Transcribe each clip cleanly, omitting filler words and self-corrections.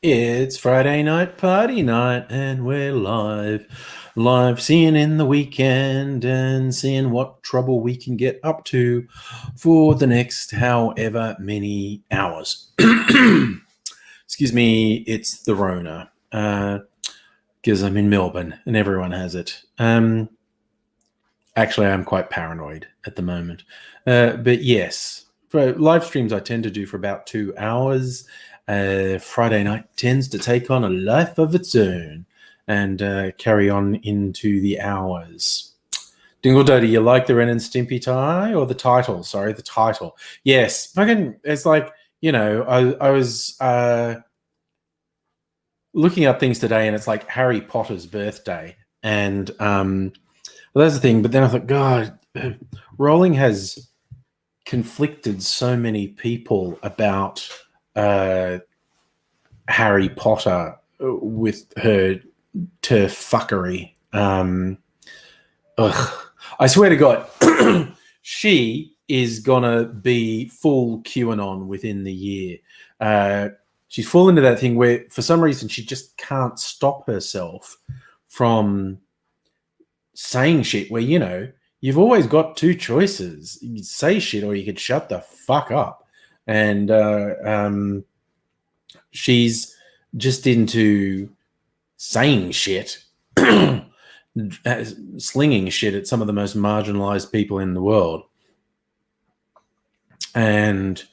It's Friday night party night and we're live. Live seeing in the weekend and seeing what trouble we can get up to for the next however many hours. Excuse me, it's the Rona. Because I'm in Melbourne and everyone has it. Actually, I'm quite paranoid at the moment. But yes, for live streams, I tend to do for about 2 hours. Friday night tends to take on a life of its own and carry on into the hours. Dingle do you like the Ren and Stimpy tie or the title? Sorry, the title. Yes, fucking. It's like I was looking up things today, and it's like Harry Potter's birthday, and well, that's the thing. But then I thought, God, Rowling has conflicted so many people about Harry Potter with her turf fuckery. I swear to God, she is gonna be full QAnon within the year. She's fallen into that thing where, for some reason, she just can't stop herself from saying shit. Where you've always got two choices: you could say shit, or you could shut the fuck up. And she's just into saying shit, slinging shit at some of the most marginalized people in the world. And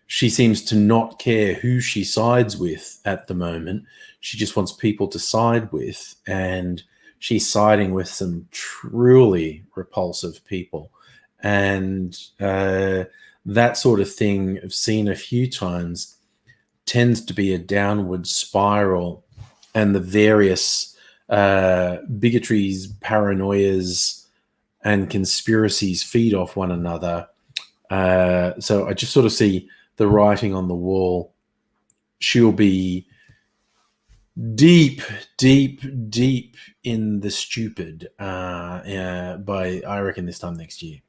she seems to not care who she sides with at the moment. She just wants people to side with, and she's siding with some truly repulsive people. And that sort of thing, I've seen a few times, tends to be a downward spiral, and the various bigotries, paranoias, and conspiracies feed off one another. So I just sort of see the writing on the wall. She'll be deep, deep, deep in the stupid by, I reckon, this time next year.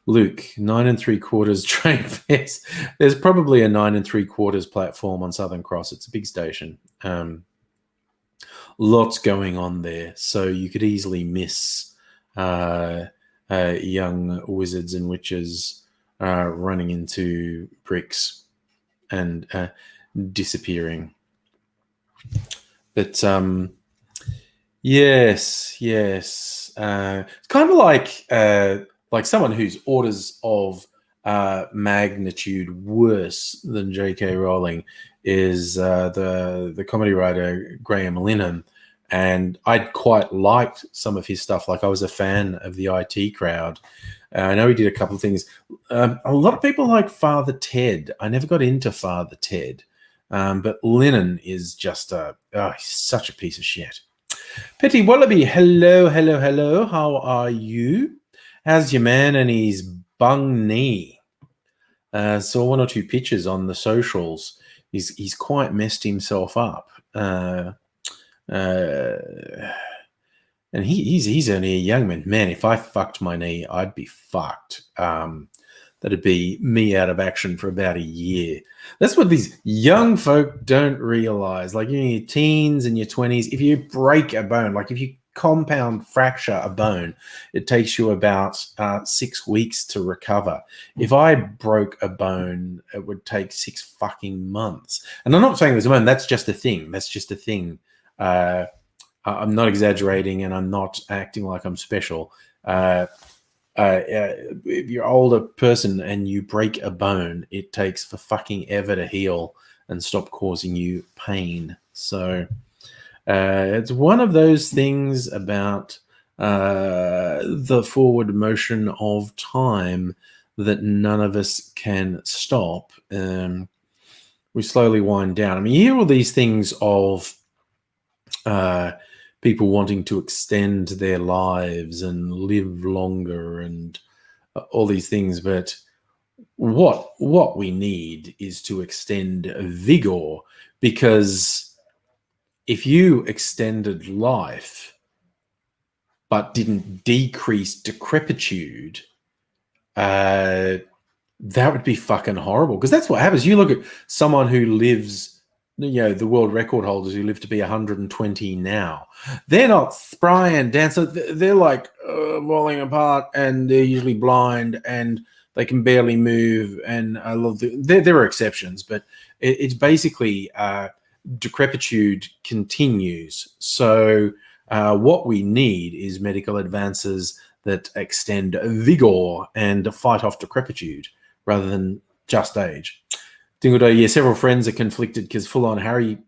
Luke, 9 3/4 train fares. There's probably a 9 3/4 platform on Southern Cross. It's a big station. Lots going on there, so you could easily miss young wizards and witches running into bricks and disappearing. But yes. It's kind of like someone whose orders of magnitude worse than J.K. Rowling is the comedy writer Graham Linehan. And I'd quite liked some of his stuff. Like, I was a fan of the IT Crowd. I know he did a couple of things. A lot of people like Father Ted. I never got into Father Ted. But Linehan is just he's such a piece of shit. Petty Wallaby, hello. How are you? How's your man and his bung knee? Saw one or two pictures on the socials. He's quite messed himself up. And he's only a young man. Man, if I fucked my knee, I'd be fucked. That'd be me out of action for about a year. That's what these young folk don't realize. Like, in your teens and your 20s, if you break a bone, like if you compound fracture a bone, it takes you about 6 weeks to recover. If I broke a bone, it would take 6 fucking months. And I'm not saying there's a bone. That's just a thing. I'm not exaggerating, and I'm not acting like I'm special. If you're an older person and you break a bone, it takes for fucking ever to heal and stop causing you pain. So it's one of those things about the forward motion of time that none of us can stop. We slowly wind down. I mean, you hear all these things of people wanting to extend their lives and live longer and all these things, but what we need is to extend vigor, because if you extended life but didn't decrease decrepitude, that would be fucking horrible, because that's what happens. You look at someone who lives the world record holders who live to be 120 now. They're not spraying down, so they're like falling apart, and they're usually blind, and they can barely move. And I love there are exceptions, but it's basically decrepitude continues. So what we need is medical advances that extend vigor and fight off decrepitude rather than just age. Dingle yeah, several friends are conflicted because full-on Harry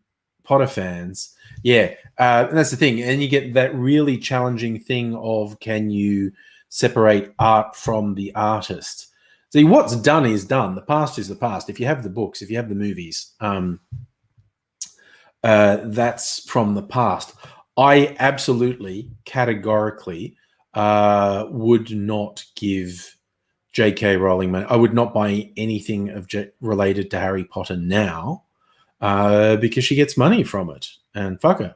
Potter fans. Yeah, and that's the thing. And you get that really challenging thing of, can you separate art from the artist? See, what's done is done. The past is the past. If you have the books, if you have the movies, that's from the past. I absolutely, categorically would not give J.K. Rowling money. I would not buy anything related to Harry Potter now because she gets money from it, and fuck her.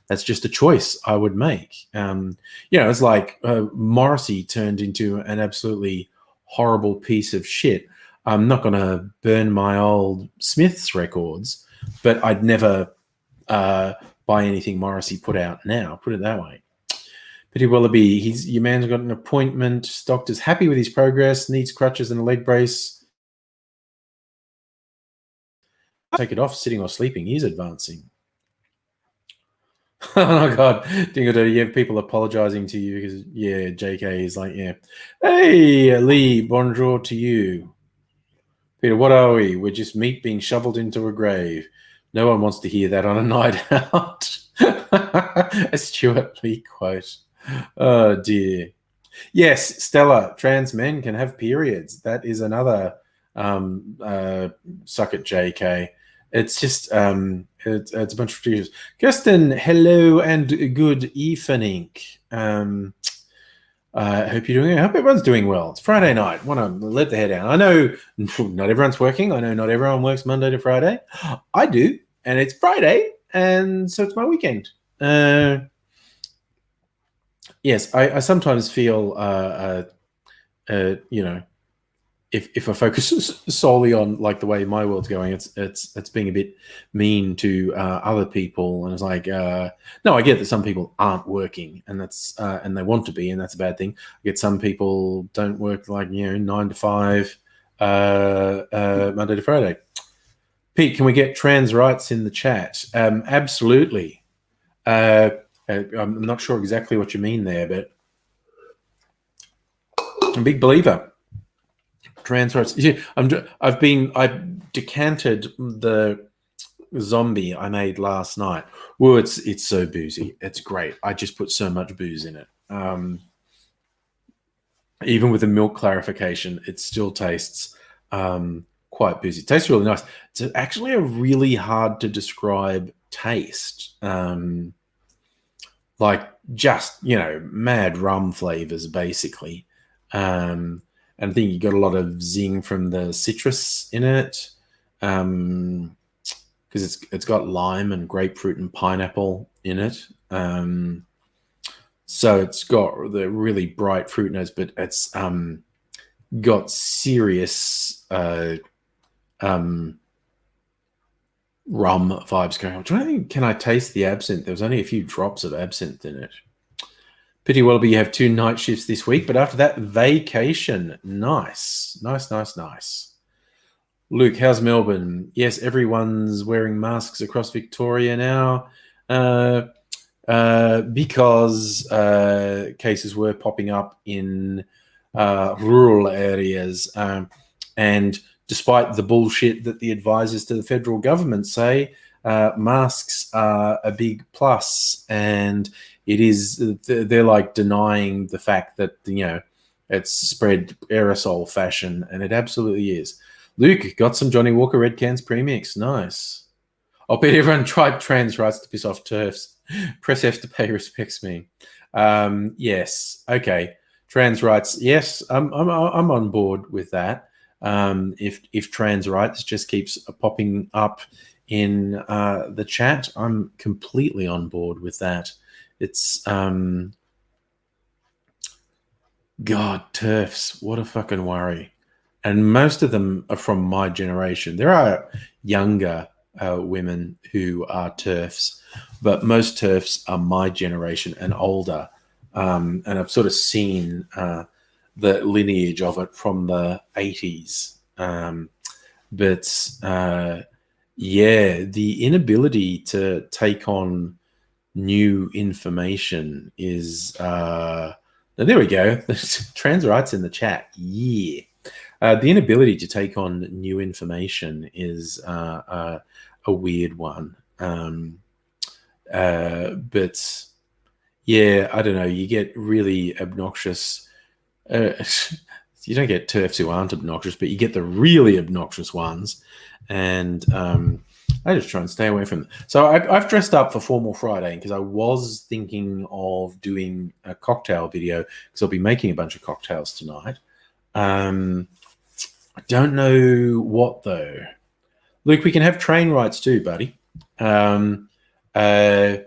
That's just a choice I would make. It's like Morrissey turned into an absolutely horrible piece of shit. I'm not going to burn my old Smiths records, but I'd never buy anything Morrissey put out now. Put it that way. Pity Willoughby, your man's got an appointment. Doctor's happy with his progress, needs crutches and a leg brace. Take it off, sitting or sleeping. He's advancing. Oh, my God. Dingle, you have people apologizing to you because, yeah, JK is like, yeah. Hey, Lee, bonjour to you. Peter, what are we? We're just meat being shoveled into a grave. No one wants to hear that on a night out. A Stuart Lee quote. Oh, dear. Yes, Stella, trans men can have periods. That is another suck at JK. It's just it's a bunch of producers. Kirsten, hello and good evening. I hope you're doing. I hope everyone's doing well. It's Friday night. Want to let the hair down. I know not everyone's working. I know not everyone works Monday to Friday. I do, and it's Friday, and so it's my weekend. Yes, I sometimes feel, if I focus solely on like the way my world's going, it's being a bit mean to other people, and it's like, no, I get that some people aren't working, and that's and they want to be, and that's a bad thing. I get some people don't work 9 to 5, Monday to Friday. Pete, can we get trans rights in the chat? Absolutely. I'm not sure exactly what you mean there, but I'm a big believer. Trans rights. Yeah, I've decanted the zombie I made last night. Well, it's so boozy. It's great. I just put so much booze in it. Even with the milk clarification, it still tastes quite boozy. It tastes really nice. It's actually a really hard to describe taste. Like just, mad rum flavors, basically. And I think you got a lot of zing from the citrus in it, because it's got lime and grapefruit and pineapple in it. So it's got the really bright fruit notes, but it's got serious rum vibes going on. I'm trying to think, can I taste the absinthe? There was only a few drops of absinthe in it. Pity Willoughby, you have 2 night shifts this week, but after that, vacation. Nice. Luke, how's Melbourne? Yes, everyone's wearing masks across Victoria now because cases were popping up in rural areas. And despite the bullshit that the advisors to the federal government say, masks are a big plus, and it is, they're like denying the fact that it's spread aerosol fashion, and it absolutely is. Luke, got some Johnny Walker Red Cans premix. Nice. I'll bet everyone tried trans rights to piss off TERFs. Press F to pay respects me. Yes. Okay. Trans rights. Yes, I'm on board with that. If trans rights just keeps popping up in the chat, I'm completely on board with that. It's God, TERFs, what a fucking worry. And most of them are from my generation. There are younger women who are TERFs, but most TERFs are my generation and older. And I've sort of seen the lineage of it from the 80s. Yeah, the inability to take on new information is there we go. Trans rights in the chat. Yeah. The inability to take on new information is a weird one. But yeah, I don't know. You get really obnoxious. You don't get TERFs who aren't obnoxious, but you get the really obnoxious ones. And I just try and stay away from them. So I've dressed up for Formal Friday because I was thinking of doing a cocktail video because I'll be making a bunch of cocktails tonight. I don't know what though. Luke, we can have train rides too, buddy. Although I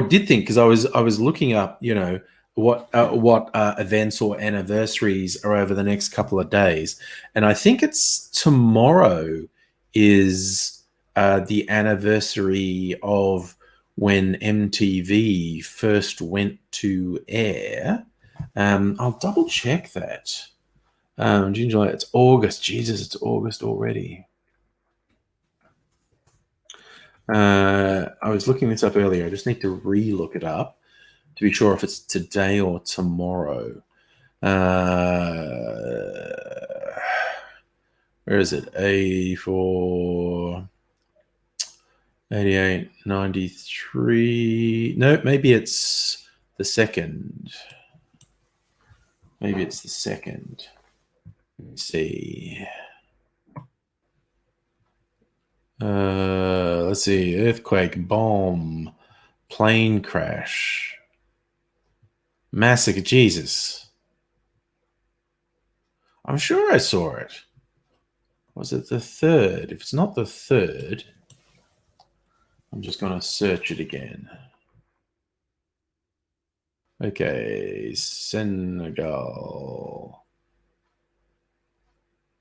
did think, because I was looking up, you know, what events or anniversaries are over the next couple of days, and I think it's tomorrow is the anniversary of when MTV first went to air. I'll double check that. Ginger, it's August. Jesus, it's August already. I was looking this up earlier. I just need to re-look it up to be sure if it's today or tomorrow. Where is it? A4 88 93. No, maybe it's the second. Maybe it's the second. Let me see. Let's see. Earthquake, bomb, plane crash, massacre. Jesus. I'm sure I saw it. Was it the third? If it's not the third, I'm just going to search it again. Okay, Senegal.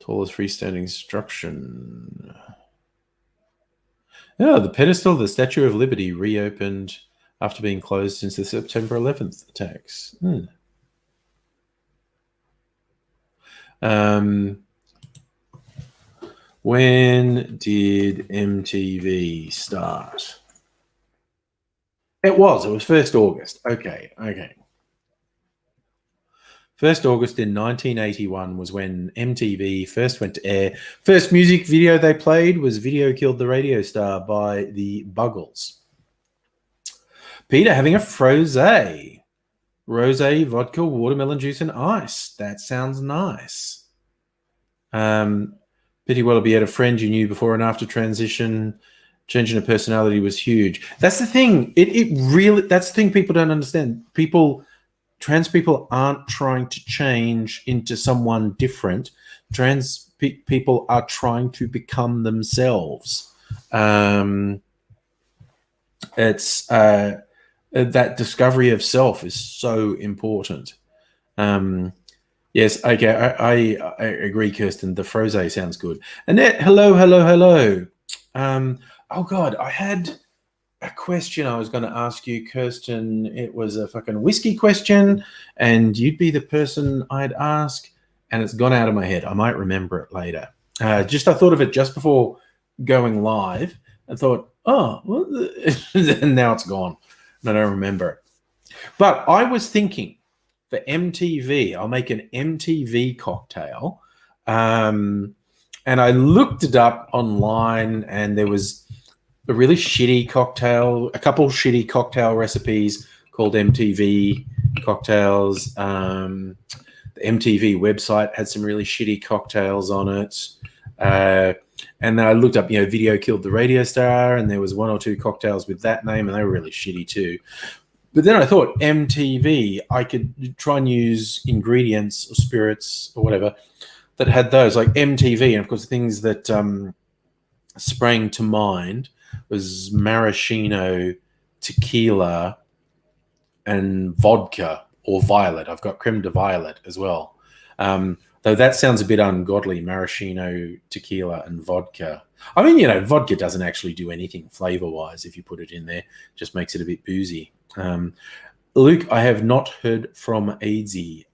Tallest freestanding structure. Yeah, the pedestal of the Statue of Liberty reopened after being closed since the September 11th attacks. When did MTV start? It was 1st August. Okay. 1st August in 1981 was when MTV first went to air. First music video they played was Video Killed the Radio Star by the Buggles. Peter having a frosé. Rosé, vodka, watermelon juice, and ice. That sounds nice. Pity Wellaby had a friend you knew before and after transition. Changing a personality was huge. That's the thing. It really, that's the thing people don't understand. Trans people aren't trying to change into someone different. Trans people are trying to become themselves. It's that discovery of self is so important. Yes, okay, I agree, Kirsten. The frosé sounds good. Annette, hello. Oh God, I had a question I was going to ask you, Kirsten. It was a fucking whiskey question, and you'd be the person I'd ask, and it's gone out of my head. I might remember it later. I thought of it just before going live. I thought, oh, well, and now it's gone. I don't remember it. But I was thinking for MTV, I'll make an MTV cocktail. And I looked it up online, and there was a really shitty cocktail, a couple shitty cocktail recipes called MTV cocktails. The MTV website had some really shitty cocktails on it. And then I looked up, Video Killed the Radio Star, and there was 1 or 2 cocktails with that name, and they were really shitty too. But then I thought MTV, I could try and use ingredients or spirits or whatever that had those, like MTV. And of course, the things that sprang to mind was maraschino, tequila, and vodka or violet. I've got creme de violet as well. Though that sounds a bit ungodly, maraschino, tequila, and vodka. I mean, you know, vodka doesn't actually do anything flavor-wise if you put it in there. Just makes it a bit boozy. Luke, I have not heard from Aidsy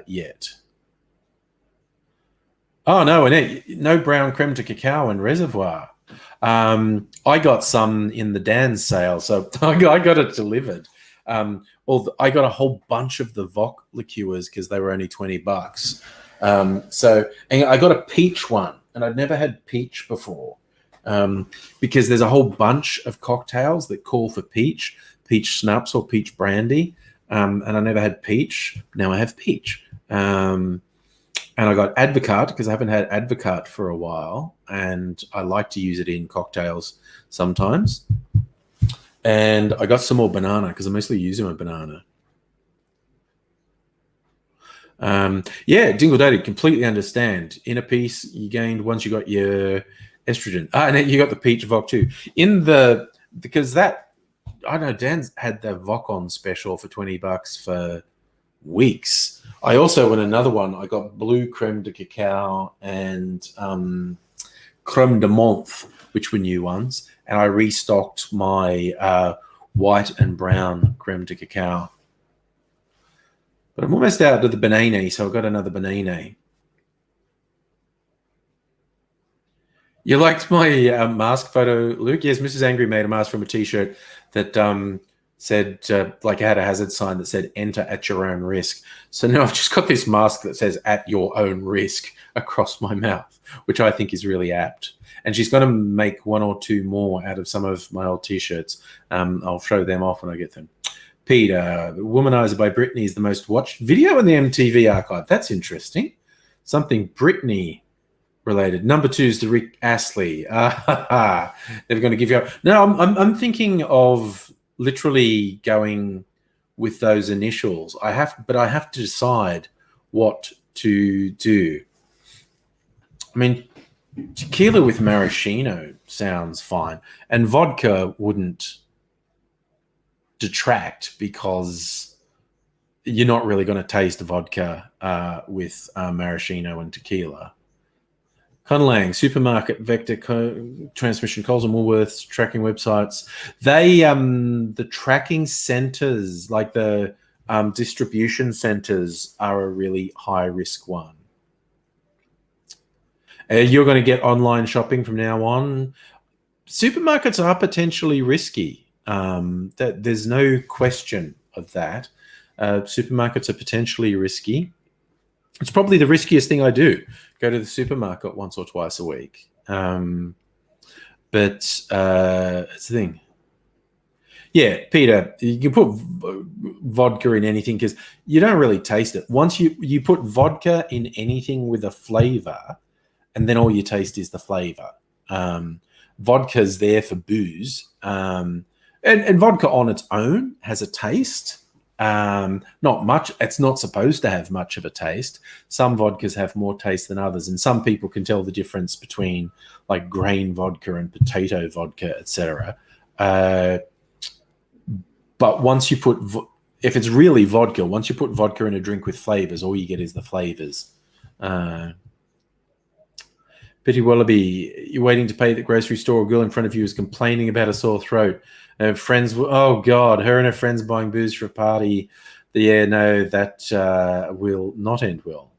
yet. Oh, no, no brown creme de cacao and reservoir. I got some in the Dan's sale, so I got it delivered. I got a whole bunch of the Voc liqueurs because they were only $20. And I got a peach one, and I'd never had peach before because there's a whole bunch of cocktails that call for peach schnapps or peach brandy, and I never had peach. Now I have peach. And I got Advocaat because I haven't had Advocaat for a while, and I like to use it in cocktails sometimes. And I got some more banana because I mostly use them with banana. Dingle Daddy, completely understand. Inner peace you gained once you got your estrogen. And then you got the peach Voc too. Because that, I don't know, Dan's had the Voc on special for $20 for weeks. I also went another one. I got blue creme de cacao and creme de menthe, which were new ones, and I restocked my white and brown creme de cacao. But I'm almost out of the banana, so I've got another banana. You liked my mask photo, Luke? Yes, Mrs. Angry made a mask from a T-shirt that said, like, it had a hazard sign that said, enter at your own risk. So now I've just got this mask that says, at your own risk, across my mouth, which I think is really apt. And she's going to make one or two more out of some of my old T-shirts. I'll show them off when I get them. Peter, Womanizer by Britney is the most watched video in the MTV archive. That's interesting. Something Britney related. Number 2 is the Rick Astley. They're going to give you. No, I'm thinking of literally going with those initials. I have to decide what to do. I mean, tequila with maraschino sounds fine, and vodka wouldn't detract because you're not really going to taste vodka with maraschino and tequila. Conlang, supermarket, Vector, Transmission, Coles and Woolworths, tracking websites. They, the tracking centers, like the distribution centers, are a really high risk one. You're going to get online shopping from now on. Supermarkets are potentially risky. There's no question of that. Supermarkets are potentially risky. It's probably the riskiest thing I do. Go to the supermarket once or twice a week. But it's the thing. Yeah, Peter, you can put vodka in anything because you don't really taste it. Once you put vodka in anything with a flavor, and then all you taste is the flavor. Vodka's there for booze. And vodka on its own has a taste. Not much. It's not supposed to have much of a taste. Some vodkas have more taste than others, and some people can tell the difference between like grain vodka and potato vodka, etc. But once you put, if it's really vodka, once you put vodka in a drink with flavors, all you get is the flavors. Bitty Wallaby, you're waiting to pay at the grocery store. A girl in front of you is complaining about a sore throat. Friends, oh God, her and her friends buying booze for a party. Yeah, no, that will not end well.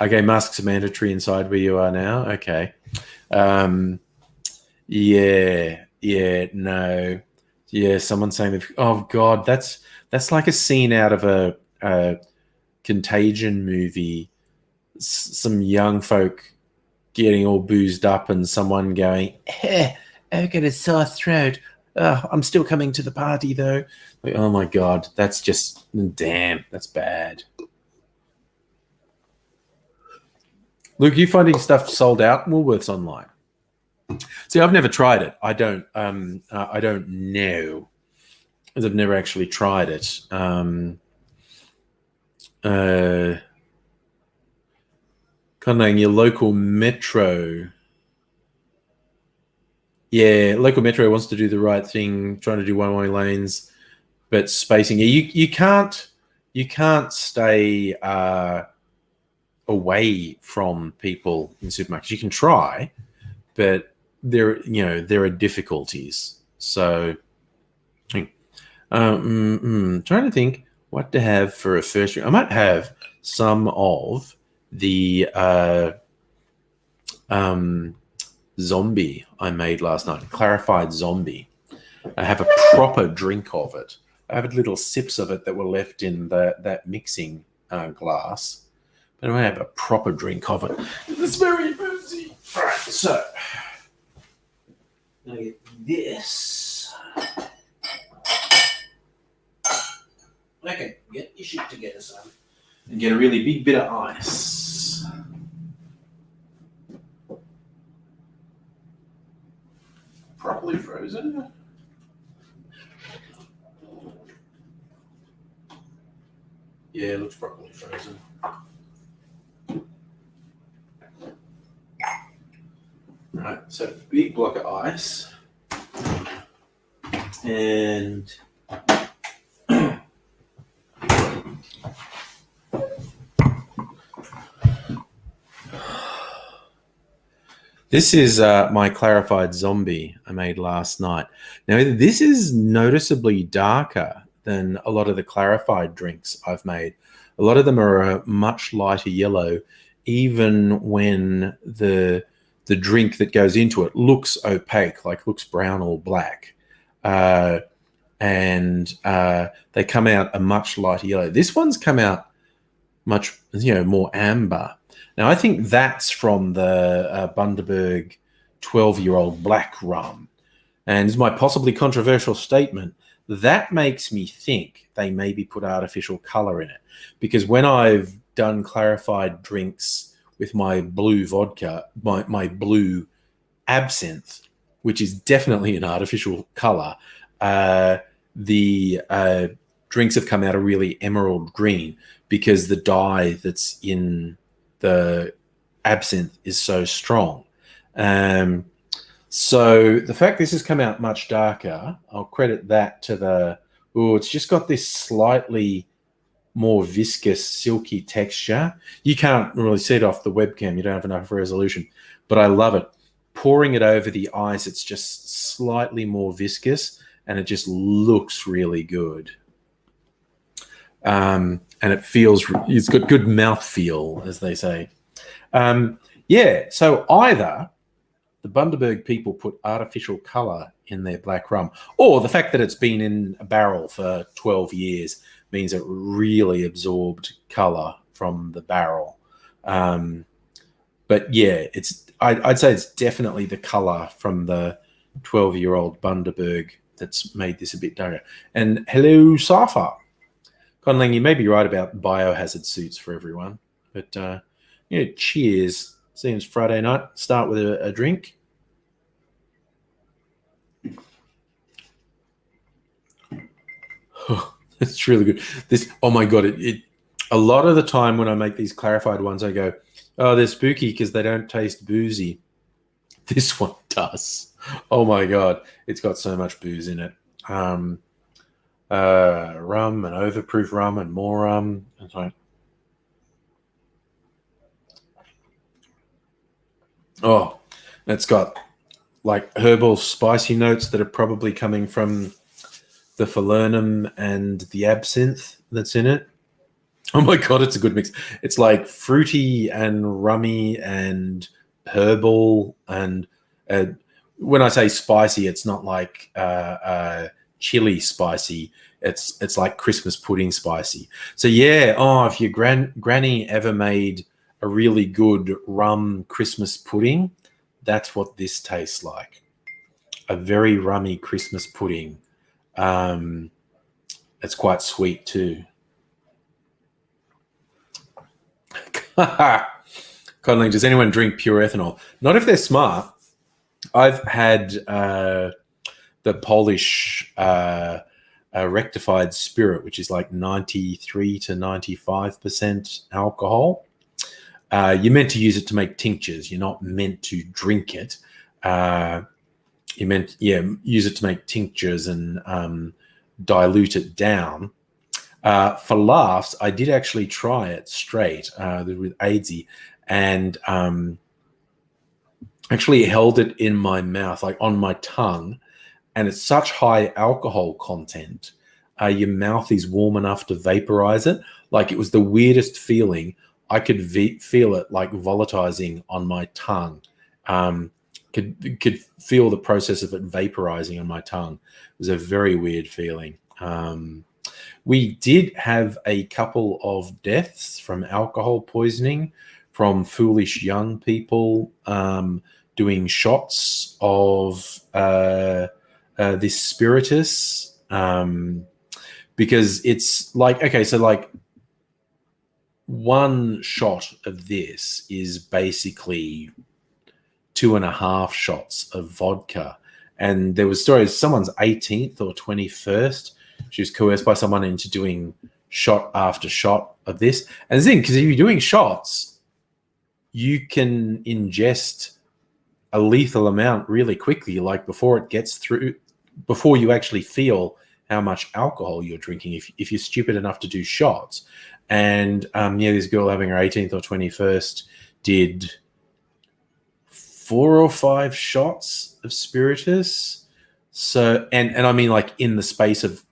Okay, masks are mandatory inside where you are now. Okay. No. Yeah, someone's saying that. Oh God, that's like a scene out of a Contagion movie. Some young folk getting all boozed up and someone going, I've got a sore throat. I'm still coming to the party though. Like, oh my God, that's just, damn, that's bad. Luke, you finding stuff sold out in Woolworths online? See, I've never tried it. I don't know, as I've never actually tried it. Conlang, your local metro. Yeah, local metro wants to do the right thing, trying to do one-way lanes, but spacing. You can't you can't stay away from people in supermarkets. You can try, but there are difficulties. So, trying to think what to have for a first drink. I might have some of the zombie I made last night, clarified zombie. I have a proper drink of it. I have little sips of it that were left in that mixing glass. But I have a proper drink of it. It's very boozy. All right, so I'm going to get this. Okay, get your shit together, son. And get a really big bit of ice. Properly frozen. Yeah, it looks properly frozen. Right, so big block of ice. And this is my clarified zombie I made last night. Now, this is noticeably darker than a lot of the clarified drinks I've made. A lot of them are a much lighter yellow, even when the drink that goes into it looks opaque, like looks brown or black. And they come out a much lighter yellow. This one's come out much, more amber. Now, I think that's from the Bundaberg 12-year-old black rum. And it's my possibly controversial statement. That makes me think they maybe put artificial color in it. Because when I've done clarified drinks with my blue vodka, my blue absinthe, which is definitely an artificial color, the drinks have come out a really emerald green because the dye that's in the absinthe is so strong. So the fact this has come out much darker, I'll credit that to it's just got this slightly more viscous, silky texture. You can't really see it off the webcam. You don't have enough resolution, but I love it. Pouring it over the ice, it's just slightly more viscous and it just looks really good. And it's got good mouth feel, as they say. So either the Bundaberg people put artificial color in their black rum, or the fact that it's been in a barrel for 12 years means it really absorbed color from the barrel. But yeah, I'd say it's definitely the color from the 12-year-old Bundaberg that's made this a bit darker. And hello, Safa. Conlang, you may be right about biohazard suits for everyone, but cheers. Seems Friday night. Start with a drink. Oh, it's really good. Oh my god! It a lot of the time when I make these clarified ones, I go, "Oh, they're spooky because they don't taste boozy." This one does. Oh my god! It's got so much booze in it. Rum and overproof rum and more rum. It's like, it's got like herbal spicy notes that are probably coming from the falernum and the absinthe that's in it. Oh my god, it's a good mix. It's like fruity and rummy and herbal, and when I say spicy, it's not like chili spicy. It's like Christmas pudding spicy. So yeah, if your granny ever made a really good rum Christmas pudding, that's what this tastes like. A very rummy Christmas pudding. It's quite sweet too. Conley, does anyone drink pure ethanol? Not if they're smart. I've had the Polish rectified spirit, which is like 93 to 95% alcohol. You're meant to use it to make tinctures. You're not meant to drink it. Use it to make tinctures and dilute it down. For laughs, I did actually try it straight with AIDSy, and actually held it in my mouth, like on my tongue, and it's such high alcohol content. Your mouth is warm enough to vaporize it. Like, it was the weirdest feeling. I could feel it like volatilizing on my tongue. Could feel the process of it vaporizing on my tongue. It was a very weird feeling. We did have a couple of deaths from alcohol poisoning from foolish young people doing shots of this spiritus, because it's like, okay, so like one shot of this is basically 2.5 shots of vodka. And there was stories, someone's 18th or 21st, she was coerced by someone into doing shot after shot of this. And the thing, because if you're doing shots, you can ingest a lethal amount really quickly, like before it gets through, before you actually feel how much alcohol you're drinking, if you're stupid enough to do shots. And this girl having her 18th or 21st did 4 or 5 shots of spiritus. So, and I mean, like, in the space of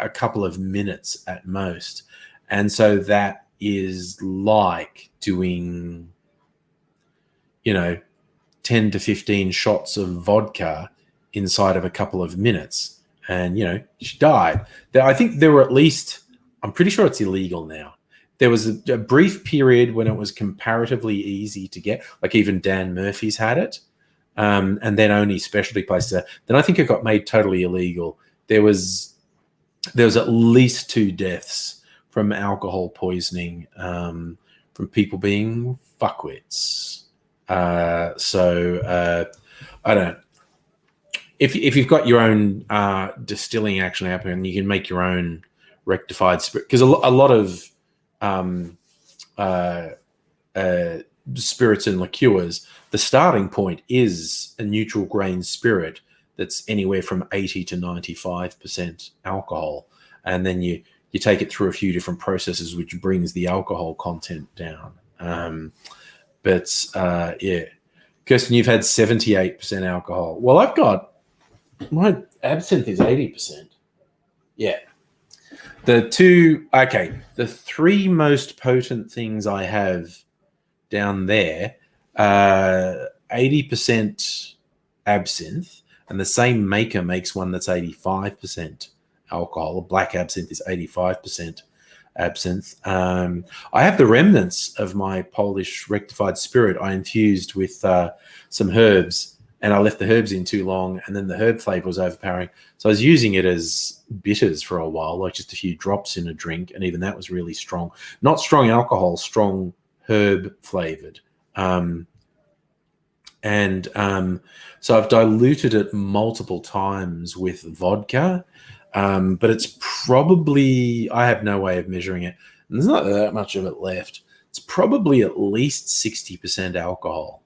a couple of minutes at most. And so that is like doing, 10 to 15 shots of vodka inside of a couple of minutes. And, she died. I think there were at least, I'm pretty sure it's illegal now. There was a brief period when it was comparatively easy to get, like even Dan Murphy's had it, and then only specialty places. Then I think it got made totally illegal. There was at least 2 deaths from alcohol poisoning from people being fuckwits. So I don't know. If you've got your own distilling action happening, you can make your own rectified spirit, because a lot of spirits and liqueurs, the starting point is a neutral grain spirit that's anywhere from 80 to 95% alcohol, and then you take it through a few different processes, which brings the alcohol content down. Yeah, Kirsten, you've had 78% alcohol. Well, I've got, my absinthe is 80%. Yeah. The 3 most potent things I have down there, 80% absinthe, and the same maker makes one that's 85% alcohol. Black absinthe is 85% absinthe. I have the remnants of my Polish rectified spirit I infused with some herbs, and I left the herbs in too long, and then the herb flavor was overpowering. So I was using it as bitters for a while, like just a few drops in a drink, and even that was really strong. Not strong alcohol, strong herb flavored. So I've diluted it multiple times with vodka, but it's probably, I have no way of measuring it, and there's not that much of it left. It's probably at least 60% alcohol.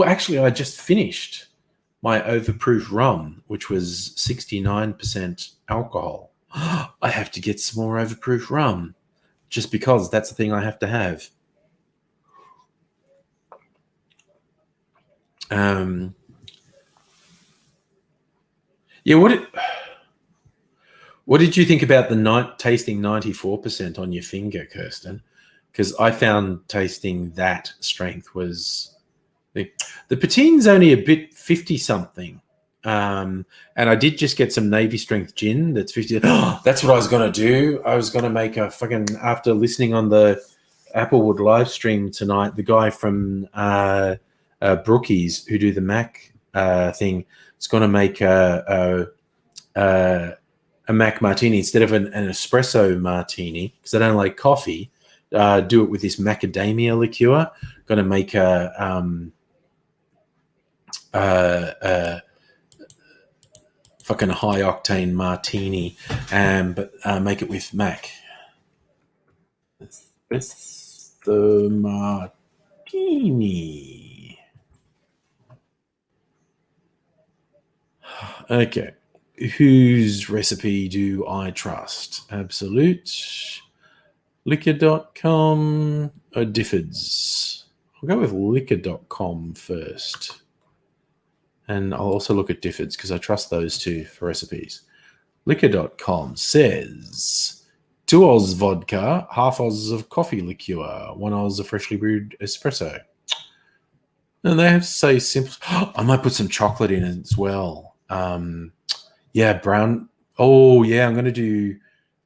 Actually, I just finished my overproof rum, which was 69% alcohol. I have to get some more overproof rum, just because that's the thing I have to have. Yeah, what did you think about the tasting 94% on your finger, Kirsten? Because I found tasting that strength was, the Pateen's only a bit 50 something. And I did just get some Navy strength gin that's 50. That's what I was going to do. I was going to make a fucking, after listening on the Applewood live stream tonight, the guy from Brookies who do the Mac thing is going to make a Mac martini instead of an espresso martini, because I don't like coffee. Do it with this macadamia liqueur. Going to make a fucking high octane martini, but make it with Mac. It's the martini. Okay. whose recipe do I trust? Absolute, liquor.com, or Difford's? I'll go with liquor.com first. And I'll also look at Difford's because I trust those two for recipes. Liquor.com says 2 Oz vodka, half Oz of coffee liqueur, 1 Oz of freshly brewed espresso. And they have to say simple. I might put some chocolate in it as well. Yeah, brown. Oh, yeah, I'm going to do.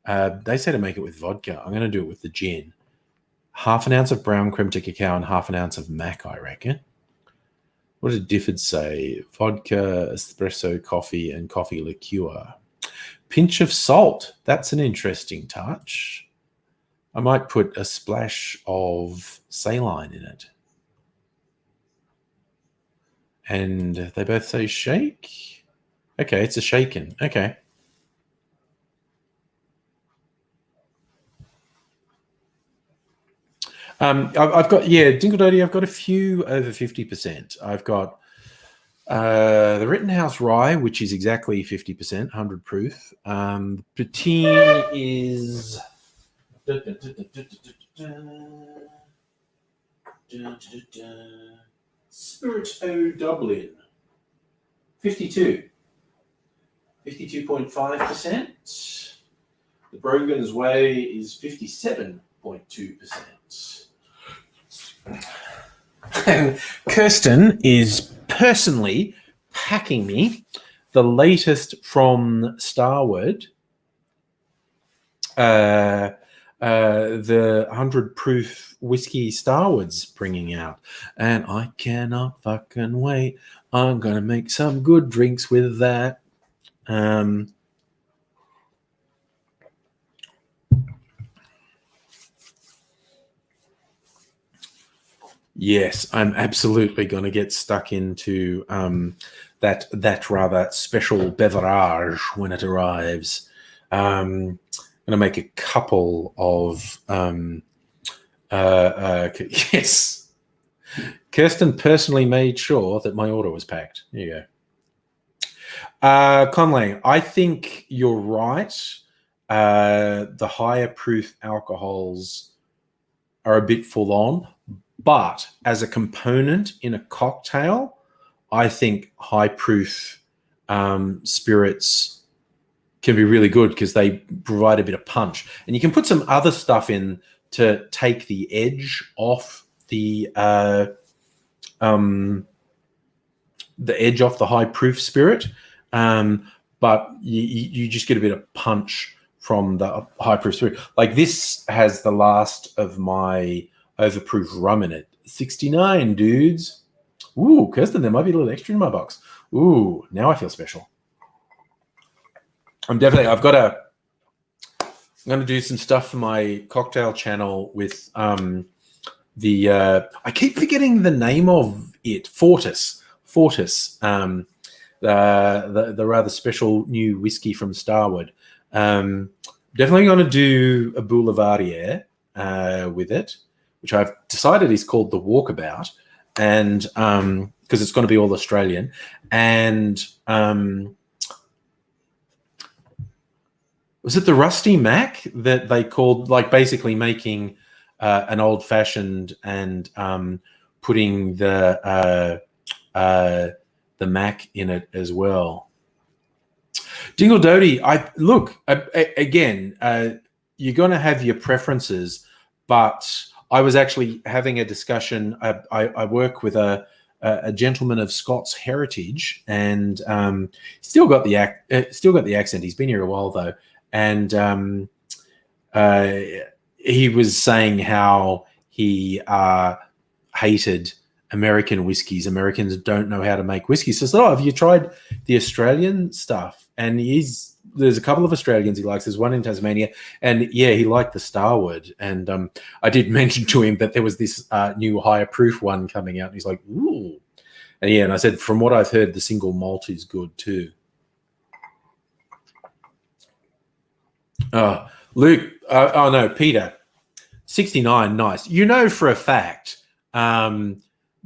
They say to make it with vodka. I'm going to do it with the gin. 1/2 ounce of brown creme to cacao and 1/2 ounce of mac, I reckon. What did Difford say? Vodka, espresso, coffee, and coffee liqueur. Pinch of salt. That's an interesting touch. I might put a splash of saline in it. And they both say shake. Okay, it's a shaken. Okay. I've got, Dingle Doty, I've got a few over 50%. I've got the Rittenhouse Rye, which is exactly 50%, 100 proof. Poutine is... Spirit O Dublin, 52.5%. The Brogan's Way is 57.2%. And Kirsten is personally packing me the latest from Starward, the 100 proof whiskey Starward's bringing out, and I cannot fucking wait. I'm gonna make some good drinks with that. Yes, I'm absolutely going to get stuck into that rather special beverage when it arrives. I'm going to make a couple of yes. Kirsten personally made sure that my order was packed. There you go. Conley, I think you're right. The higher proof alcohols are a bit full on. But as a component in a cocktail, I think high proof spirits can be really good because they provide a bit of punch. And you can put some other stuff in to take the edge off the edge off the high proof spirit. But you just get a bit of punch from the high proof spirit. Like this has the last of my overproof rum in it. 69, dudes. Ooh, Kirsten, there might be a little extra in my box. Ooh, now I feel special. I'm going to do some stuff for my cocktail channel with I keep forgetting the name of it. Fortis. The rather special new whiskey from Starward. Definitely going to do a Boulevardier with it, which I've decided is called the Walkabout, and because it's going to be all Australian. And was it the Rusty Mac that they called, like basically making an old fashioned and putting the Mac in it as well? Dingle Doty, again, you're going to have your preferences, but I was actually having a discussion. I work with a gentleman of Scots heritage, and still got the accent. He's been here a while though, and he was saying how he hated American whiskeys. Americans don't know how to make whiskey. So I said, have you tried the Australian stuff? And there's a couple of Australians he likes. There's one in Tasmania, and yeah, he liked the Starward. And I did mention to him that there was this new higher proof one coming out, and he's like, ooh. And I said, from what I've heard, the single malt is good too. Luke, no, Peter, 69, nice. You know for a fact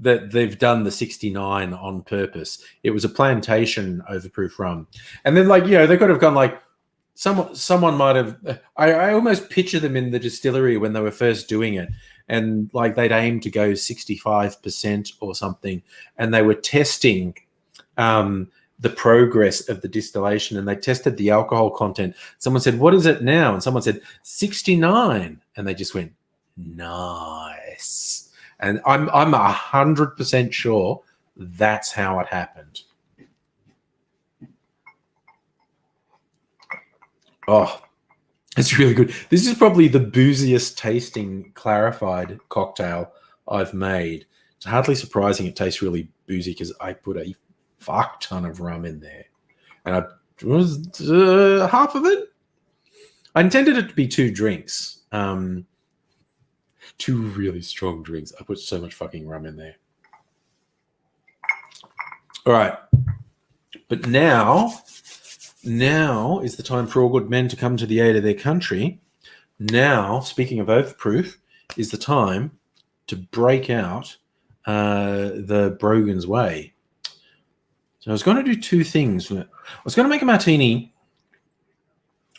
that they've done the 69 on purpose. It was a plantation overproof rum. And then, like, they could have gone like, someone might have, I almost picture them in the distillery when they were first doing it. And like they'd aim to go 65% or something. And they were testing the progress of the distillation, and they tested the alcohol content. Someone said, "What is it now?" And someone said, 69. And they just went, nice. And I'm 100% sure that's how it happened. Oh, it's really good. This is probably the booziest tasting clarified cocktail I've made. It's hardly surprising it tastes really boozy because I put a fuck ton of rum in there. And I was half of it. I intended it to be 2 drinks. 2 really strong drinks. I put so much fucking rum in there. All right. But now is the time for all good men to come to the aid of their country. Now, speaking of Oathproof, is the time to break out the Brogan's Way. So I was going to do 2 things. I was going to make a martini.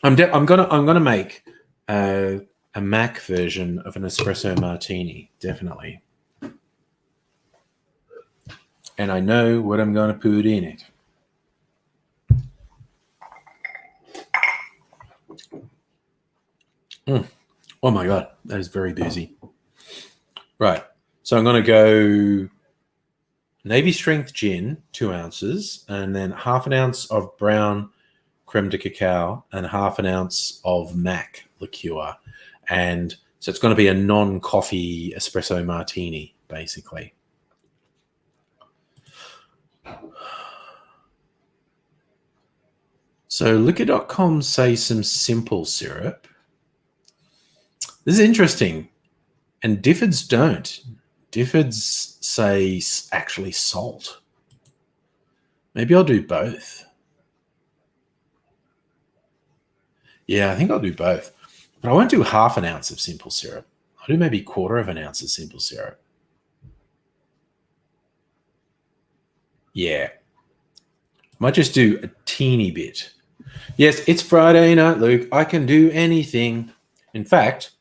I'm going to make a Mac version of an espresso martini, definitely. And I know what I'm going to put in it. Oh my God, that is very boozy. Right, so I'm going to go Navy Strength Gin, 2 ounces, and then half an ounce of brown creme de cacao and half an ounce of Mac liqueur. And so it's going to be a non-coffee espresso martini, basically. So liquor.com say some simple syrup. This is interesting. And Difford's don't. Difford's say actually salt. Maybe I'll do both. Yeah, I think I'll do both. But I won't do half an ounce of simple syrup. I'll do maybe 1/4 of an ounce of simple syrup. Yeah. Might just do a teeny bit. Yes, it's Friday night, Luke. I can do anything. In fact,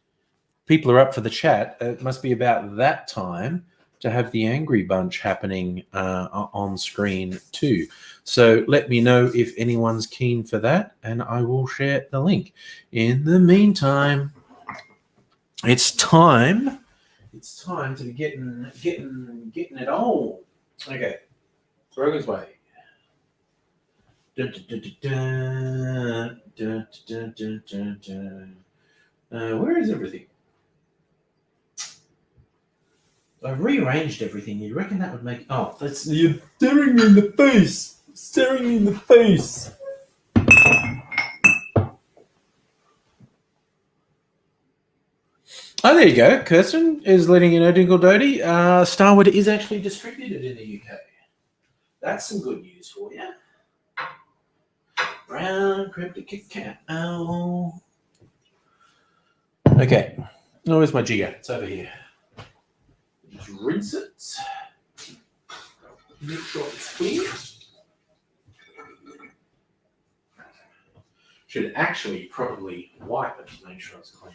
people are up for the chat. It must be about that time to have the Angry Bunch happening on screen too. So let me know if anyone's keen for that, and I will share the link. In the meantime, it's time. It's time to be getting it on. Okay, Brogan's Way. Where is everything? I've rearranged everything. You reckon that would make... Oh, that's... You're staring me in the face. Staring me in the face. Oh, there you go. Kirsten is letting you know, Dingle Doty. Starwood is actually distributed in the UK. That's some good news for you. Brown cryptic cacao. Okay. Oh, where's my jigger? It's over here. Just rinse it. Make sure it's clean. Should actually probably wipe it to make sure it's clean.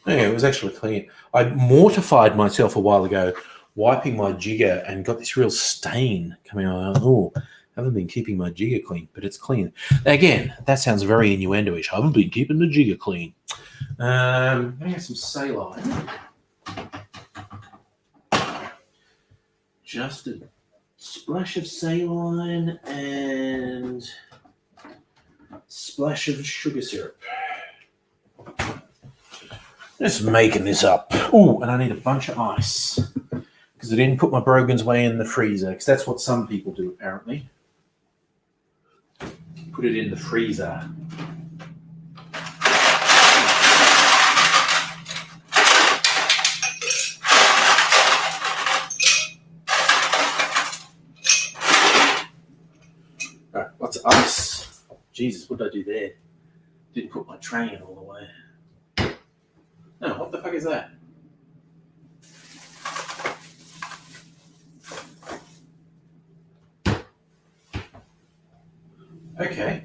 Okay, it was actually clean. I mortified myself a while ago wiping my jigger and got this real stain coming out. Oh, I haven't been keeping my jigger clean, but it's clean. Again, that sounds very innuendo-ish. I haven't been keeping the jigger clean. I'm going to get some saline. Just a splash of saline and splash of sugar syrup. Just making this up. Oh, and I need a bunch of ice because I didn't put my Brogan's Way in the freezer, because that's what some people do apparently. Put it in the freezer. What's ice? Jesus, what did I do there? Didn't put my tray in all the way. No, what the fuck is that? Okay.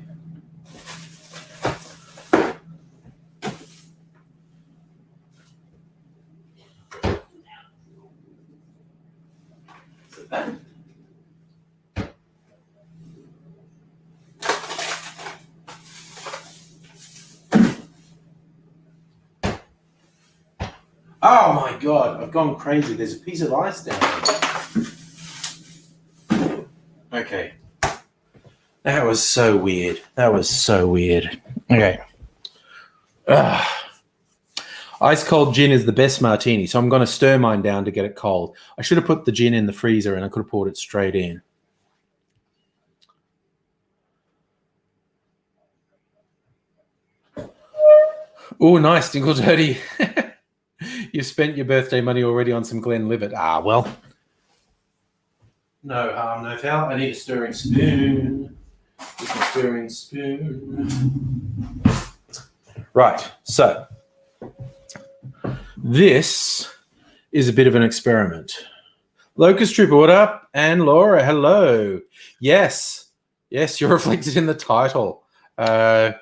Is it that? Oh my god, I've gone crazy. There's a piece of ice down there. Okay. That was so weird. Okay. Ice cold gin is the best martini, so I'm going to stir mine down to get it cold. I should have put the gin in the freezer and I could have poured it straight in. Oh, nice, Dingle Dirty. You've spent your birthday money already on some Glenlivet. Ah, well. No harm, no foul. I need a stirring spoon. Just a stirring spoon. Right, so this is a bit of an experiment. Locust Trooper, what up? And Laura, hello. Yes, you're reflected in the title. I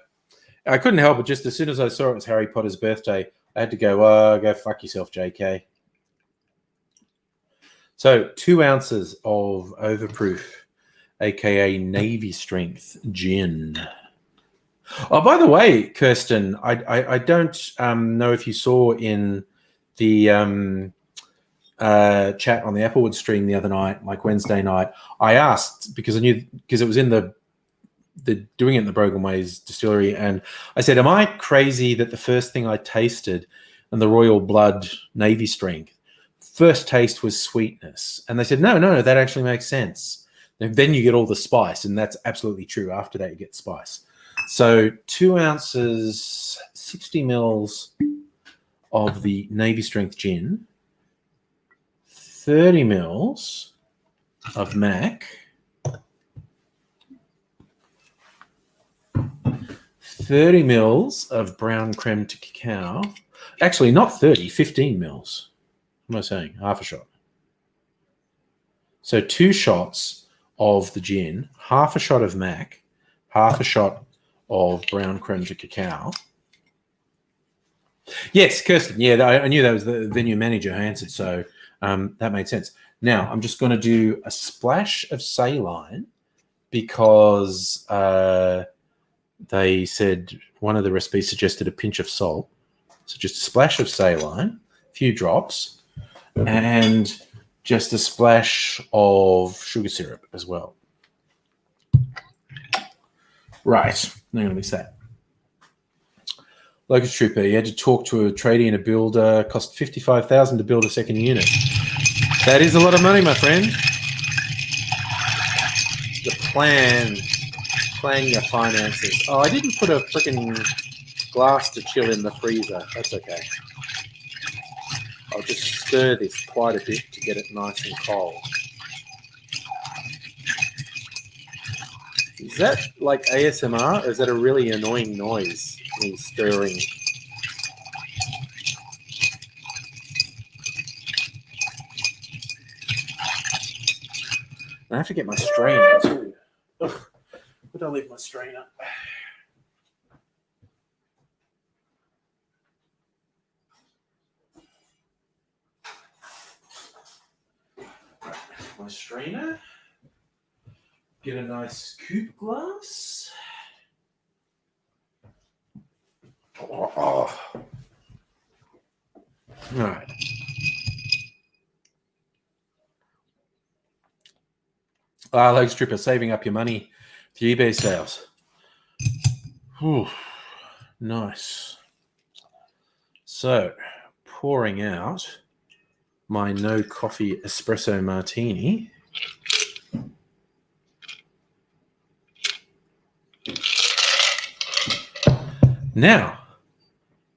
couldn't help it. Just as soon as I saw it was Harry Potter's birthday, I had to go, go fuck yourself, JK. So 2 ounces of Overproof, aka Navy Strength gin. Oh, by the way, Kirsten, I don't know if you saw in the chat on the Applewood stream the other night, like Wednesday night, I asked because I knew because it was in the doing it in the Brogan Ways distillery, and I said, am I crazy that the first thing I tasted in the Royal Blood Navy Strength, first taste was sweetness? And they said, no, that actually makes sense. Then you get all the spice, and that's absolutely true. After that, you get spice. So 2 ounces, 60 mils of the Navy Strength gin, 30 mils of Mac, 30 mils of brown creme to cacao. Actually, not 30, 15 mils. What am I saying? Half a shot. So 2 shots of the gin, half a shot of Mac, half a shot of brown creme to cacao. Yes, Kirsten. Yeah, I knew that was the venue manager who answered, so that made sense. Now, I'm just going to do a splash of saline because they said one of the recipes suggested a pinch of salt. So just a splash of saline, a few drops, and just a splash of sugar syrup as well. Right, I'm going to mix that. Locust Trooper, you had to talk to a tradie and a builder, cost $55,000 to build a second unit. That is a lot of money, my friend. The plan your finances. Oh, I didn't put a freaking glass to chill in the freezer. That's okay. I'll just stir this quite a bit to get it nice and cold. Is that like ASMR, or is that a really annoying noise, me stirring? I have to get my strainer too. Ugh. Where did I leave my strainer? Right, my strainer. Get a nice coupe glass. Oh. All right. Locust Trooper, saving up your money for eBay sales. Whew. Nice. So, pouring out my no coffee espresso martini. Now,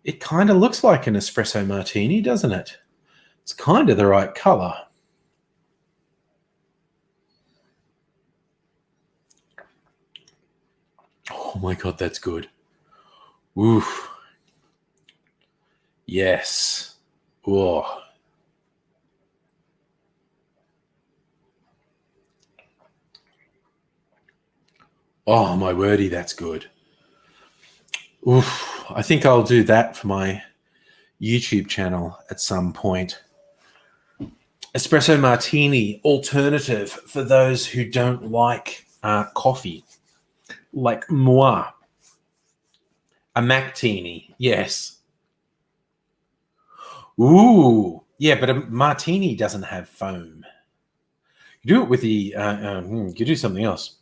it kind of looks like an espresso martini, doesn't it? It's kind of the right color. my God, that's good. Oof. Yes. Oh. Oh, my wordy, that's good. Oof. I think I'll do that for my YouTube channel at some point. Espresso martini alternative for those who don't like coffee, like moi. A Mactini, yes. Ooh, yeah, but a martini doesn't have foam. You do it with the. You do something else.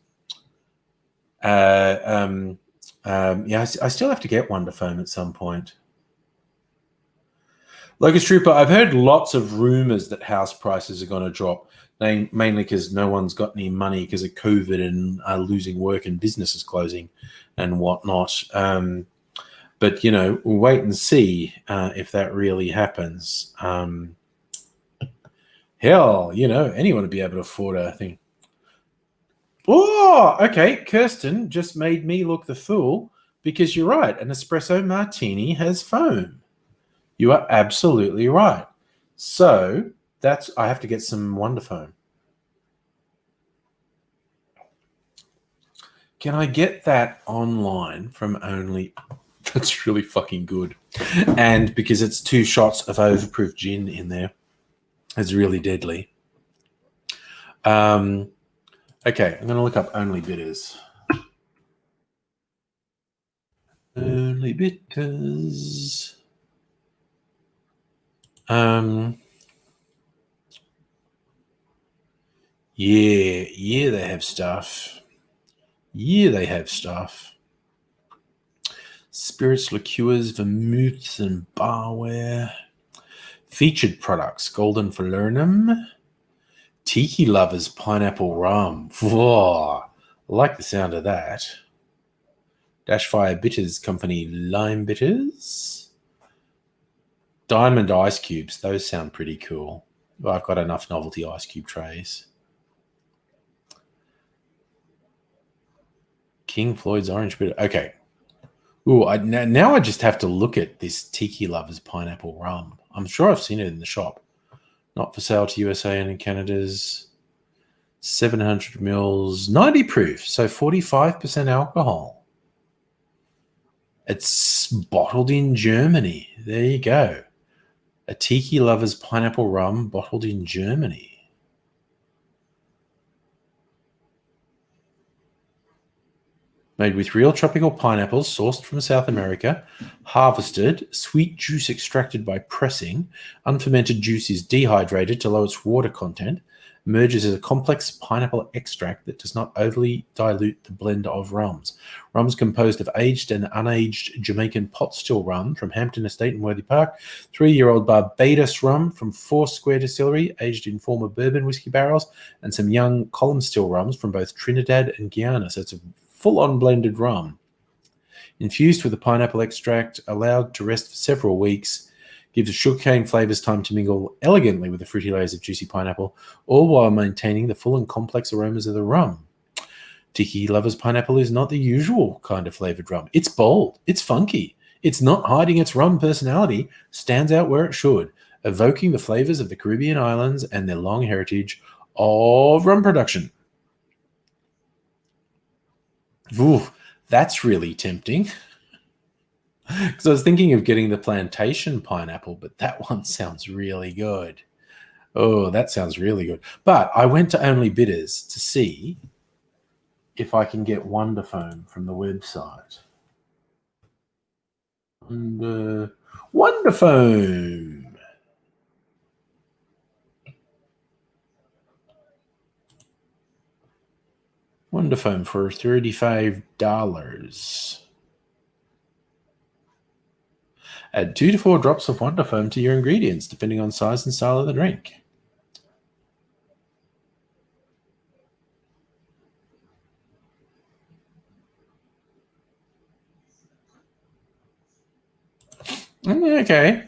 Yeah, I still have to get Wonder Foam at some point. Locust Trooper, I've heard lots of rumors that house prices are going to drop, mainly because no one's got any money because of COVID and losing work and businesses closing and whatnot. But, you know, we'll wait and see if that really happens. Hell, you know, anyone would be able to afford a thing. Oh, okay. Kirsten just made me look the fool because you're right. An espresso martini has foam. You are absolutely right. So I have to get some Wonder Foam. Can I get that online from Only? That's really fucking good. And because it's 2 shots of overproof gin in there, it's really deadly. Okay, I'm going to look up Only Bitters. Only Bitters. Yeah, they have stuff. Yeah, they have stuff. Spirits, liqueurs, vermouths, and barware. Featured products: Golden Falernum, Tiki Lovers Pineapple Rum. Whoa, I like the sound of that. Dashfire Bitters Company Lime Bitters. Diamond Ice Cubes. Those sound pretty cool. Well, I've got enough novelty ice cube trays. King Floyd's Orange Bitter. Okay. Ooh, now I just have to look at this Tiki Lovers Pineapple Rum. I'm sure I've seen it in the shop. Not for sale to USA and in Canada's 700 mils, 90 proof, so 45% alcohol. It's bottled in Germany. There you go. A Tiki Lovers Pineapple Rum bottled in Germany. Made with real tropical pineapples sourced from South America, harvested, sweet juice extracted by pressing, unfermented juice is dehydrated to lower its water content, emerges as a complex pineapple extract that does not overly dilute the blend of rums. Rums composed of aged and unaged Jamaican pot still rum from Hampton Estate in Worthy Park, 3-year-old Barbados rum from Four Square Distillery, aged in former bourbon whiskey barrels, and some young column still rums from both Trinidad and Guyana. So it's a full-on blended rum. Infused with the pineapple extract, allowed to rest for several weeks, gives the sugarcane flavors time to mingle elegantly with the fruity layers of juicy pineapple, all while maintaining the full and complex aromas of the rum. Tiki Lovers Pineapple is not the usual kind of flavored rum. It's bold. It's funky. It's not hiding its rum personality. Stands out where it should, evoking the flavors of the Caribbean islands and their long heritage of rum production. Ooh, that's really tempting. Because I was thinking of getting the plantation pineapple, but that one sounds really good. Oh, that sounds really good. But I went to Only Bitters to see if I can get Wonder Foam from the website. Wonder Foam. Wonder Foam for $35. Add 2 to 4 drops of Wonder Foam to your ingredients, depending on size and style of the drink. Okay.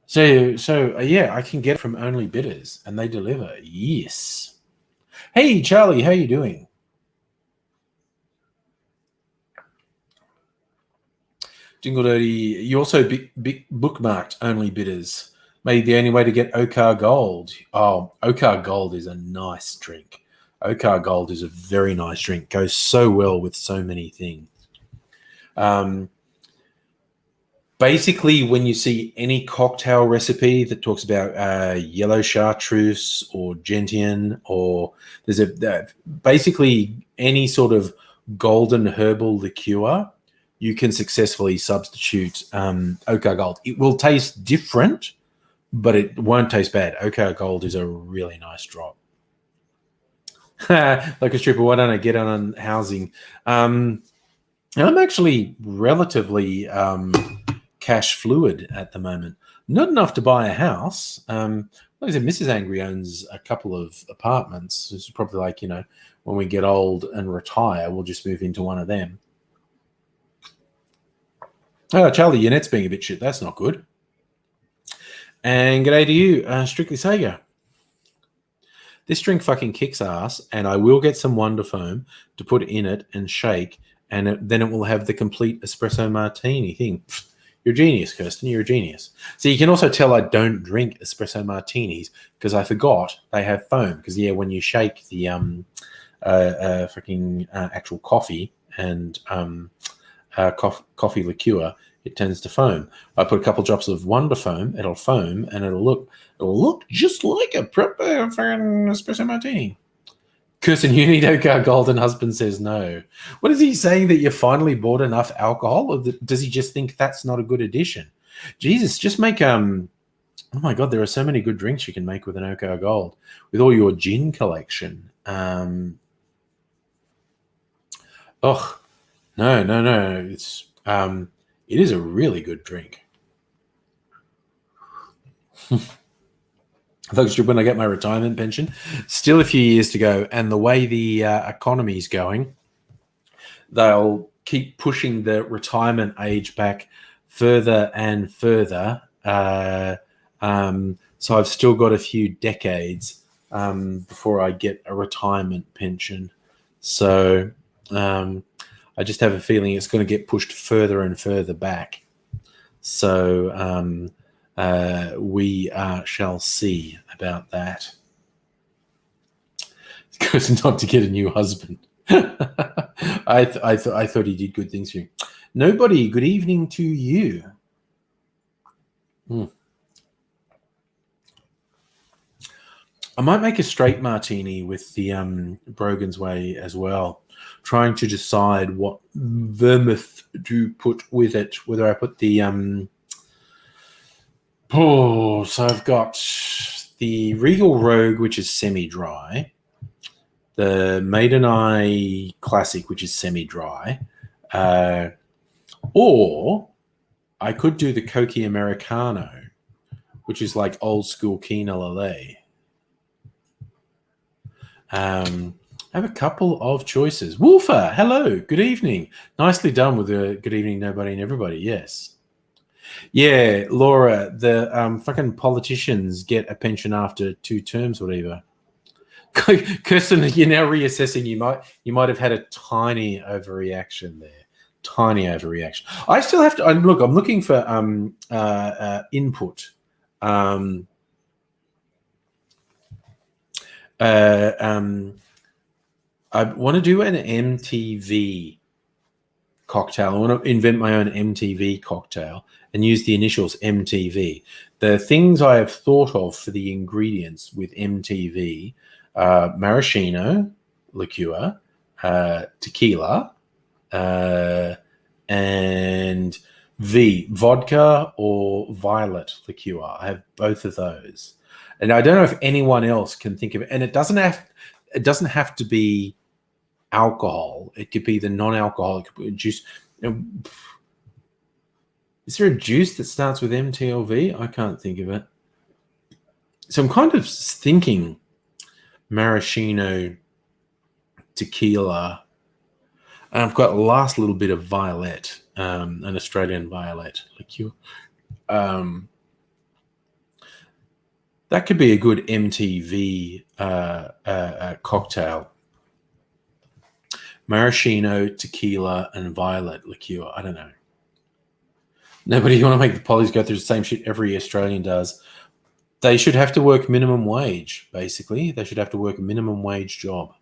So yeah, I can get it from Only Bitters, and they deliver. Yes. Hey, Charlie, how you doing? Jingle Dirty, you also bookmarked Only Bitters. Maybe the only way to get Okar Gold. Oh, Okar Gold is a nice drink. Okar Gold is a very nice drink. Goes so well with so many things. Basically, when you see any cocktail recipe that talks about yellow chartreuse or gentian, or there's basically any sort of golden herbal liqueur, you can successfully substitute Okar Gold. It will taste different, but it won't taste bad. Okar Gold is a really nice drop. Like a stripper, why don't I get on housing? I'm actually relatively cash fluid at the moment. Not enough to buy a house. Like I said, Mrs. Angry owns a couple of apartments. It's probably like, when we get old and retire, we'll just move into one of them. Oh, Charlie, your net's being a bit shit. That's not good. And g'day to you, Strictly Sega. This drink fucking kicks ass, and I will get some Wonder Foam to put in it and shake, and then it will have the complete espresso martini thing. You're a genius, Kirsten. You're a genius. So you can also tell I don't drink espresso martinis because I forgot they have foam. Because when you shake the actual coffee and coffee liqueur, it tends to foam. I put a couple drops of Wonder Foam. It'll foam and it'll look just like a proper espresso martini. Kirsten, you need Okar Gold, and husband says no. What is he saying, that you finally bought enough alcohol, or does he just think that's not a good addition? Jesus, just make oh my God, there are so many good drinks you can make with an Okar Gold with all your gin collection. No. It's it is a really good drink. Folks, when I get my retirement pension, still a few years to go, and the way the economy is going, they'll keep pushing the retirement age back further and further. So I've still got a few decades before I get a retirement pension. So I just have a feeling it's going to get pushed further and further back. So we shall see about that. It goes not to get a new husband. I thought he did good things for you. Nobody, good evening to you. I might make a straight martini with the Brogan's Way as well, trying to decide what vermouth to put with it, whether I put the so I've got the Regal Rogue, which is semi-dry, the Maiden Eye Classic, which is semi-dry, or I could do the Cokie Americano, which is like old school Kina Lillet. I have a couple of choices. Wolfer, hello, good evening. Nicely done with the good evening, nobody and everybody. Yes. Yeah, Laura, the fucking politicians get a pension after 2 terms, whatever. Kirsten, you're now reassessing. You might have had a tiny overreaction there. Tiny overreaction. I still have to look. I'm looking for input. I want to do an MTV cocktail. I want to invent my own MTV cocktail and use the initials MTV. The things I have thought of for the ingredients with MTV: maraschino liqueur, tequila, and vodka or violet liqueur. I have both of those, and I don't know if anyone else can think of it. And it doesn't have to be alcohol. It could be the non-alcoholic juice. Is there a juice that starts with MTLV? I can't think of it. So I'm kind of thinking maraschino, tequila, and I've got the last little bit of violet, an Australian violet liqueur. That could be a good MTV cocktail. Maraschino, tequila, and violet liqueur. I don't know. Nobody, you want to make the pollies go through the same shit every Australian does. They should have to work minimum wage, basically. They should have to work a minimum wage job.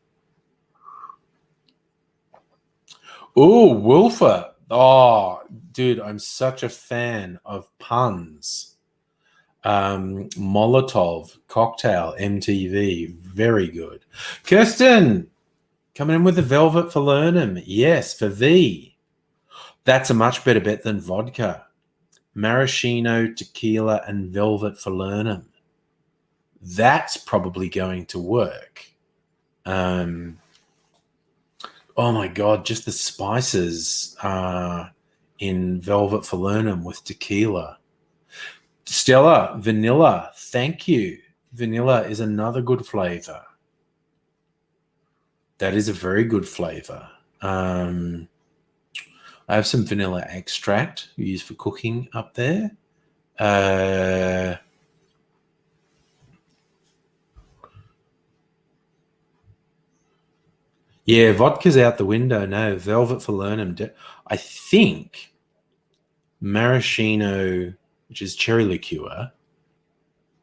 Oh, Wolfer. Oh, dude, I'm such a fan of puns. Molotov, Cocktail, MTV, very good. Kirsten, coming in with the Velvet Falernum. Yes, for V. That's a much better bet than vodka. Maraschino, tequila, and Velvet Falernum. That's probably going to work. Oh my God, just the spices in Velvet Falernum with tequila. Stella, vanilla, thank you. Vanilla is another good flavor. That is a very good flavor. I have some vanilla extract we use for cooking up there. Yeah, vodka's out the window now. Velvet Falernum. I think maraschino, which is cherry liqueur,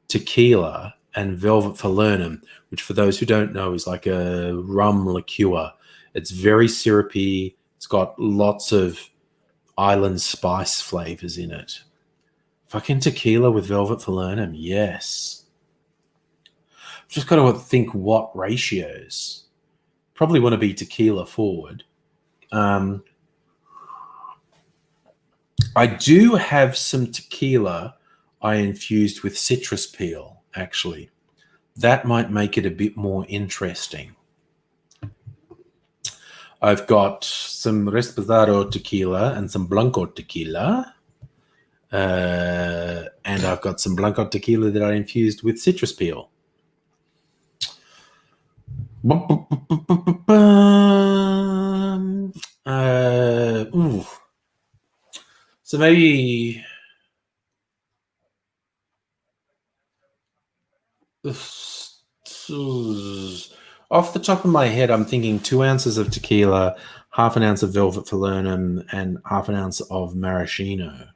tequila, and Velvet Falernum, which for those who don't know is like a rum liqueur. It's very syrupy. It's got lots of island spice flavors in it. Fucking tequila with Velvet Falernum, yes. Just got to think what ratios. Probably want to be tequila forward. I do have some tequila I infused with citrus peel, actually. That might make it a bit more interesting. I've got some Reposado tequila and some Blanco tequila. And I've got some Blanco tequila that I infused with citrus peel. So maybe off the top of my head, I'm thinking 2 ounces of tequila, half an ounce of Velvet Falernum, and half an ounce of maraschino.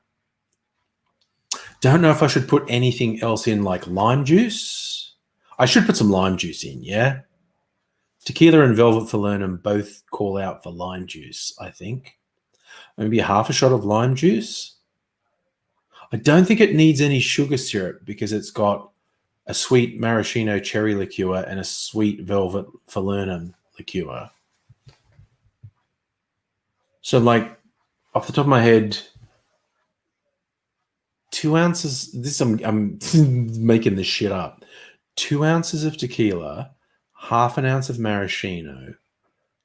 Don't know if I should put anything else in, like lime juice. I should put some lime juice in, yeah? Tequila and Velvet Falernum both call out for lime juice, I think. Maybe half a shot of lime juice. I don't think it needs any sugar syrup because it's got a sweet maraschino cherry liqueur and a sweet Velvet Falernum liqueur. So, like, off the top of my head, 2 ounces. I'm making this shit up. 2 ounces of tequila, half an ounce of maraschino,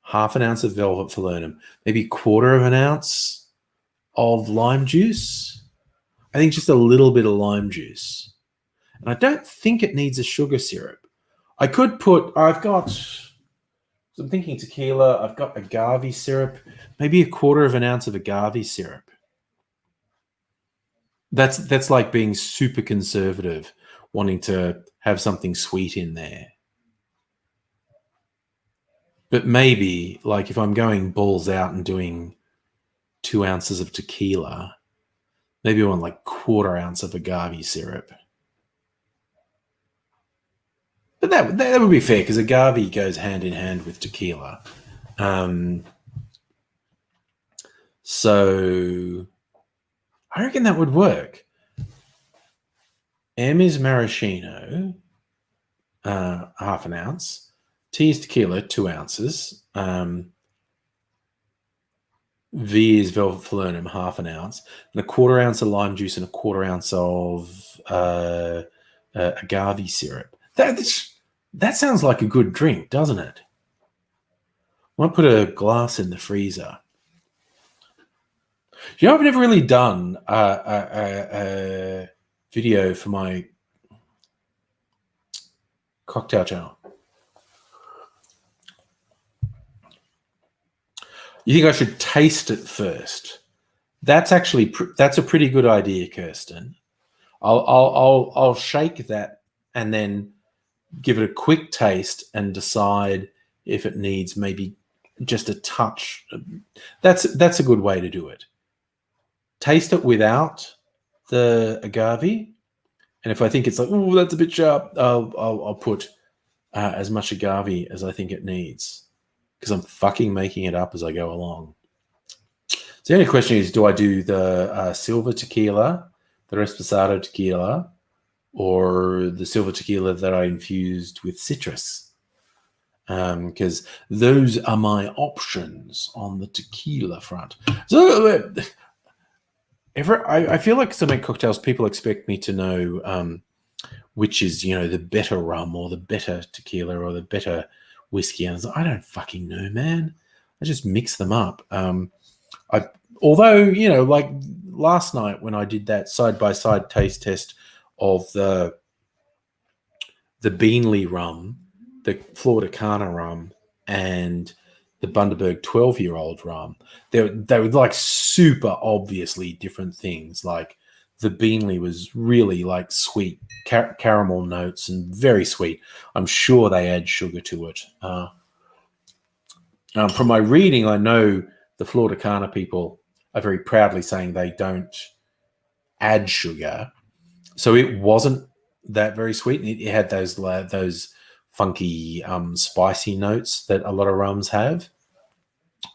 half an ounce of Velvet Falernum, maybe 1/4 of an ounce of lime juice. I think just a little bit of lime juice. And I don't think it needs a sugar syrup. I could put, I'm thinking tequila, I've got agave syrup, maybe 1/4 of an ounce of agave syrup. That's like being super conservative, wanting to have something sweet in there. But maybe, like, if I'm going balls out and doing 2 ounces of tequila, maybe I want like 1/4 ounce of agave syrup. But that would be fair because agave goes hand in hand with tequila. So I reckon that would work. M is maraschino, half an ounce. T is tequila, 2 ounces. V is Velvet Falernum, half an ounce. And 1/4 ounce of lime juice and 1/4 ounce of agave syrup. That sounds like a good drink, doesn't it? I might put a glass in the freezer. You know, I've never really done a video for my cocktail channel. You think I should taste it first? That's actually that's a pretty good idea, Kirsten. I'll shake that and then give it a quick taste and decide if it needs maybe just a touch. That's a good way to do it. taste it without the agave. And if I think it's like, oh, that's a bit sharp, I'll put as much agave as I think it needs, because I'm fucking making it up as I go along. So the only question is, do I do the silver tequila, the Reposado tequila, or the silver tequila that I infused with citrus? Because those are my options on the tequila front. So I feel like so many cocktails, people expect me to know which is, the better rum or the better tequila or the better whiskey. And I don't fucking know, man. I just mix them up. Although, like last night when I did that side-by-side taste test of the Beanley rum, the Flor de Cana rum, and the Bundaberg 12-year-old rum, they were like super obviously different things. Like the Beanley was really like sweet caramel notes and very sweet. I'm sure they add sugar to it. From my reading, I know the Flor de Cana people are very proudly saying they don't add sugar. So it wasn't that very sweet. It had those funky, spicy notes that a lot of rums have.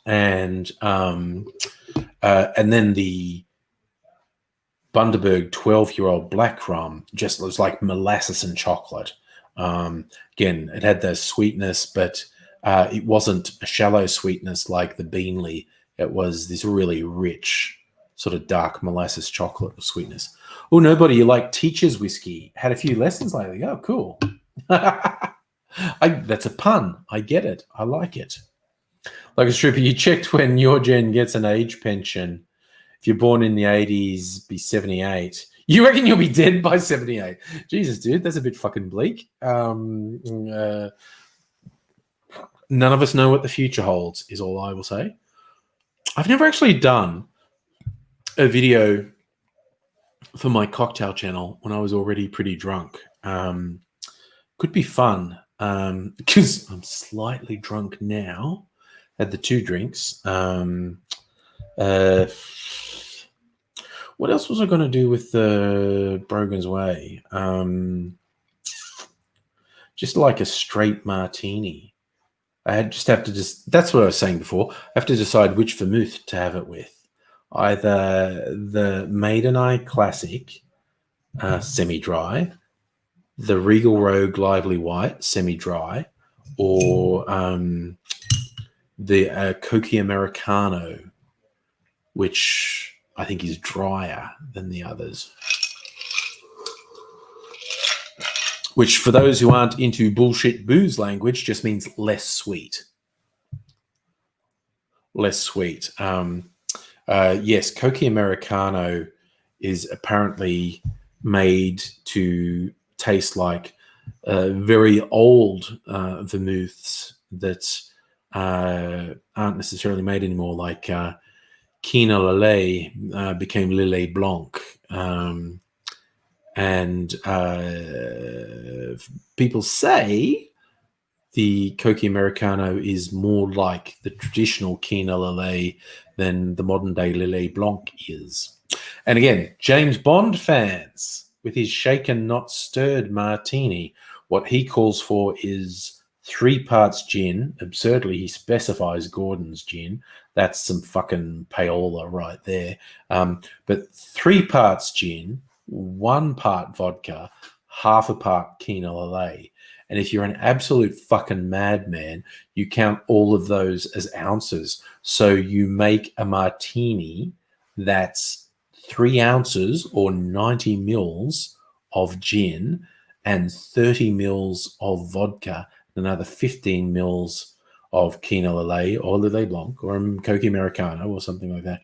And then the Bundaberg 12-year-old black rum just was like molasses and chocolate. Again, it had the sweetness, but it wasn't a shallow sweetness like the Beanley. It was this really rich, sort of dark molasses chocolate sweetness. Oh, nobody, you like Teacher's whiskey. Had a few lessons lately. Oh, cool. That's a pun. I get it. I like it. Like a stripper, you checked when your gen gets an age pension. If you're born in the 80s, be 78. You reckon you'll be dead by 78? Jesus, dude, that's a bit fucking bleak. None of us know what the future holds, is all I will say. I've never actually done a video for my cocktail channel when I was already pretty drunk. Could be fun, because I'm slightly drunk now. Had the 2 drinks. What else was I going to do with the Brogan's Way? Just like a straight martini. That's what I was saying before. I have to decide which vermouth to have it with. Either the Maideneye Classic, semi-dry, the Regal Rogue Lively White, semi-dry, or the Cochi Americano, which I think is drier than the others. Which, for those who aren't into bullshit booze language, just means less sweet. Less sweet. Yes, Cochi Americano is apparently made to taste like very old vermouths that aren't necessarily made anymore, like Quina Lillet became Lillet Blanc. And people say the Cochi Americano is more like the traditional Quina Lillet than the modern day Lillet Blanc is. And again, James Bond fans, with his shaken not stirred martini, what he calls for is 3 parts gin. Absurdly, he specifies Gordon's gin. That's some fucking payola right there. But 3 parts gin, 1 part vodka, half a part Quina Lillet. And if you're an absolute fucking madman, you count all of those as ounces. So you make a martini that's 3 ounces or 90 mils of gin and 30 mils of vodka, and another 15 mils of Quina Lillet or Lillet Blanc or Cochi Americano or something like that.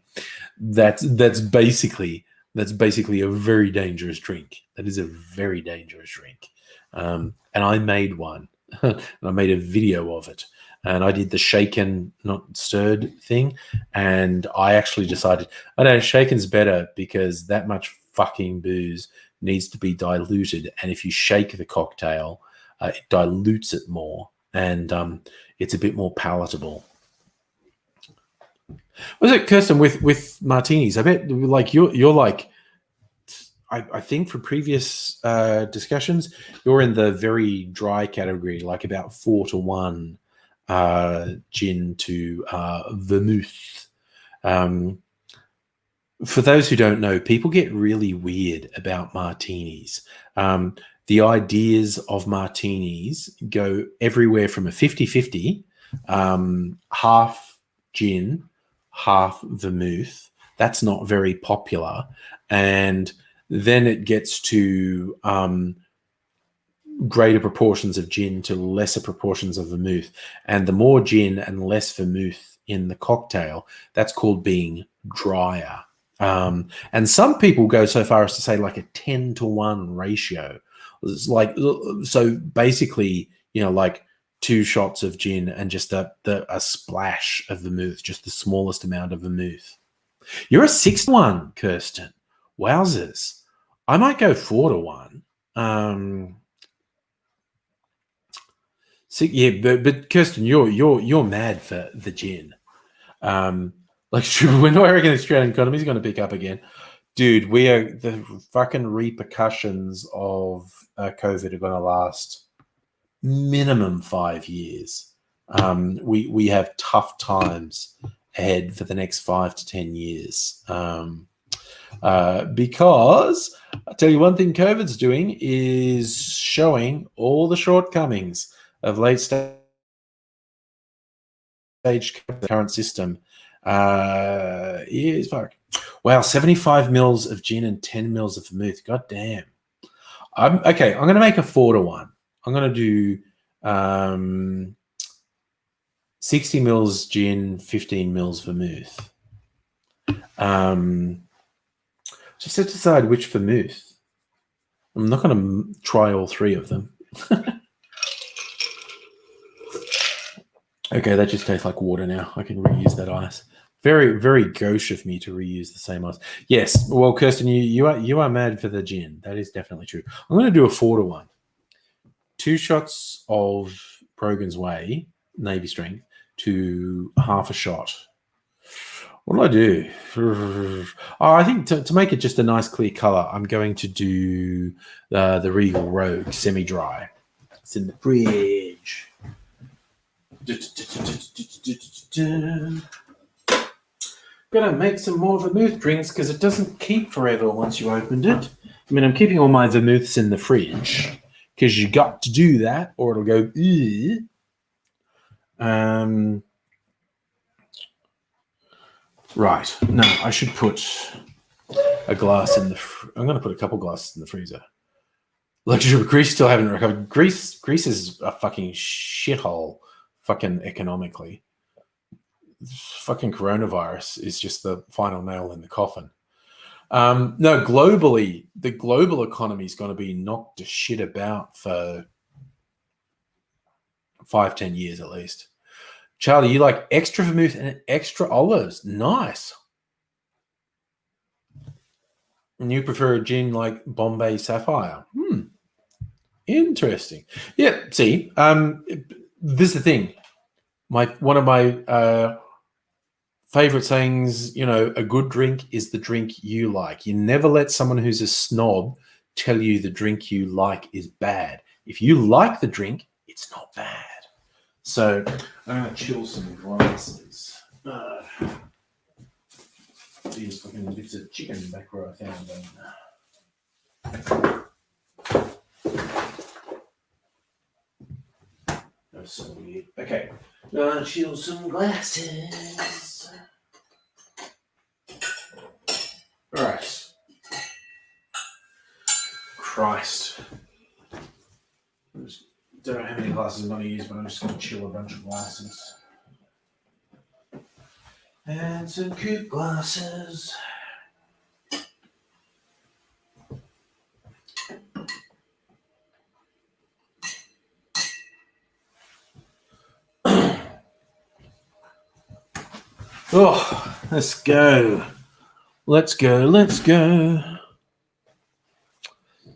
That's basically a very dangerous drink. That is a very dangerous drink. And I made one. And I made a video of it. And I did the shaken, not stirred thing. And I actually decided, I know shaken's better because that much fucking booze needs to be diluted. And if you shake the cocktail, it dilutes it more. And it's a bit more palatable. Was it Kirsten with martinis? I bet like you're like I think from previous discussions, you're in the very dry category, like about 4-1 gin to vermouth. For those who don't know, people get really weird about martinis. The ideas of martinis go everywhere from a 50-50, half gin, half vermouth. That's not very popular. And then it gets to greater proportions of gin to lesser proportions of vermouth. And the more gin and less vermouth in the cocktail, that's called being drier. And some people go so far as to say like a 10-1 ratio. It's like, so basically, like 2 shots of gin and just a splash of vermouth, just the smallest amount of vermouth. You're a 6-1, Kirsten. Wowzers. I might go 4-1. So yeah, but Kirsten, you're mad for the gin. Like when I reckon the Australian economy is going to pick up again, dude, we are the fucking repercussions of COVID are going to last minimum 5 years. We have tough times ahead for the next 5 to 10 years. Because I'll tell you one thing COVID's doing is showing all the shortcomings of late stage current system. Is fuck. Wow, 75 mils of gin and 10 mils of vermouth. God damn. Okay, I'm going to make a 4-1. I'm going to do 60 mils gin, 15 mils vermouth. Just have to decide which vermouth. I'm not going to try all 3 of them. Okay, that just tastes like water now. I can reuse that ice. Very, very gauche of me to reuse the same ice. Yes, well, Kirsten, you are mad for the gin. That is definitely true. I'm going to do a 4-1. 2 shots of Brogan's Way, Navy strength, to half a shot. What do I do? Oh, I think to make it just a nice clear color, I'm going to do the Regal Rogue semi-dry. It's in the fridge. Gonna make some more vermouth drinks because it doesn't keep forever once you opened it. I mean, I'm keeping all my vermouths in the fridge because you got to do that or it'll go. Right. No, I should put a glass in the. I'm going to put a couple glasses in the freezer. Luxury Greece still haven't recovered. Greece is a fucking shithole. Fucking economically. Fucking coronavirus is just the final nail in the coffin. No, globally, the global economy is going to be knocked to shit about for 5-10 years at least. Charlie, you like extra vermouth and extra olives. Nice. And you prefer a gin like Bombay Sapphire. Interesting. Yeah, see, this is the thing. One of my favorite sayings, a good drink is the drink you like. You never let someone who's a snob tell you the drink you like is bad. If you like the drink, it's not bad. So I'm going to chill some glasses. These fucking bits of chicken back where I found them. That's so weird. Okay. Chill some glasses. All right. Christ. Don't know how many glasses I'm going to use, but I'm just going to chill a bunch of glasses. And some coupe glasses. Oh, let's go. Let's go.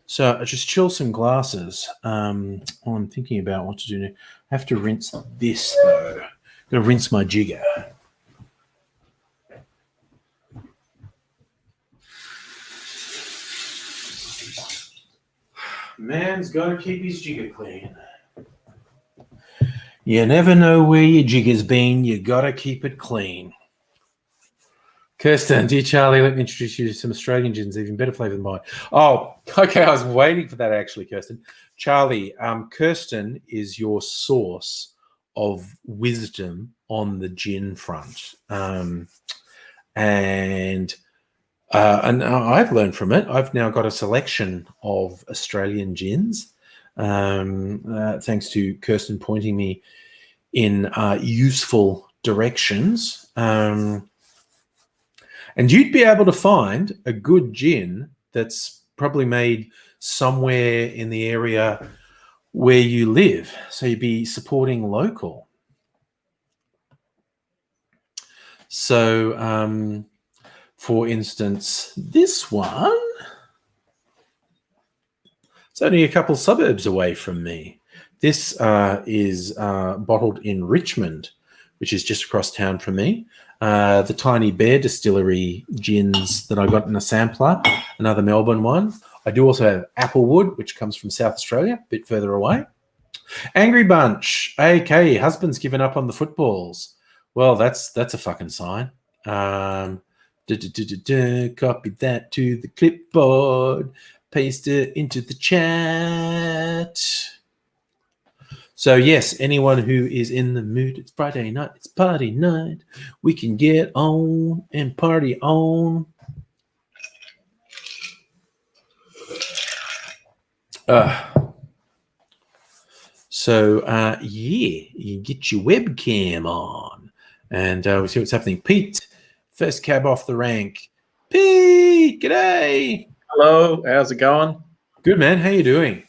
So I just chill some glasses. I'm thinking about what to do now. I have to rinse this though. I'm gonna rinse my jigger. Man's got to keep his jigger clean. You never know where your jigger's been. You got to keep it clean. Kirsten, dear Charlie, let me introduce you to some Australian gins, even better flavour than mine. Oh, okay. I was waiting for that, actually, Kirsten. Charlie, Kirsten is your source of wisdom on the gin front. And I've learned from it. I've now got a selection of Australian gins, thanks to Kirsten pointing me in useful directions. And you'd be able to find a good gin that's probably made somewhere in the area where you live. So you'd be supporting local. So, for instance, this one, it's only a couple suburbs away from me. This is bottled in Richmond, which is just across town from me. The Tiny Bear Distillery gins that I got in a sampler, another Melbourne one. I do also have Applewood, which comes from South Australia, a bit further away. Angry Bunch, AK, husband's given up on the footballs. Well, that's a fucking sign. Copy that to the clipboard, paste it into the chat. So yes, anyone who is in the mood, it's Friday night, it's party night. We can get on and party on. So yeah, you get your webcam on and we see what's happening. Pete, first cab off the rank. Pete, g'day. Hello, how's it going? Good, man. How you doing?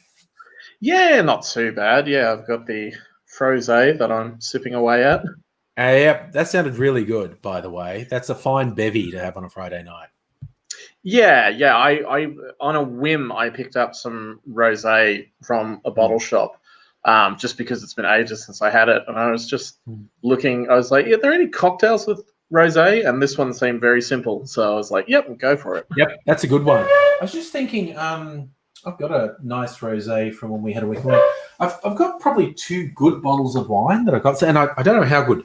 Yeah, not too bad. Yeah, I've got the Frosé that I'm sipping away at. Yep, that sounded really good, by the way. That's a fine bevy to have on a Friday night. Yeah. I on a whim, I picked up some rosé from a bottle shop, just because it's been ages since I had it, and I was just looking. I was like, "Yeah, are there any cocktails with rosé?" And this one seemed very simple, so I was like, "Yep, go for it." Yep, that's a good one. I was just thinking, I've got a nice rosé from when we had a week away. I've got probably 2 good bottles of wine that I got, and I don't know how good.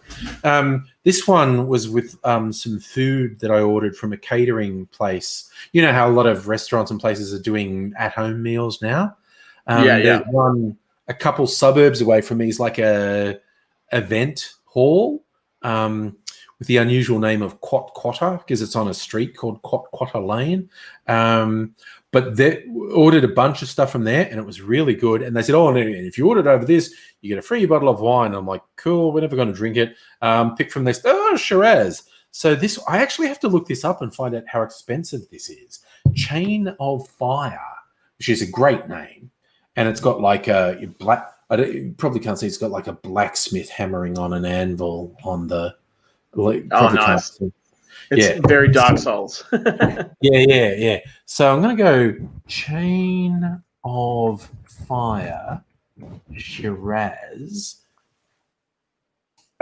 This one was with some food that I ordered from a catering place. You know how a lot of restaurants and places are doing at-home meals now? There's one a couple suburbs away from me is like a event hall with the unusual name of Quat Quatter because it's on a street called Quat Quatter Lane. But they ordered a bunch of stuff from there, and it was really good. And they said, "Oh, and if you ordered over this, you get a free bottle of wine." I'm like, "Cool, we're never going to drink it." Pick from this. Oh, Shiraz. So this, I actually have to look this up and find out how expensive this is. Chain of Fire, which is a great name, and it's got like a black. You probably can't see. It's got like a blacksmith hammering on an anvil on the. Like, nice. It's very Dark Souls. Yeah. So I'm going to go Chain of Fire, Shiraz.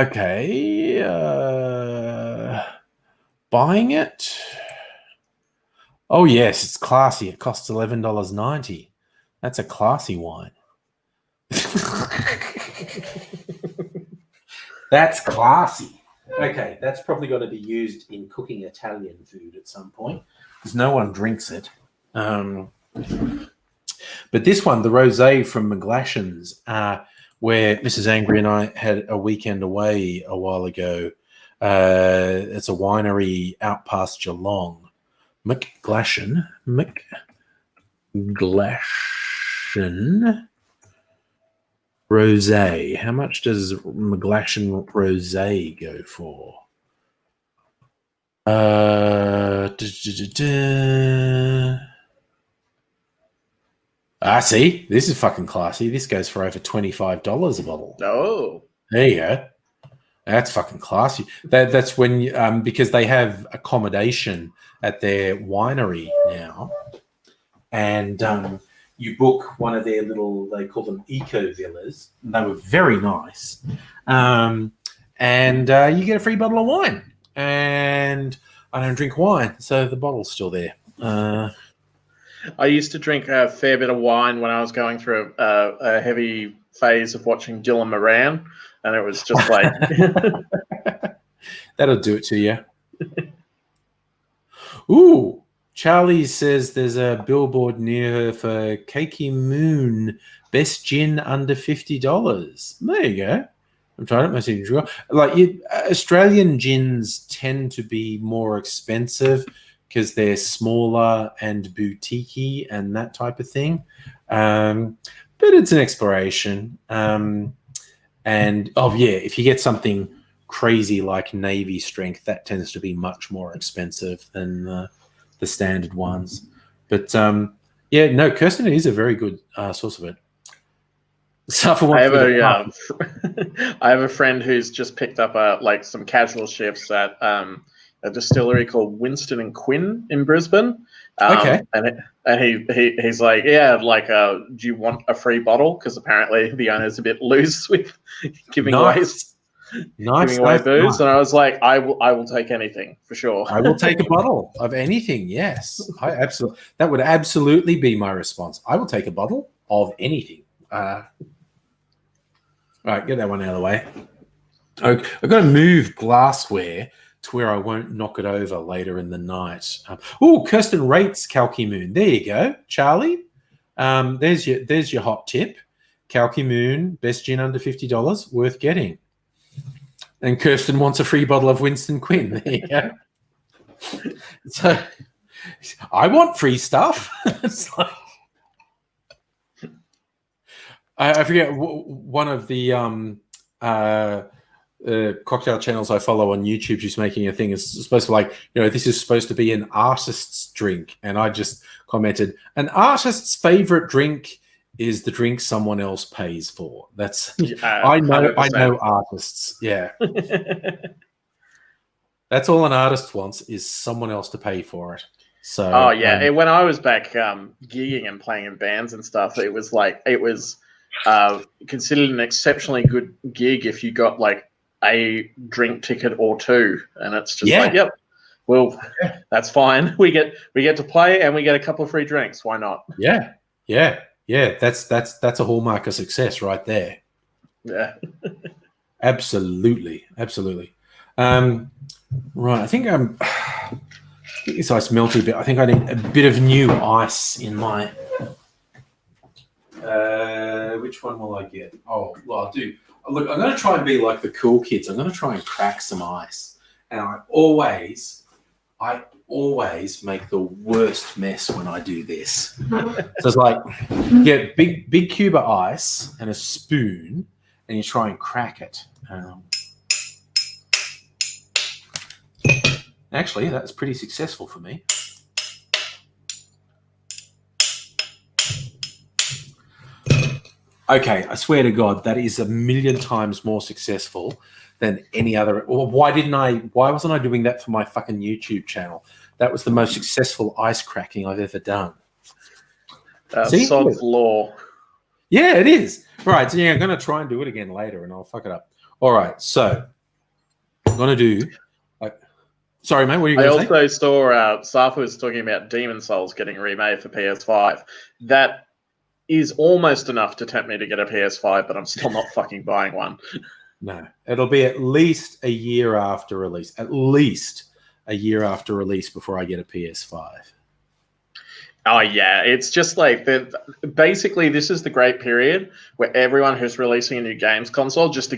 Okay. Buying it. Oh, yes, it's classy. It costs $11.90. That's a classy wine. That's classy. Okay, that's probably got to be used in cooking Italian food at some point because no one drinks it. But this one, the rosé from McGlashan's, where Mrs. Angry and I had a weekend away a while ago. It's a winery out past Geelong. McGlashan Rosé. How much does McGlashan Rosé go for? See, this is fucking classy. This goes for over $25 a bottle. Oh, there you go. That's fucking classy. That's when because they have accommodation at their winery now, and you book one of their little, they call them eco villas, and they were very nice. And you get a free bottle of wine. And I don't drink wine, so the bottle's still there. I used to drink a fair bit of wine when I was going through a heavy phase of watching Dylan Moran, and it was just like, That'll do it to you. Ooh, Charlie says there's a billboard near her for Keiki Moon, best gin under $50. There you go. I'm trying to message you. Like Australian gins tend to be more expensive because they're smaller and boutiquey and that type of thing. But it's an exploration. And if you get something crazy like Navy strength, that tends to be much more expensive than the standard ones. But Kirsten is a very good source of it. I have a friend who's just picked up some casual shifts at a distillery called Winston and Quinn in Brisbane. Okay. And he's like, do you want a free bottle? Because apparently the owner's a bit loose with giving away booze. And I was like, I will take anything for sure. I will take a bottle of anything. Yes, that would absolutely be my response. I will take a bottle of anything. All right, get that one out of the way. I've got to move glassware to where I won't knock it over later in the night. Kirsten rates Kalki Moon. There you go, Charlie. There's your hot tip. Kalki Moon, best gin under $50, worth getting. And Kirsten wants a free bottle of Winston Quinn. There you go. So I want free stuff. It's like, I forget one of the cocktail channels I follow on YouTube. She's making a thing. It's supposed to this is supposed to be an artist's drink, and I just commented, an artist's favorite drink is the drink someone else pays for. That's I know artists. Yeah. That's all an artist wants is someone else to pay for it. So when I was back gigging and playing in bands and stuff, it was considered an exceptionally good gig if you got like a drink ticket or two, and it's just that's fine. We get to play and we get a couple of free drinks. Why not? Yeah. That's a hallmark of success right there. Yeah. Absolutely. Right. I think this ice melted a bit. I think I need a bit of new ice in my. Which one will I get? Oh, well, I'll do. Look, I'm going to try and be like the cool kids. I'm going to try and crack some ice, and I always make the worst mess when I do this. So it's like, get big cube of ice and a spoon, and you try and crack it. Actually, that's pretty successful for me. Okay, I swear to God, that is a million times more successful than any other. Why wasn't I doing that for my fucking YouTube channel? That was the most successful ice cracking I've ever done. Sod's law. Yeah, it is. Right, so I'm going to try and do it again later, and I'll fuck it up. All right, so I'm going to do. Sorry, mate. What are you going to say? I also saw Safa was talking about Demon Souls getting remade for PS5. That is almost enough to tempt me to get a PS5, but I'm still not fucking buying one. No, it'll be at least a year after release. At least a year after release before I get a PS5. Oh yeah, it's just like basically this is the great period where everyone who's releasing a new games console just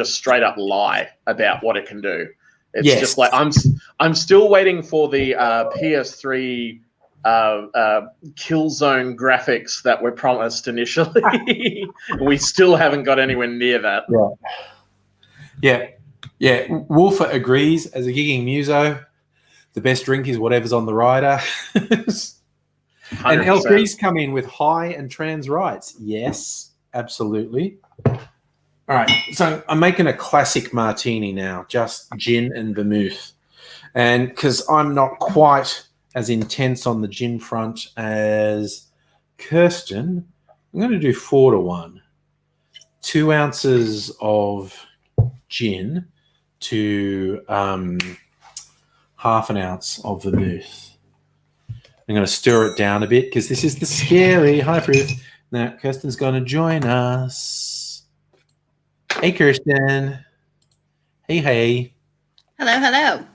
straight up lie about what it can do. It's just like I'm still waiting for the PS3 Killzone graphics that were promised initially. We still haven't got anywhere near that. Yeah. Wolfer agrees. As a gigging muso, the best drink is whatever's on the rider. 100%. And L3's come in with high and trans rights. Yes, absolutely. All right, so I'm making a classic martini now, just gin and vermouth. And because I'm not quite as intense on the gin front as Kirsten, I'm going to do 4-1. 2 ounces of gin to half an ounce of vermouth. I'm going to stir it down a bit because this is the scary high proof. Now, Kirsten's going to join us. Hey, Kirsten. Hey. Hello, hello.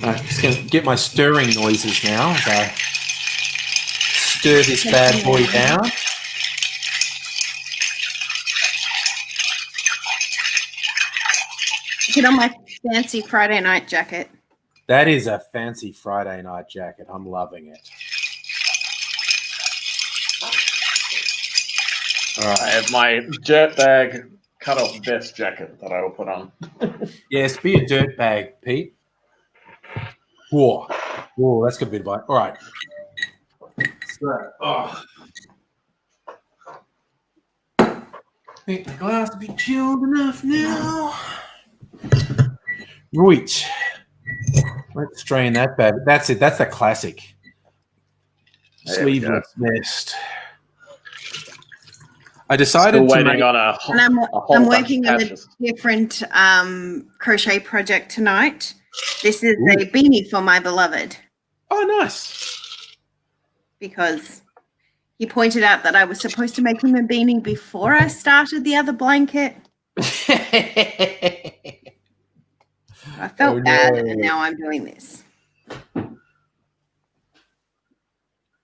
Just going to get my stirring noises now as I stir this bad boy down. Get on my fancy Friday night jacket. That is a fancy Friday night jacket. I'm loving it. All right. I have my dirtbag cut-off vest jacket that I will put on. Yes, be a dirtbag, Pete. Whoa, that's a good bit of bite. All right. So, I think the glass will be chilled enough now. Right. Let's strain that bad. That's it. That's the classic. Sleeveless vest. I decided Still to waiting make, on a And I'm whole bunch working of on a patches. different crochet project tonight. This is a beanie for my beloved Oh, nice. because he pointed out that I was supposed to make him a beanie before I started the other blanket. I felt Oh, bad, no. and now I'm doing this.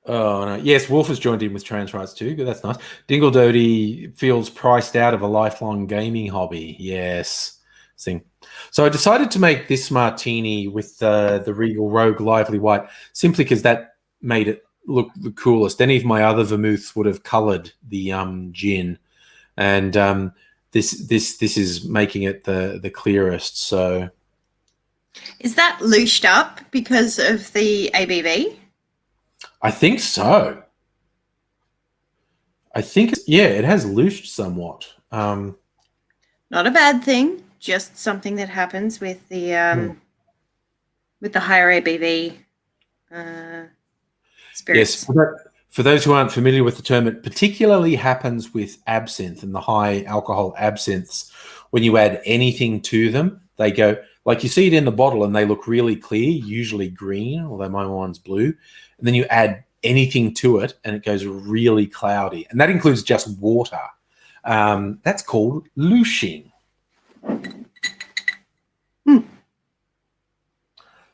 Oh, no. Yes, Wolf has joined in with trans rights too. Good, that's nice. Dingle Doty feels priced out of a lifelong gaming hobby. Yes. So I decided to make this martini with the Regal Rogue Lively White simply because that made it look the coolest. Any of my other vermouths would have coloured the gin, and this is making it the clearest. So Is that loosed up because of the ABV? I think so. I think it has loosed somewhat. Not a bad thing, just something that happens with the higher ABV spirits. Yes, for those who aren't familiar with the term, it particularly happens with absinthe and the high alcohol absinthes. When you add anything to them, they go, like you see it in the bottle and they look really clear, usually green, although my one's blue. And then you add anything to it and it goes really cloudy. And that includes just water. That's called louching.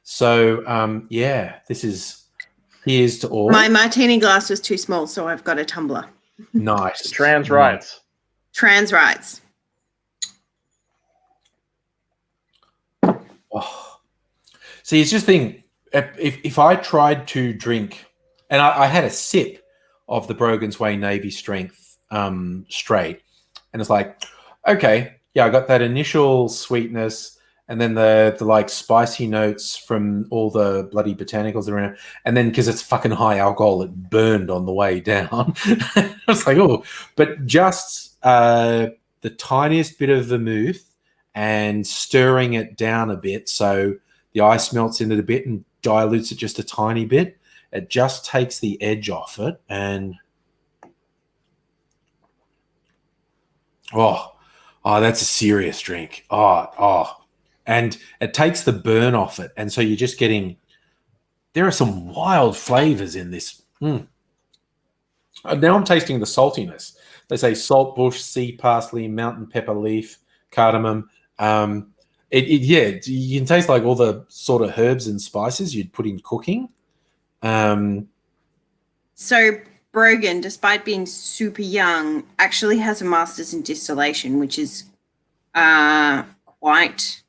So, here's to all. My martini glass was too small, so I've got a tumbler. Nice. Trans rights. Trans rights. Oh. See, it's just thing. If I tried to drink, and I had a sip of the Brogan's Way Navy Strength straight, and it's like, okay, yeah, I got that initial sweetness, and then the like spicy notes from all the bloody botanicals around, and then because it's fucking high alcohol, it burned on the way down. I was like, oh, but just the tiniest bit of vermouth and stirring it down a bit so the ice melts in it a bit and dilutes it just a tiny bit. It just takes the edge off it, and oh, that's a serious drink. And it takes the burn off it, and so you're just getting. There are some wild flavors in this. Now I'm tasting the saltiness. They say salt bush, sea parsley, mountain pepper leaf, cardamom. You can taste like all the sort of herbs and spices you'd put in cooking. So Brogan, despite being super young, actually has a master's in distillation, which is quite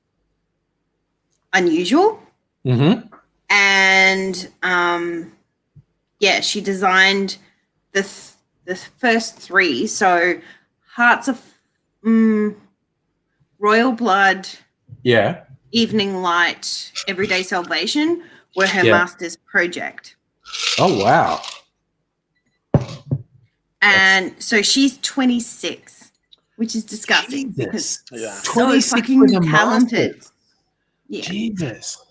unusual. Mm-hmm. And she designed the first three. So Hearts of Royal Blood, Evening Light, Everyday Salvation were her master's project. Oh, wow. And so she's 26, which is disgusting because so 26 fucking with a talented. master's. Yeah. Jesus.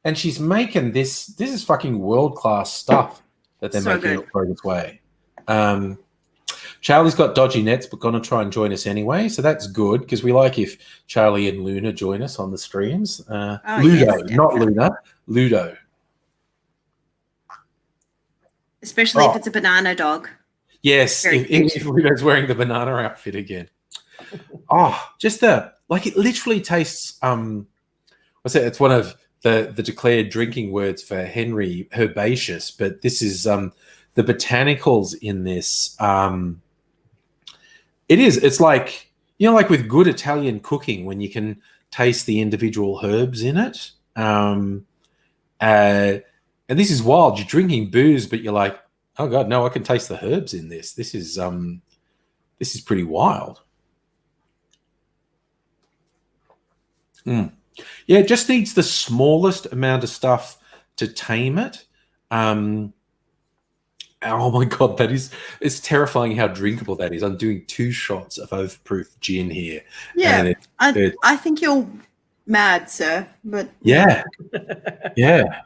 And she's making this is fucking world-class stuff that they're So making good. at Brogan's Way. Charlie's got dodgy nets, but going to try and join us anyway. So that's good because we like if Charlie and Luna join us on the streams. Ludo, yes, not Luna, Ludo. especially if Oh. it's a banana dog. Yes, Very if Ludo's wearing the banana outfit again. Oh, just it literally tastes it's one of the declared drinking words for Henry, herbaceous, but this is the botanicals in this. It's like, like with good Italian cooking when you can taste the individual herbs in it. And this is wild. You're drinking booze, but you're like, oh God, no, I can taste the herbs in this. This is pretty wild. Yeah, it just needs the smallest amount of stuff to tame it. Oh my God, it's terrifying how drinkable that is. I'm doing 2 shots of overproof gin here. Yeah, I think you're mad, sir. But yeah. Yeah.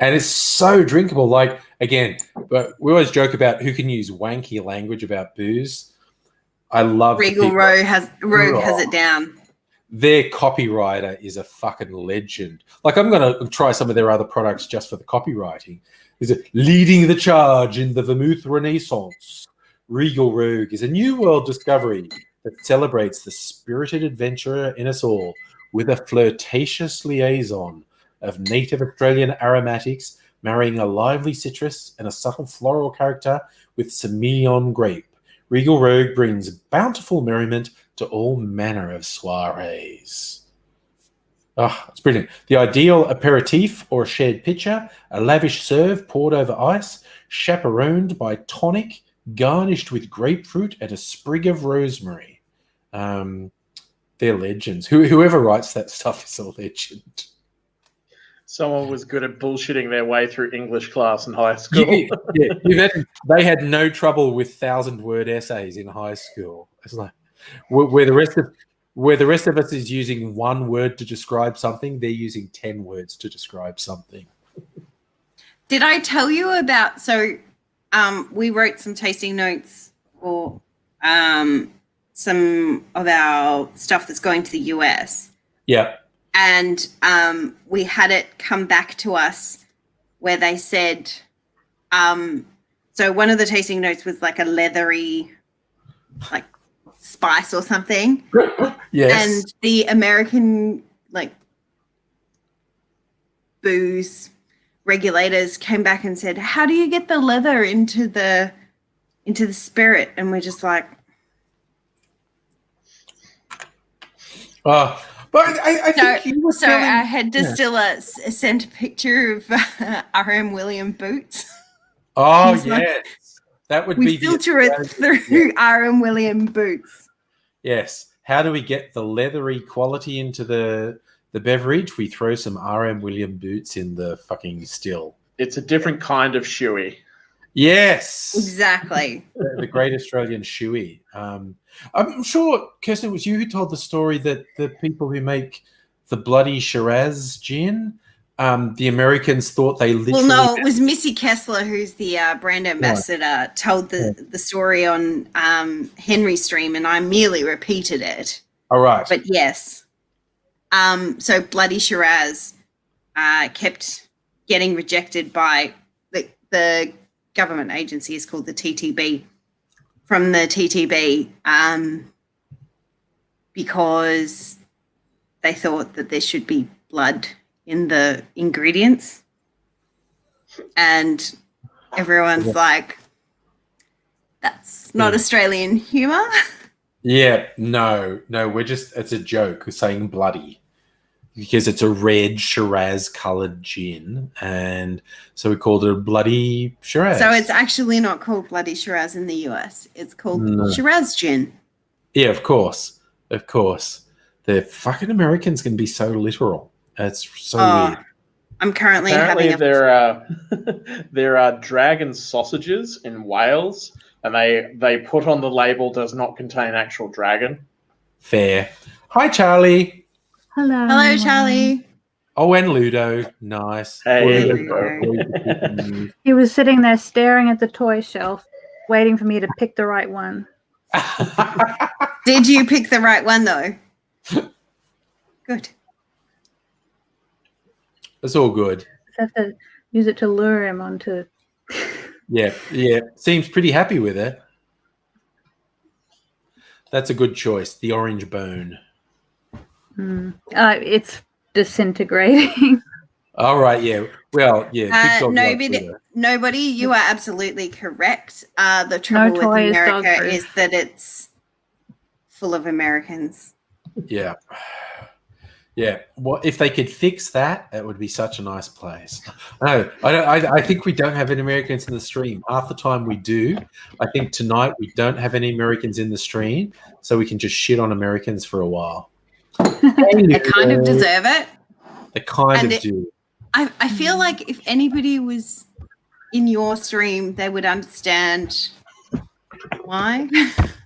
And it's so drinkable. Like, again, but we always joke about who can use wanky language about booze. I love Regal Rogue has it down. Their copywriter is a fucking legend. Like, I'm going to try some of their other products just for the copywriting. Is it leading the charge in the vermouth renaissance? Regal Rogue is a new world discovery that celebrates the spirited adventurer in us all with a flirtatious liaison of native Australian aromatics marrying a lively citrus and a subtle floral character with Semillon grape. Regal Rogue brings bountiful merriment to all manner of soirees. Oh, it's brilliant. The ideal aperitif or shared pitcher, a lavish serve poured over ice, chaperoned by tonic, garnished with grapefruit and a sprig of rosemary. They're legends. Whoever writes that stuff is a legend. Someone was good at bullshitting their way through English class in high school. They had no trouble with 1,000-word essays in high school. It's like where the rest of us is using 1 word to describe something, they're using 10 words to describe something. Did I tell you about? So, we wrote some tasting notes for some of our stuff that's going to the US. Yeah. And we had it come back to us where they said, so one of the tasting notes was like a leathery, like spice or something. Yes. And the American booze regulators came back and said, how do you get the leather into the spirit? And we're just like, but I think you were telling, our head distiller sent a picture of R.M. William boots. Oh, He's like, yes. That would we be filter it through R.M. William boots. Yes. How do we get the leathery quality into the beverage? We throw some R.M. William boots in the fucking still. It's a different kind of shoey. Yes. Exactly. The great Australian shoey. I'm sure, Kirsten, it was you who told the story that the people who make the bloody Shiraz gin, the Americans thought they literally... Well, no, it was Missy Kessler, who's the brand ambassador, told the story on Henry Stream, and I merely repeated it. All right. But yes. So Bloody Shiraz kept getting rejected by the government agency is called the TTB, from the TTB, because they thought that there should be blood in the ingredients. And everyone's like, that's not Australian humour. Yeah, no, it's a joke saying bloody, because it's a red Shiraz coloured gin, and so we called it a bloody Shiraz. So it's actually not called Bloody Shiraz in the US. It's called Shiraz gin. Yeah, of course. The fucking Americans can be so literal. It's so weird. I'm currently Apparently having there are dragon sausages in Wales, and they put on the label does not contain actual dragon. Fair. Hi, Charlie. Hello, Charlie. Oh, and Ludo. Nice. Hey, Ludo. He was sitting there staring at the toy shelf, waiting for me to pick the right one. Did you pick the right one, though? Good. It's all good. I have to use it to lure him onto Yeah. Seems pretty happy with it. That's a good choice. The orange bone. It's disintegrating. All right, yeah. Well, yeah. Big dog loves Nobody, Twitter. nobody, you are absolutely correct. The trouble with toy is America dog-proof. is that it's full of Americans. Yeah. Yeah. Well, if they could fix that, it would be such a nice place. No, I think we don't have any Americans in the stream. Half the time we do. I think tonight we don't have any Americans in the stream, so we can just shit on Americans for a while. They kind of deserve it. They kind And of do. I feel like if anybody was in your stream, they would understand why.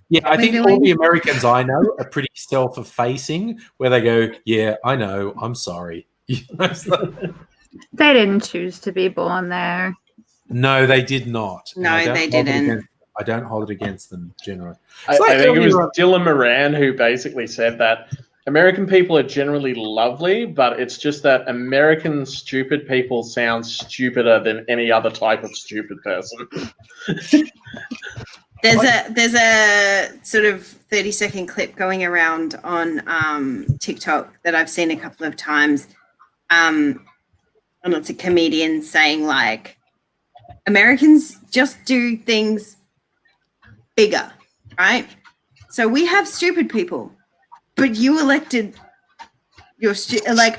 Yeah, I think Maybe all the Americans I know are pretty self-effacing, where they go, "Yeah, I know, I'm sorry." They didn't choose to be born there. No, they did not. And No, I don't they hold it didn't. against- I don't hold it against them generally. I It's like think it was earlier on- Dylan Moran who basically said that American people are generally lovely, but it's just that American stupid people sound stupider than any other type of stupid person. There's a sort of 30-second clip going around on TikTok that I've seen a couple of times. And it's a comedian saying like, Americans just do things bigger, right? So we have stupid people, but you elected your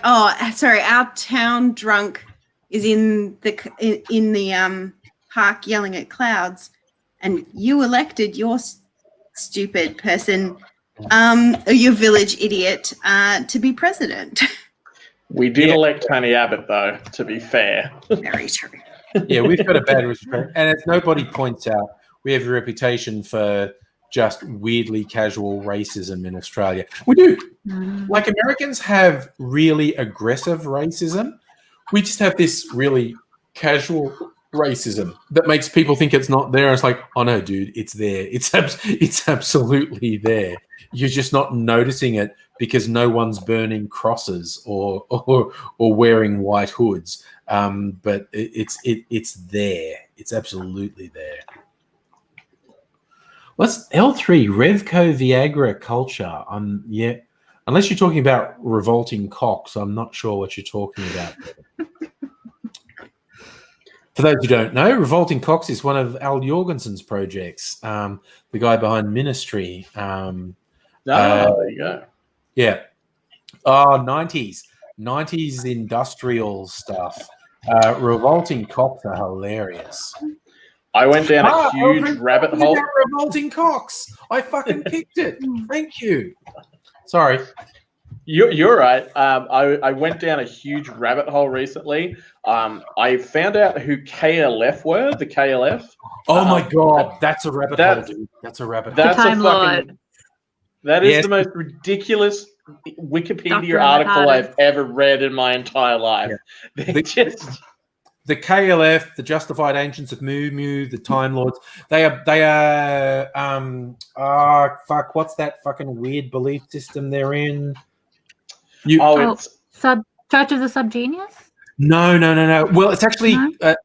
our town drunk is in the park yelling at clouds, and you elected your stupid person, or your village idiot, to be president. We did Yeah. elect Tony Abbott, though, to be fair. Very true. Yeah, we've got a bad respect, and as nobody points out, we have a reputation for just weirdly casual racism in Australia. We do. Like, Americans have really aggressive racism. We just have this really casual racism that makes people think it's not there. It's like, oh no, dude, it's there. It's absolutely there. You're just not noticing it because no one's burning crosses or wearing white hoods. But it's there. It's absolutely there. What's L3 Revco Viagra culture? Yeah. Unless you're talking about revolting cocks, I'm not sure what you're talking about. For those who don't know, Revolting Cocks is one of Al Jorgensen's projects, the guy behind Ministry. There you go. Yeah. Oh, 90s industrial stuff. Revolting Cocks are hilarious. I went down a huge rabbit hole. Revolting Cocks. I fucking picked it. Thank you. Sorry. You're right. I went down a huge rabbit hole recently. I found out who KLF were, the KLF. Oh my God. That's a rabbit hole, dude. That's a rabbit hole. That's a Time fucking... Lord. That is Yes. the most ridiculous Wikipedia Dr. article Matata. I've ever read in my entire life. They just... The KLF, the Justified Ancients of Moo Moo, the Time Lords, they are what's that fucking weird belief system they're in? it's Church of the Subgenius? No. Well, it's actually No?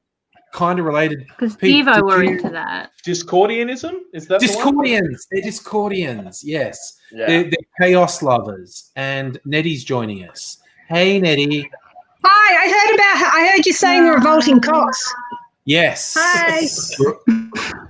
kind of related. Because Pete, Devo did were you- into that. Discordianism? Is that the one? Discordians. They're Discordians, yes. Yeah. They're chaos lovers. And Nettie's joining us. Hey, Nettie. Hi, I heard you saying the revolting cocks. Yes. Hi.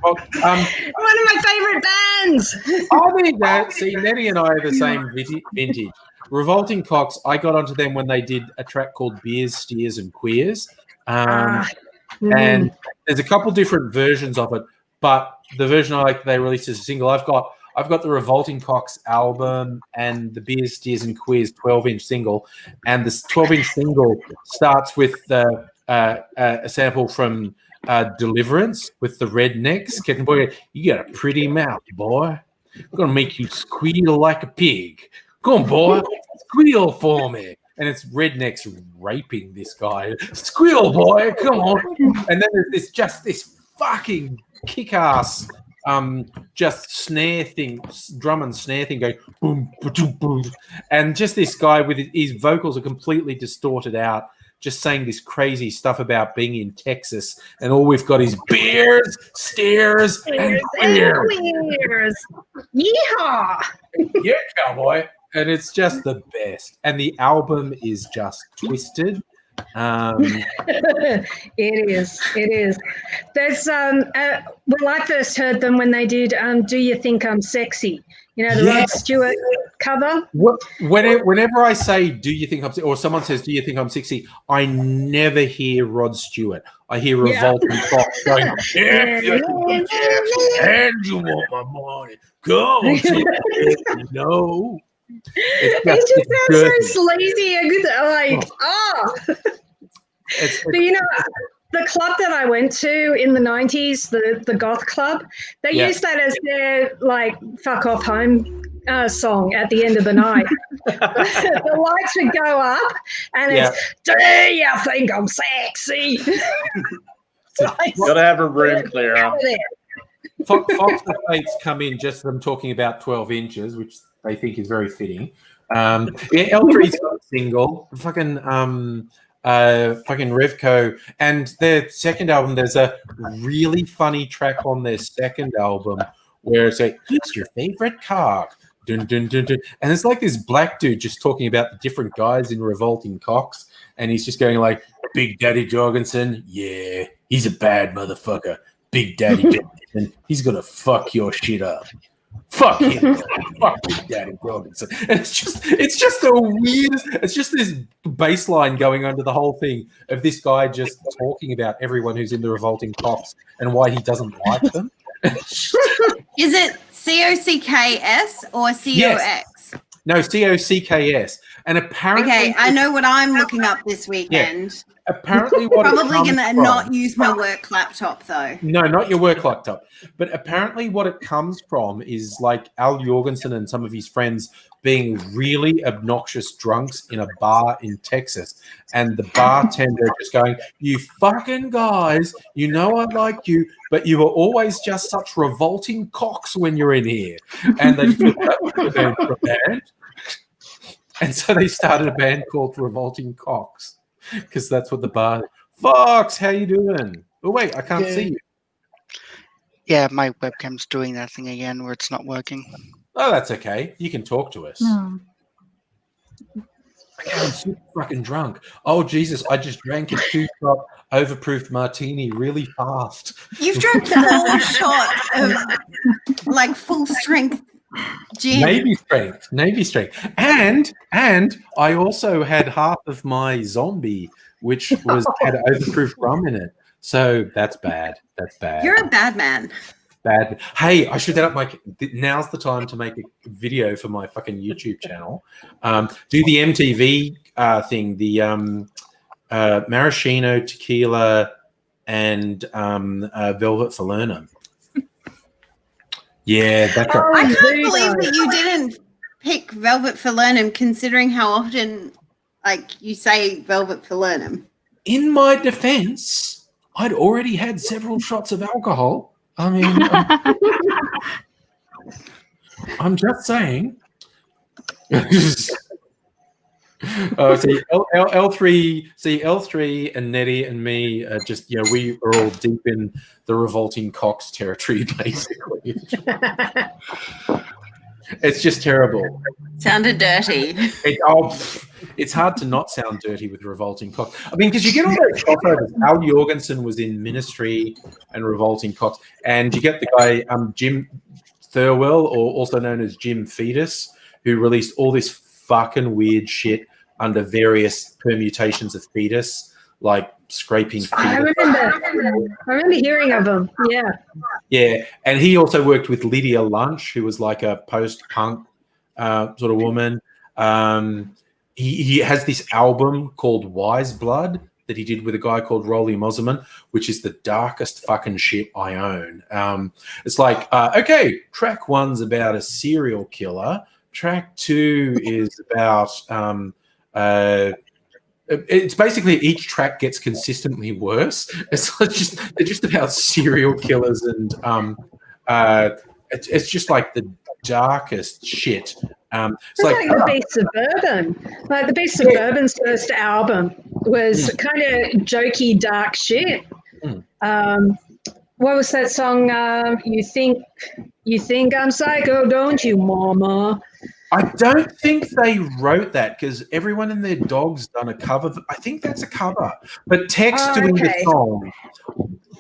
Well, One of my favorite bands. I think that, see, Nettie and I are the same vintage. Revolting Cocks, I got onto them when they did a track called Beers, Steers, and Queers. And there's a couple different versions of it, but the version I like they released as a single, I've got the Revolting Cocks album and the Beers, Steers, and Queers 12-inch single, and this 12-inch single starts with a sample from Deliverance with the Rednecks. Captain Boy, you got a pretty mouth, boy. I'm gonna make you squeal like a pig. Come on, boy, squeal for me. And it's Rednecks raping this guy. Squeal, boy, come on. And then there's this fucking kick-ass just snare thing, drum and snare thing going boom, boom, boom. And just this guy with his vocals are completely distorted out, just saying this crazy stuff about being in Texas, and all we've got is beers, steers, and beers. Yeehaw! Yeah, cowboy. And it's just the best. And the album is just twisted. It is. There's when I first heard them when they did "Do You Think I'm Sexy?" You know, the Rod Stewart cover. Whenever I say "Do you think I'm," or someone says "Do you think I'm sexy?" I never hear Rod Stewart. I hear Revolting Fox going, and you want my money? Come on, no. It just sounds so sleazy and good, like But you know, the club that I went to in the 90s, the goth club, they used that as their like fuck off home song at the end of the night. The lights would go up and it's, do you think I'm sexy? Gotta have a room clearer. Fox the Fates come in just them talking about 12 inches, which they think is very fitting. L3's got a single, fucking Revco, and their second album, there's a really funny track on their second album where it's like, who's your favorite cock? Dun, dun, dun, dun. And it's like this black dude just talking about the different guys in Revolting Cocks, and he's just going like, Big Daddy Jorgensen, yeah, he's a bad motherfucker. Big Daddy Jorgensen, he's gonna fuck your shit up. Fuck him. Fuck Big Daddy Jorgensen. And it's just the weirdest. It's just this bass line going under the whole thing of this guy just talking about everyone who's in the Revolting Cocks and why he doesn't like them. Is it COCKS or COX? Yes. No, COCKS. And apparently, okay, I know what I'm looking up this weekend. Yeah. Apparently, what probably gonna not use my work laptop though. No, not your work laptop. But apparently, what it comes from is like Al Jorgensen and some of his friends being really obnoxious drunks in a bar in Texas, and the bartender just going, "You fucking guys, you know I like you, but you are always just such revolting cocks when you're in here." And they took that for a band, and so they started a band called Revolting Cocks. Because that's what the bar. Fox, how you doing? Oh wait, I can't see you. Yeah, my webcam's doing that thing again where it's not working. Oh, that's okay. You can talk to us. No. Okay, I'm super fucking drunk. Oh Jesus, I just drank a 2-shot overproof martini really fast. You've drank 4 shots of like full strength gin. Navy strength. And I also had half of my zombie, which had overproof rum in it. So that's bad. That's bad. You're a bad man. Bad. Hey, I should set up now's the time to make a video for my fucking YouTube channel. Do the MTV thing, the maraschino, tequila, and Velvet Falernum. Yeah, that's right. I can't believe that you didn't pick Velvet Falernum, considering how often, like, you say Velvet Falernum. In my defense, I'd already had several shots of alcohol. I mean, I'm just saying. L3 and Nettie and me are just, we are all deep in the Revolting Cocks territory, basically. It's just terrible. Sounded dirty. It's hard to not sound dirty with Revolting Cocks. I mean, because you get all those crossovers. Al Jorgensen was in Ministry and Revolting Cocks, and you get the guy Jim Thirlwell, or also known as Jim Fetus, who released all this fucking weird shit under various permutations of Fetus, like scraping Fetus. I remember hearing of them. Yeah, and he also worked with Lydia Lunch, who was like a post-punk sort of woman. He has this album called Wise Blood that he did with a guy called Rolly Moserman, which is the darkest fucking shit I own. It's like, okay, track 1's about a serial killer. Track 2 is about it's basically each track gets consistently worse. They're just about serial killers, and it's just like the darkest shit. It's It's like, like the Beast Suburban. Like the Beast Suburban's first album was kind of jokey, dark shit. Mm. What was that song? You think I'm psycho, don't you, mama? I don't think they wrote that because everyone and their dog's done a cover. I think that's a cover, but Tex doing the Okay. song.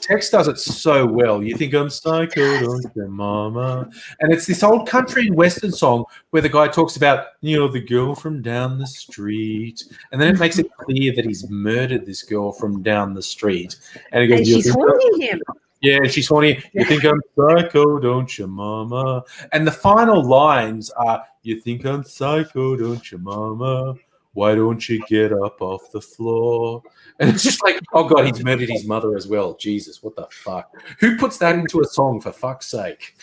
Tex does it so well. You think I'm psycho, don't you, mama? And it's this old country and western song where the guy talks about, the girl from down the street, and then it makes it clear that he's murdered this girl from down the street, and he goes, And "You she's think haunting him. Yeah, she's horny. You think I'm psycho, don't you, mama? And the final lines are, you think I'm psycho, don't you, mama? Why don't you get up off the floor? And it's just like, oh, God, he's murdered his mother as well. Jesus, what the fuck? Who puts that into a song, for fuck's sake?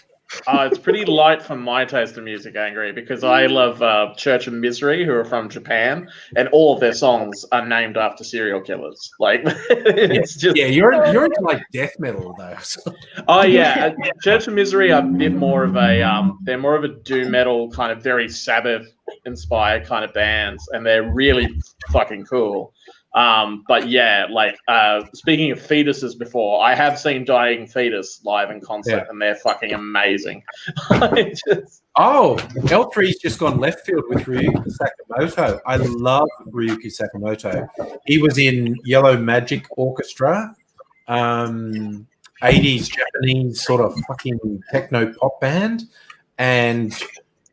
It's pretty light for my taste of music, Angry, because I love Church of Misery, who are from Japan, and all of their songs are named after serial killers. Like, it's just you're into like death metal though. So. Oh yeah, Church of Misery are a bit more of a they're more of a doom metal kind of very Sabbath inspired kind of bands, and they're really fucking cool. But yeah, like speaking of fetuses before, I have seen Dying Fetus live in concert, and they're fucking amazing. Oh, L3's just gone left field with Ryuki Sakamoto. I love Ryuki Sakamoto. He was in Yellow Magic Orchestra, 80s Japanese sort of fucking techno pop band, and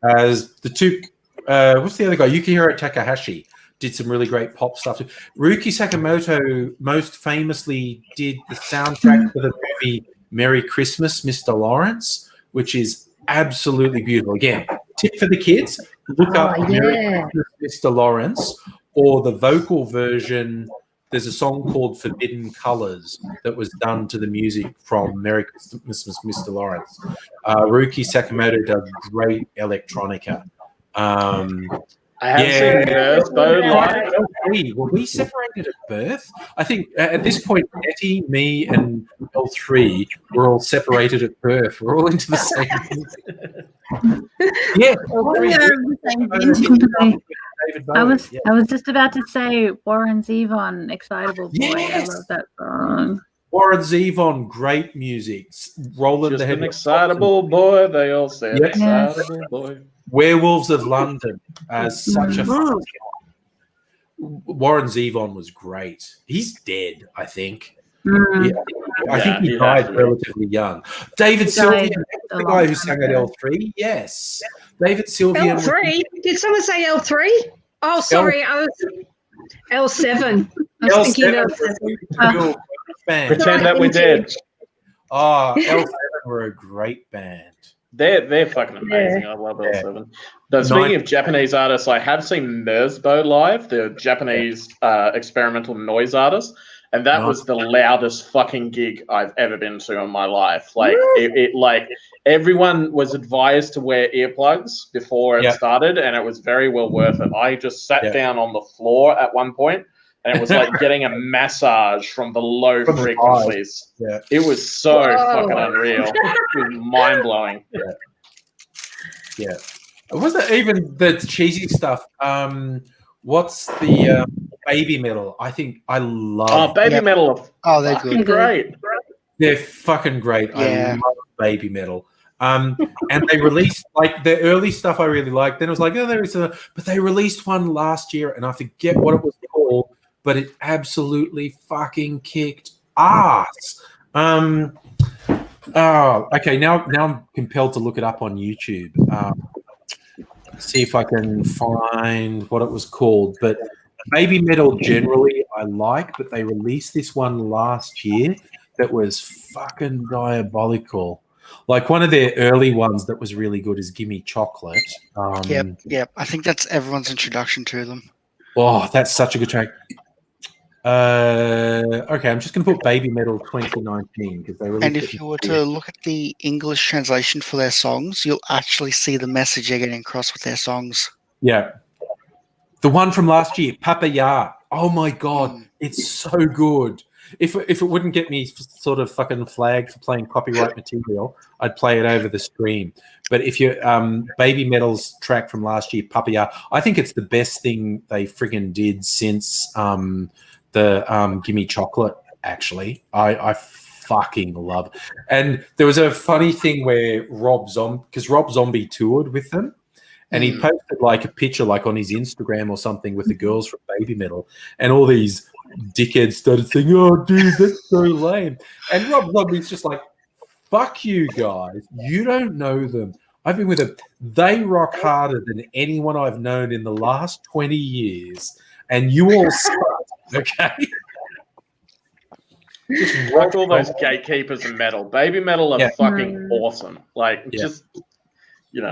as the two, what's the other guy? Yukihiro Takahashi did some really great pop stuff. Ryuki Sakamoto most famously did the soundtrack for the movie Merry Christmas, Mr. Lawrence, which is absolutely beautiful. Again, tip for the kids, look up Merry Christmas, Mr. Lawrence, or the vocal version. There's a song called Forbidden Colors that was done to the music from Merry Christmas, Mr. Lawrence. Ryuki Sakamoto does great electronica. I haven't seen Earth, though. Like, were we separated at birth? I think at this point, Nettie, me, and L3 were all separated at birth. We're all into the same thing. Yeah. I was just about to say Warren Zevon, Excitable Boy. Yes. I love that song. Warren Zevon, great music. Roland just the an excitable boy, they all said. Yes. Excitable boy. Werewolves of London, such a fun Warren Zevon was great. He's dead, I think. I think he died relatively young. David Sylvian, the guy who sang at L3. Yes, David Sylvian. L3? Did someone say L3? Oh, sorry, I was L7. I was thinking L7. Pretend that we did. Oh, L7 were a great band. They're fucking amazing. I love L7. But speaking of Japanese artists, I have seen Merzbow live, the Japanese experimental noise artist, and that was the loudest fucking gig I've ever been to in my life. Like it like everyone was advised to wear earplugs before it started, and it was very well worth it. I just sat down on the floor at one point, and it was like getting a massage from the low frequencies. It was so fucking unreal. It was mind blowing. Yeah. It wasn't even the cheesy stuff. What's the Baby Metal? I think I love. Baby Metal. Oh, they're good. Great. They're fucking great. Yeah. I love Baby Metal. And they released like the early stuff I really liked. Then it was like, but they released one last year, and I forget what it was called, but it absolutely fucking kicked ass. Okay. Now I'm compelled to look it up on YouTube. See if I can find what it was called. But Baby Metal generally I like, but they released this one last year that was fucking diabolical. Like one of their early ones that was really good is Gimme Chocolate. Yep. I think that's everyone's introduction to them. Oh, that's such a good track. Okay, I'm just going to put Baby Metal 2019 because they released. And if you were to look at the English translation for their songs, you'll actually see the message they're getting across with their songs. Yeah. The one from last year, Papa Ya. Oh my God, it's so good. If it wouldn't get me sort of fucking flagged for playing copyright material, I'd play it over the stream. But if you Baby Metal's track from last year, Papaya, I think it's the best thing they friggin' did since the Gimme Chocolate. Actually, I fucking love it. And there was a funny thing where Rob Zombie toured with them. And he posted like a picture like on his Instagram or something with the girls from Baby Metal, and all these dickheads started saying, "Oh, dude, that's so lame." And Rob Zombie's just like, "Fuck you guys, you don't know them. I've been with them. They rock harder than anyone I've known in the last 20 years, and you all suck." Okay. Just rock all those gatekeepers in metal. Baby Metal are fucking awesome. Like, just, you know.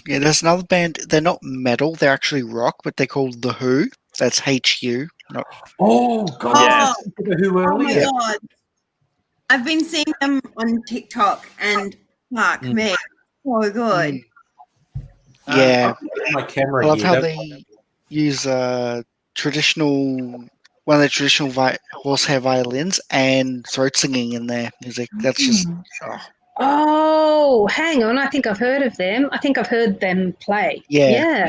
Yeah, there's another band. They're not metal. They're actually rock, but they're called The Who. That's HU. Not. Oh God! Yes. The Who Oh my earlier. god! I've been seeing them on TikTok, and fuck me, so good. Yeah, My camera. I love here. how That's- they use one of the traditional horsehair violins and throat singing in their music. That's just Oh, hang on. I think I've heard of them. I think I've heard them play. Yeah.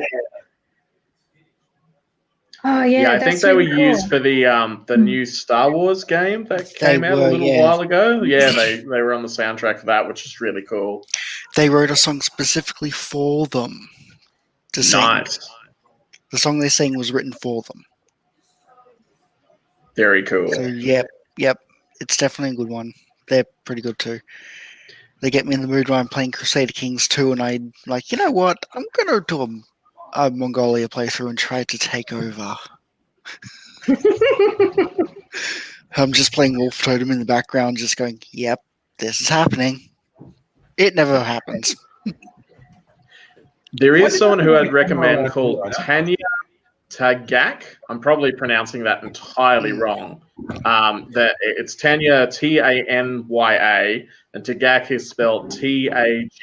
Oh, yeah. Yeah, I that's think they were really used cool. for the new Star Wars game that came out a were, little yeah. while ago. Yeah, they were on the soundtrack for that, which is really cool. they wrote a song specifically for them to sing. Nice. The song they sang was written for them. Very cool. So yep, it's definitely a good one. They're pretty good too. They get me in the mood when I'm playing Crusader Kings 2, and I'm like, you know what? I'm gonna do a Mongolia playthrough and try to take over. I'm just playing Wolf Totem in the background, just going, yep, this is happening. It never happens. There Why is did someone they who make I'd recommend a called camera? Tanya Tagak. I'm probably pronouncing that entirely wrong. That it's Tanya Tanya, and Tagak is spelled Tagaq.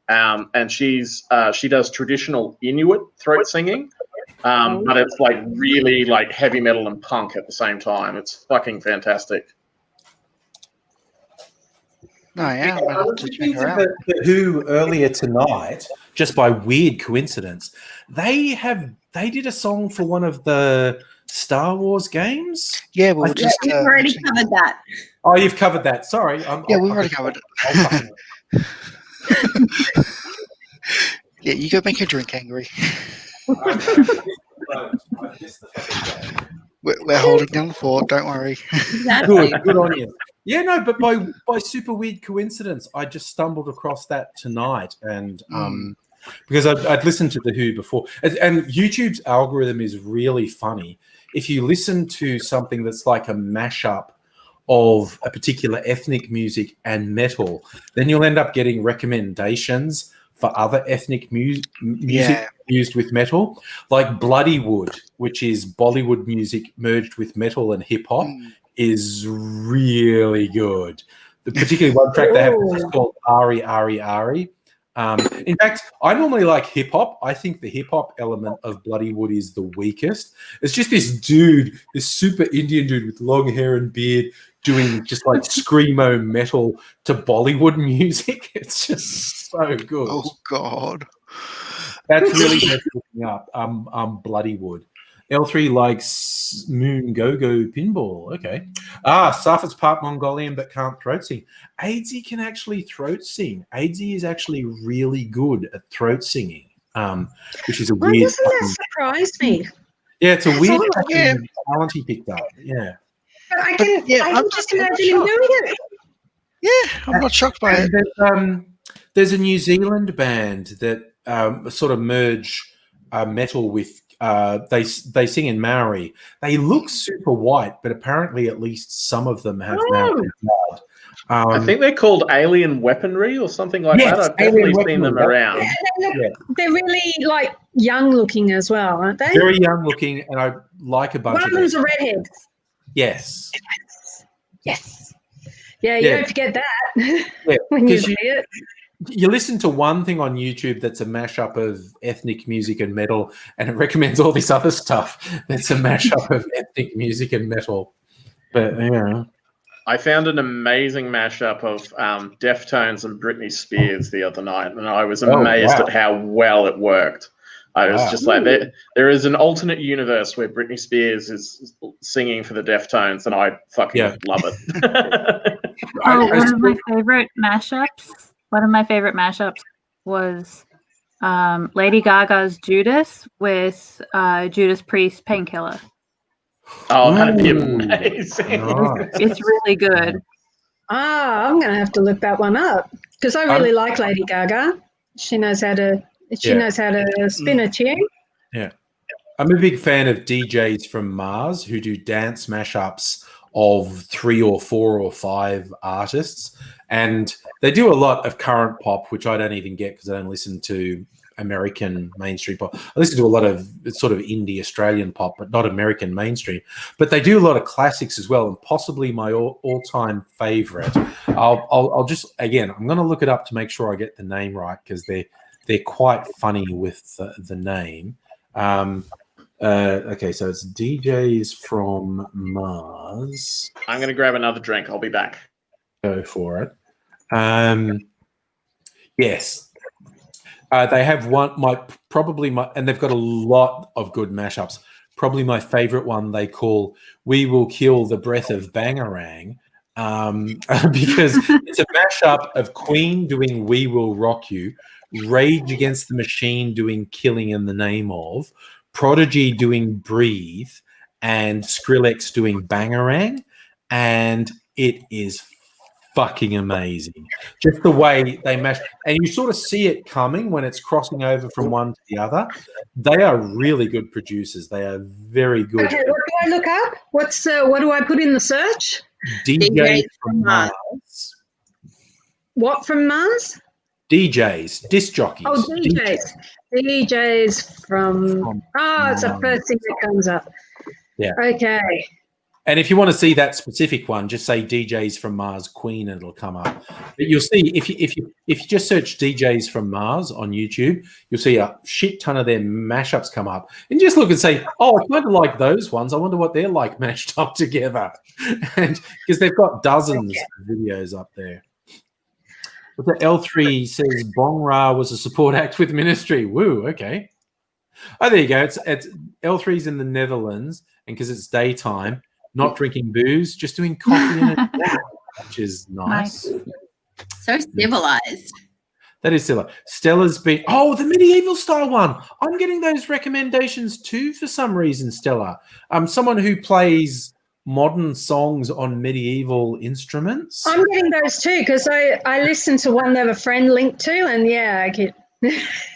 And she does traditional Inuit throat singing, but it's like really like heavy metal and punk at the same time. It's fucking fantastic. No, yeah, I I'll have was to check listening her to out. the Who earlier tonight, just by weird coincidence. They did a song for one of the Star Wars games. Yeah, we'll Yeah, just. We've already mention- covered that. Oh, you've covered that. Sorry. Yeah, we've already covered it. Yeah, you go make your drink angry. We're holding down the fort. Don't worry. Exactly. Good on you. Yeah, no, but by super weird coincidence, I just stumbled across that tonight, and because I'd listened to the Who before, and YouTube's algorithm is really funny. If you listen to something that's like a mashup of a particular ethnic music and metal, then you'll end up getting recommendations for other ethnic music Yeah. used with metal, like Bloody Wood, which is Bollywood music merged with metal and hip hop, is really good. The particularly one track they have is called Ari Ari Ari. In fact, I normally like hip hop. I think the hip hop element of Bloody Wood is the weakest. It's just this dude, this super Indian dude with long hair and beard, doing just like screamo metal to Bollywood music. It's just so good. Oh God. That's really worth looking up. Bloody Wood. L3 likes Moon Go-Go Pinball. Okay. Safa's part Mongolian but can't throat sing. Aidsy can actually throat sing. Aidsy is actually really good at throat singing, which is a Why weird. doesn't that surprise me? Yeah, it's a weird Oh, fucking talent he picked up. Yeah. But I can I'm just imagine him doing it. Yeah, I'm not shocked by it. And there's a New Zealand band that sort of merge metal with. They sing in Maori. They look super white, but apparently at least some of them have Maori blood. I think they're called Alien Weaponry or something like Yes, that. I've definitely Alien seen them Weaponry. around. They're really like young looking as well, aren't they? very young looking, and I like a bunch One of of them's them. a redhead. Yes. Yes. Yeah, you Yeah. don't forget that Yeah, when you 'cause see it. you listen to one thing on YouTube that's a mashup of ethnic music and metal, and it recommends all this other stuff that's a mashup of ethnic music and metal. But I found an amazing mashup of Deftones and Britney Spears the other night, and I was amazed at how well it worked. I was just like, there is an alternate universe where Britney Spears is singing for the Deftones, and I fucking love it. One of my favorite mashups. One of my favorite mashups was Lady Gaga's Judas with Judas Priest, Painkiller. Oh, that'd be amazing. It's really good. I'm going to have to look that one up because I really like Lady Gaga. She knows how to spin a tune. Yeah. I'm a big fan of DJs from Mars who do dance mashups of 3 or 4 or 5 artists. And they do a lot of current pop, which I don't even get because I don't listen to American mainstream pop. I listen to a lot of sort of indie Australian pop, but not American mainstream. But they do a lot of classics as well, and possibly my all-time favorite. I'll just, again, I'm going to look it up to make sure I get the name right because they're quite funny with the name. Okay, so it's DJs from Mars. I'm going to grab another drink. I'll be back. Go for it. Yes. They have and they've got a lot of good mashups. Probably my favorite one they call "We Will Kill the Breath of Bangarang," because it's a mashup of Queen doing "We Will Rock You," Rage Against the Machine doing "Killing in the Name of," Prodigy doing "Breathe," and Skrillex doing "Bangarang," and it is fucking amazing. Just the way they mash, and you sort of see it coming when it's crossing over from one to the other. They are really good producers. They are very good. Okay, what do I look up? What do I put in the search? DJs from Mars. What from Mars? DJs, disc jockeys. Oh, DJs from it's the first thing that comes up. Yeah. Okay. And if you want to see that specific one, just say DJs from Mars Queen and it'll come up. But you'll see if you just search DJs from Mars on YouTube, you'll see a shit ton of their mashups come up. And just look and say, oh, I kind of like those ones. I wonder what they're like mashed up together. And because they've got dozens of videos up there. But the L3 says Bong Ra was a support act with Ministry. Woo, okay. Oh, there you go. It's L3's in the Netherlands, and because it's daytime, not drinking booze, just doing coffee and a which is nice. So civilized. That is Stella. Stella's been the medieval style one. I'm getting those recommendations too for some reason, Stella. Someone who plays modern songs on medieval instruments. I'm getting those too because I listened to one that a friend linked to, and I get.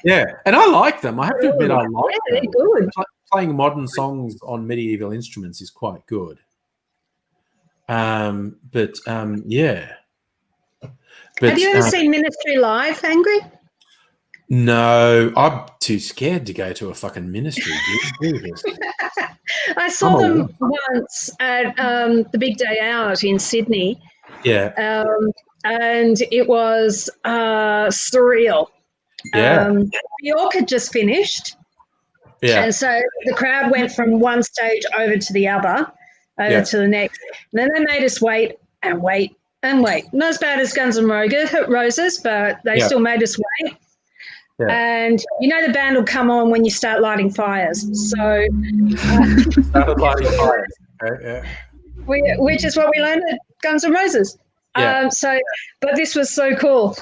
Yeah, and I like them. I have to admit, I like them. They're good. Playing modern songs on medieval instruments is quite good. Yeah. But have you ever seen Ministry live, Angry? No, I'm too scared to go to a fucking Ministry. I saw them once at the Big Day Out in Sydney. Yeah. And it was surreal. Yeah. Bjork had just finished. Yeah. And so the crowd went from one stage over to the other, to the next. And then they made us wait and wait and wait. Not as bad as Guns N' Roses, but they still made us wait. Yeah. And the band will come on when you start lighting fires. So started lighting fires. Okay, yeah. Which is what we learned at Guns N' Roses. Yeah. But this was so cool.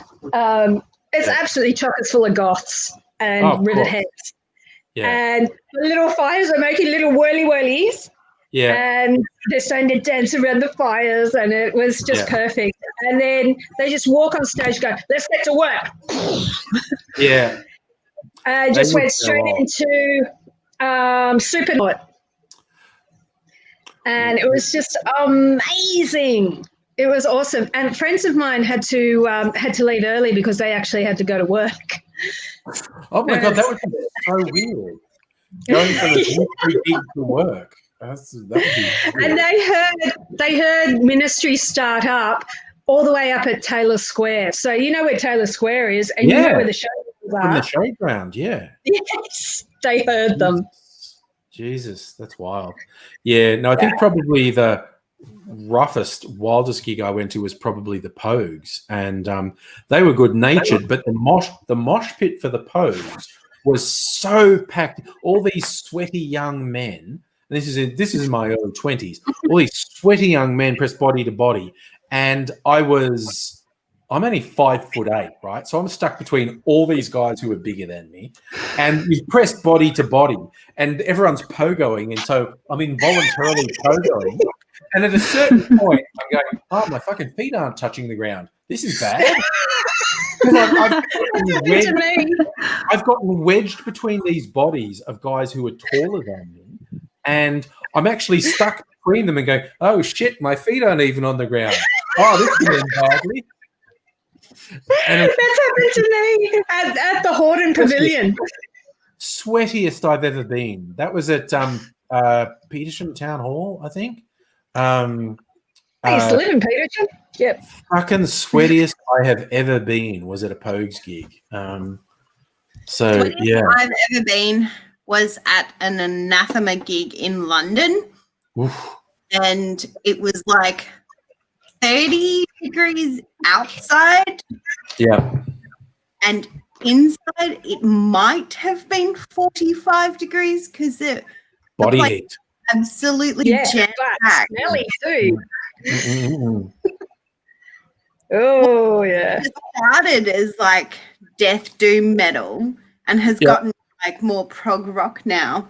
It's absolutely chock full of goths and rivet heads. Yeah. And the little fires are making little whirlies. Yeah. And they're starting to dance around the fires, and it was just perfect. And then they just walk on stage, go, let's get to work. Yeah. And just went straight into Supernaut. And it was just amazing. It was awesome. And friends of mine had to leave early because they actually had to go to work. Oh my God, that would be so weird. Going from the gig to work. That would be weird. And they heard Ministry start up all the way up at Taylor Square. So you know where Taylor Square is, and you know where the showgrounds From the are. showground, yeah. Yes, they heard them. Jesus, that's wild. Yeah, no, I think probably the roughest, wildest gig I went to was probably the Pogues, and they were good natured, but the mosh pit for the Pogues was so packed. All these sweaty young men. This is in my early 20s. All these sweaty young men pressed body to body, and I'm only 5'8", right? So I'm stuck between all these guys who are bigger than me, and you press body to body, and everyone's pogoing, and so I'm involuntarily pogoing. And at a certain point, I'm going, "Oh, my fucking feet aren't touching the ground. This is bad." I've gotten wedged between these bodies of guys who are taller than me, and I'm actually stuck between them and going, "Oh shit, my feet aren't even on the ground. Oh, this is going badly." And that's happened to me at the Horden Pavilion. Sweatiest I've ever been. That was at Petersham Town Hall, I think. I used to live in Petersham. Yep. Fucking sweatiest I have ever been was at a Pogues gig. So yeah, I've ever been was at an Anathema gig in London. Oof. And it was like 30 degrees outside. Yeah. And inside it might have been 45 degrees because the Body place heat. absolutely But jam-packed. smelly too. Mm-mm-mm. Oh yeah. It started as like death doom metal and has gotten like more prog rock now.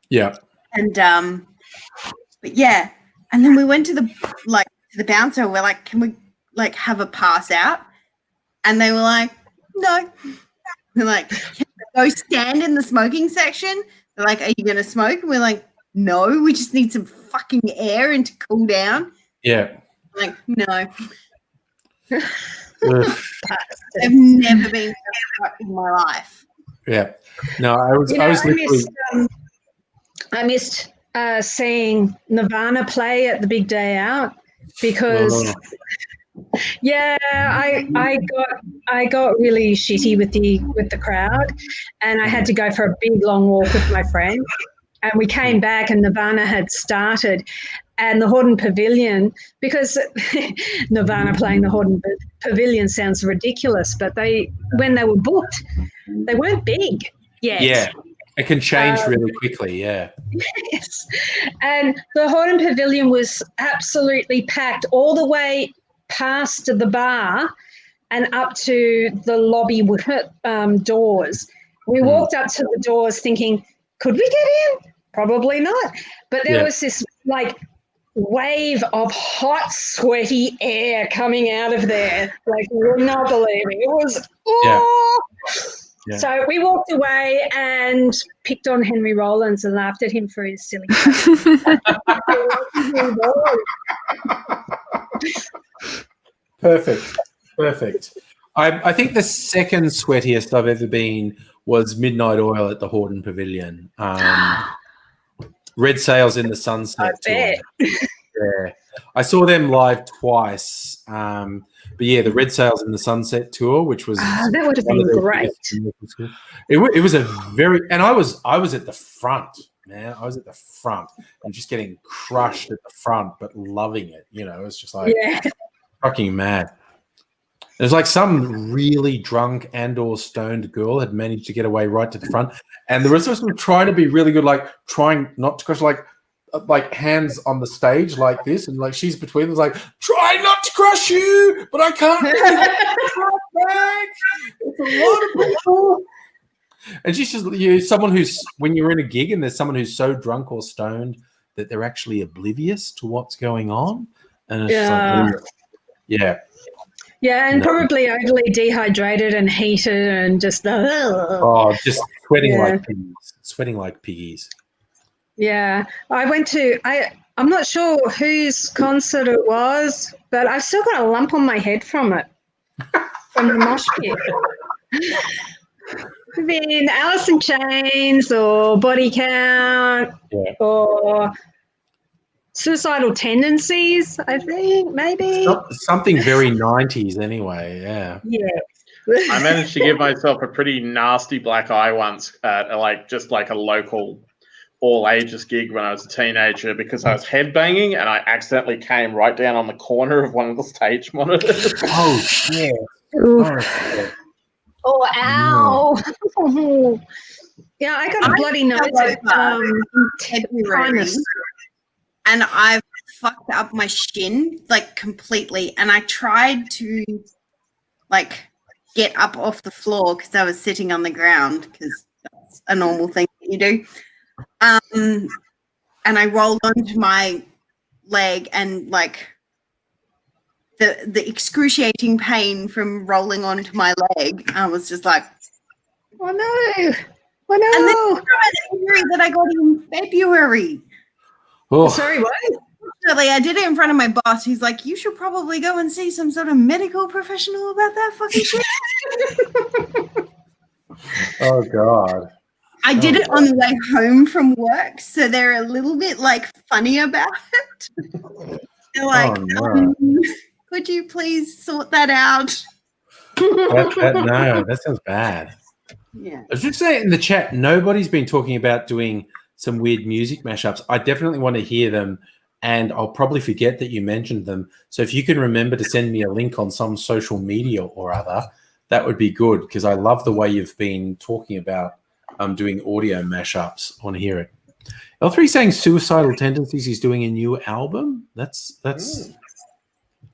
Yeah. And but yeah, and then we went to the bouncer. We're like, "Can we like have a pass out?" And they were like, "No." We're like, "Can we go stand in the smoking section?" They're like, "Are you gonna smoke?" And we're like, "No, we just need some fucking air and to cool down." Yeah. Like, no. Ugh. I've never been so hot in my life. Yeah. No, I was literally I missed seeing Nirvana play at the big day out because I got really shitty with the crowd, and I had to go for a big long walk with my friend, and we came back and Nirvana had started. And the Horden Pavilion, because Nirvana playing the Horden Pavilion sounds ridiculous, but when they were booked, they weren't big yet. Yeah. It can change really quickly, yeah. Yes. And the Horden Pavilion was absolutely packed all the way past the bar and up to the lobby doors. We walked up to the doors thinking, could we get in? Probably not. But there was this like wave of hot, sweaty air coming out of there. Like, you would not believe it. It was, Yeah. So we walked away and picked on Henry Rollins and laughed at him for his silly Perfect. I think the second sweatiest I've ever been was Midnight Oil at the Horden Pavilion. Red Sails in the Sunset tour. Yeah, I saw them live twice. But yeah, the Red Sails in the Sunset tour, which was that would have been great. It was a very, and I was at the front, man. I was at the front and just getting crushed at the front, but loving it. You know, it's just like fucking mad. There's like some really drunk and/or stoned girl had managed to get away right to the front, and the rest of us were trying to be really good, like trying not to crush, like hands on the stage like this, and like she's between them, like try not to crush you, but I can't. It's a lot of people. And she's just someone who's, when you're in a gig and there's someone who's so drunk or stoned that they're actually oblivious to what's going on, and it's and probably overly dehydrated and heated and just just sweating like piggies. Yeah, I went to I'm not sure whose concert it was, but I've still got a lump on my head from it, from the mosh pit. Could be in Alice in Chains or Body Count or Suicidal tendencies, I think, maybe. Something very 90s anyway, yeah. Yeah. I managed to give myself a pretty nasty black eye once at just like a local all ages gig when I was a teenager because I was headbanging and I accidentally came right down on the corner of one of the stage monitors. Oh, shit. Oof. Oh, ow. Yeah, I got a bloody nose at February, Primus. and I've fucked up my shin like completely. And I tried to like get up off the floor because I was sitting on the ground because that's a normal thing that you do. And I rolled onto my leg and like the excruciating pain from rolling onto my leg, I was just like, Oh no. Oh and then no. an injury that I got in February. Oh, Sorry, what? Literally, I did it in front of my boss. He's like, you should probably go and see some sort of medical professional about that fucking shit. oh God. I did it on the way home from work, so they're a little bit like funny about it. They're like, no. could you please sort that out? No, that sounds bad. Yeah. I was just saying in the chat, nobody's been talking about doing some weird music mashups. I definitely want to hear them, and I'll probably forget that you mentioned them. So if you can remember to send me a link on some social media or other, that would be good because I love the way you've been talking about doing audio mashups. I want to hear it. L3 saying Suicidal Tendencies is doing a new album. That's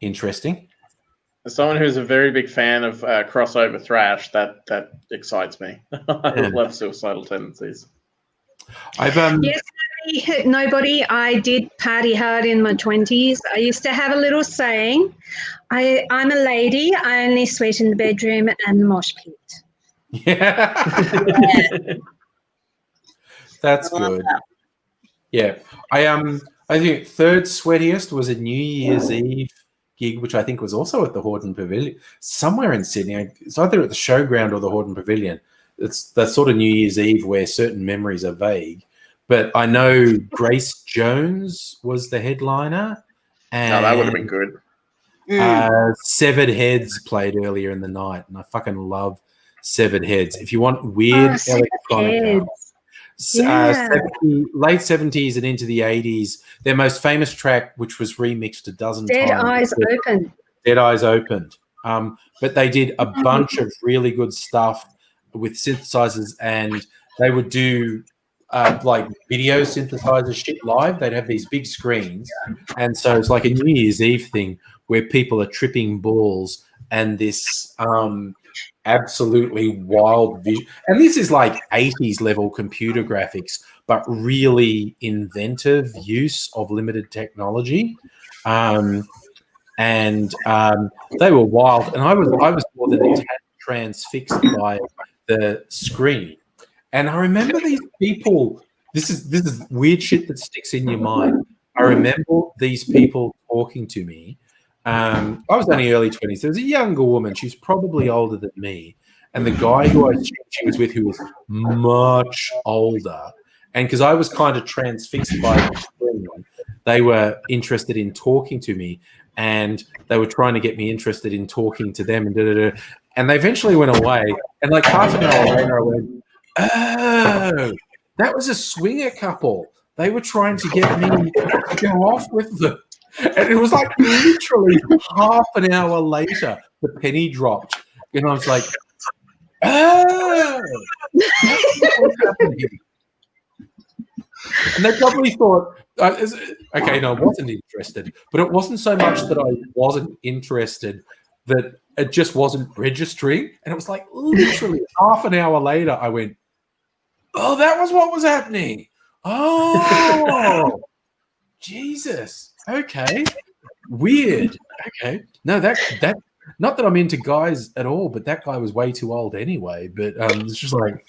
interesting. As someone who's a very big fan of crossover thrash, that excites me. I love Suicidal Tendencies. I've Yes, nobody. I did party hard in my 20s. I used to have a little saying, I'm a lady. I only sweat in the bedroom and the mosh pit. Yeah. That's good. Yeah. I think third sweatiest was a New Year's Eve gig, which I think was also at the Hordern Pavilion, somewhere in Sydney. It's either at the Showground or the Hordern Pavilion. It's that sort of New Year's Eve where certain memories are vague. But I know Grace Jones was the headliner. And No, that would have been good. Severed Heads played earlier in the night, and I fucking love Severed Heads. If you want weird electronic, late 70s and into the 80s, their most famous track, which was remixed a dozen times. Dead Eyes Opened. But they did a bunch of really good stuff with synthesizers, and they would do like video synthesizer shit live. They'd have these big screens, and so it's like a New Year's Eve thing where people are tripping balls, and this absolutely wild vision. And this is like 80s level computer graphics, but really inventive use of limited technology. And they were wild, and I was more than a tad transfixed by the screen. And I remember these people. This is weird shit that sticks in your mind. I remember these people talking to me. I was only early 20s. There was a younger woman. She was probably older than me. And the guy who she was with, who was much older, and because I was kind of transfixed by the screen, they were interested in talking to me, and they were trying to get me interested in talking to them, and they eventually went away. And like half an hour later, I went, "Oh, that was a swinger couple. They were trying to get me to go off with them." And it was like literally half an hour later, the penny dropped. And I was like, oh, what's happening? And they probably thought, okay, no, I wasn't interested. But it wasn't so much that I wasn't interested, that it just wasn't registering. And it was like literally half an hour later, I went, oh, that was what was happening. Oh, Jesus. Okay. Weird. Okay. No, that not that I'm into guys at all, but that guy was way too old anyway. But it's just like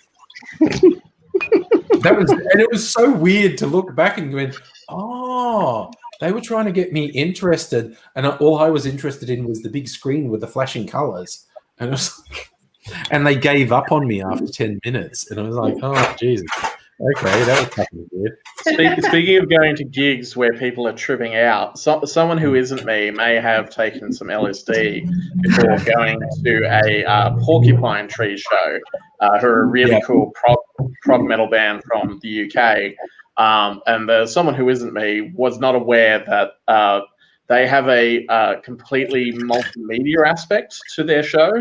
that was, and it was so weird to look back and go, oh, they were trying to get me interested, and all I was interested in was the big screen with the flashing colors. And it was like, and they gave up on me after 10 minutes, and I was like, oh Jesus. Okay, that was fucking weird. Speaking of going to gigs where people are tripping out, someone who isn't me may have taken some LSD before going to a Porcupine Tree show, who are a really cool prog metal band from the UK. And someone who isn't me was not aware that they have a completely multimedia aspect to their show.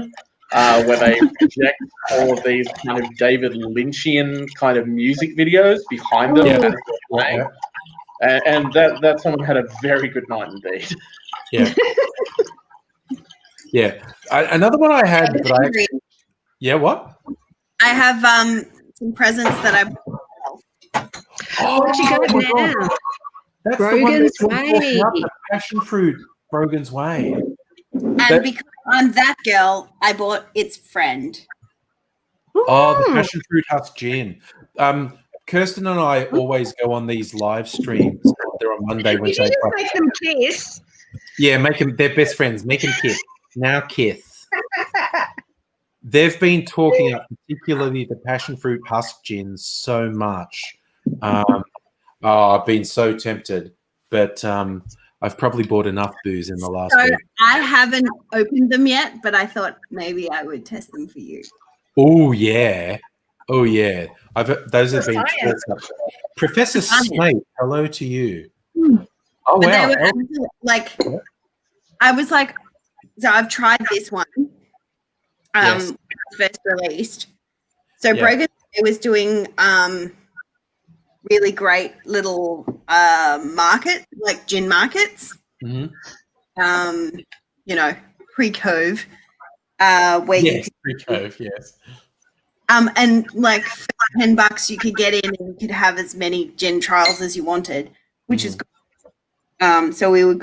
Where they project all of these kind of David Lynchian kind of music videos behind them as they're playing. And that someone had a very good night indeed. Yeah. Yeah. Another one I had, but what? I have some presents that I. What you got now? That's Brogan's the one that's Way. up, the passion fruit, Brogan's Way. And because I'm that girl, I bought its friend. Oh, the passion fruit husk gin. Kirsten and I always go on these live streams. They're on Monday, Did you just make them kiss? Yeah, make them. They're best friends. Make them kiss. Now kiss. They've been talking up particularly the passion fruit husk gin so much. I've been so tempted, but I've probably bought enough booze in the last week. I haven't opened them yet, but I thought maybe I would test them for you. Oh yeah. Those have been Science. Professor Snape. Hello to you. Oh But wow. they were I was like, so I've tried this one. Yes. When it was first released. So Yeah. Brogan was doing really great little market, like gin markets. Mhm. Pre-Cove, where you Yes, pre-Cove, yes. and like for $10 you could get in and you could have as many gin trials as you wanted, which is good. So we were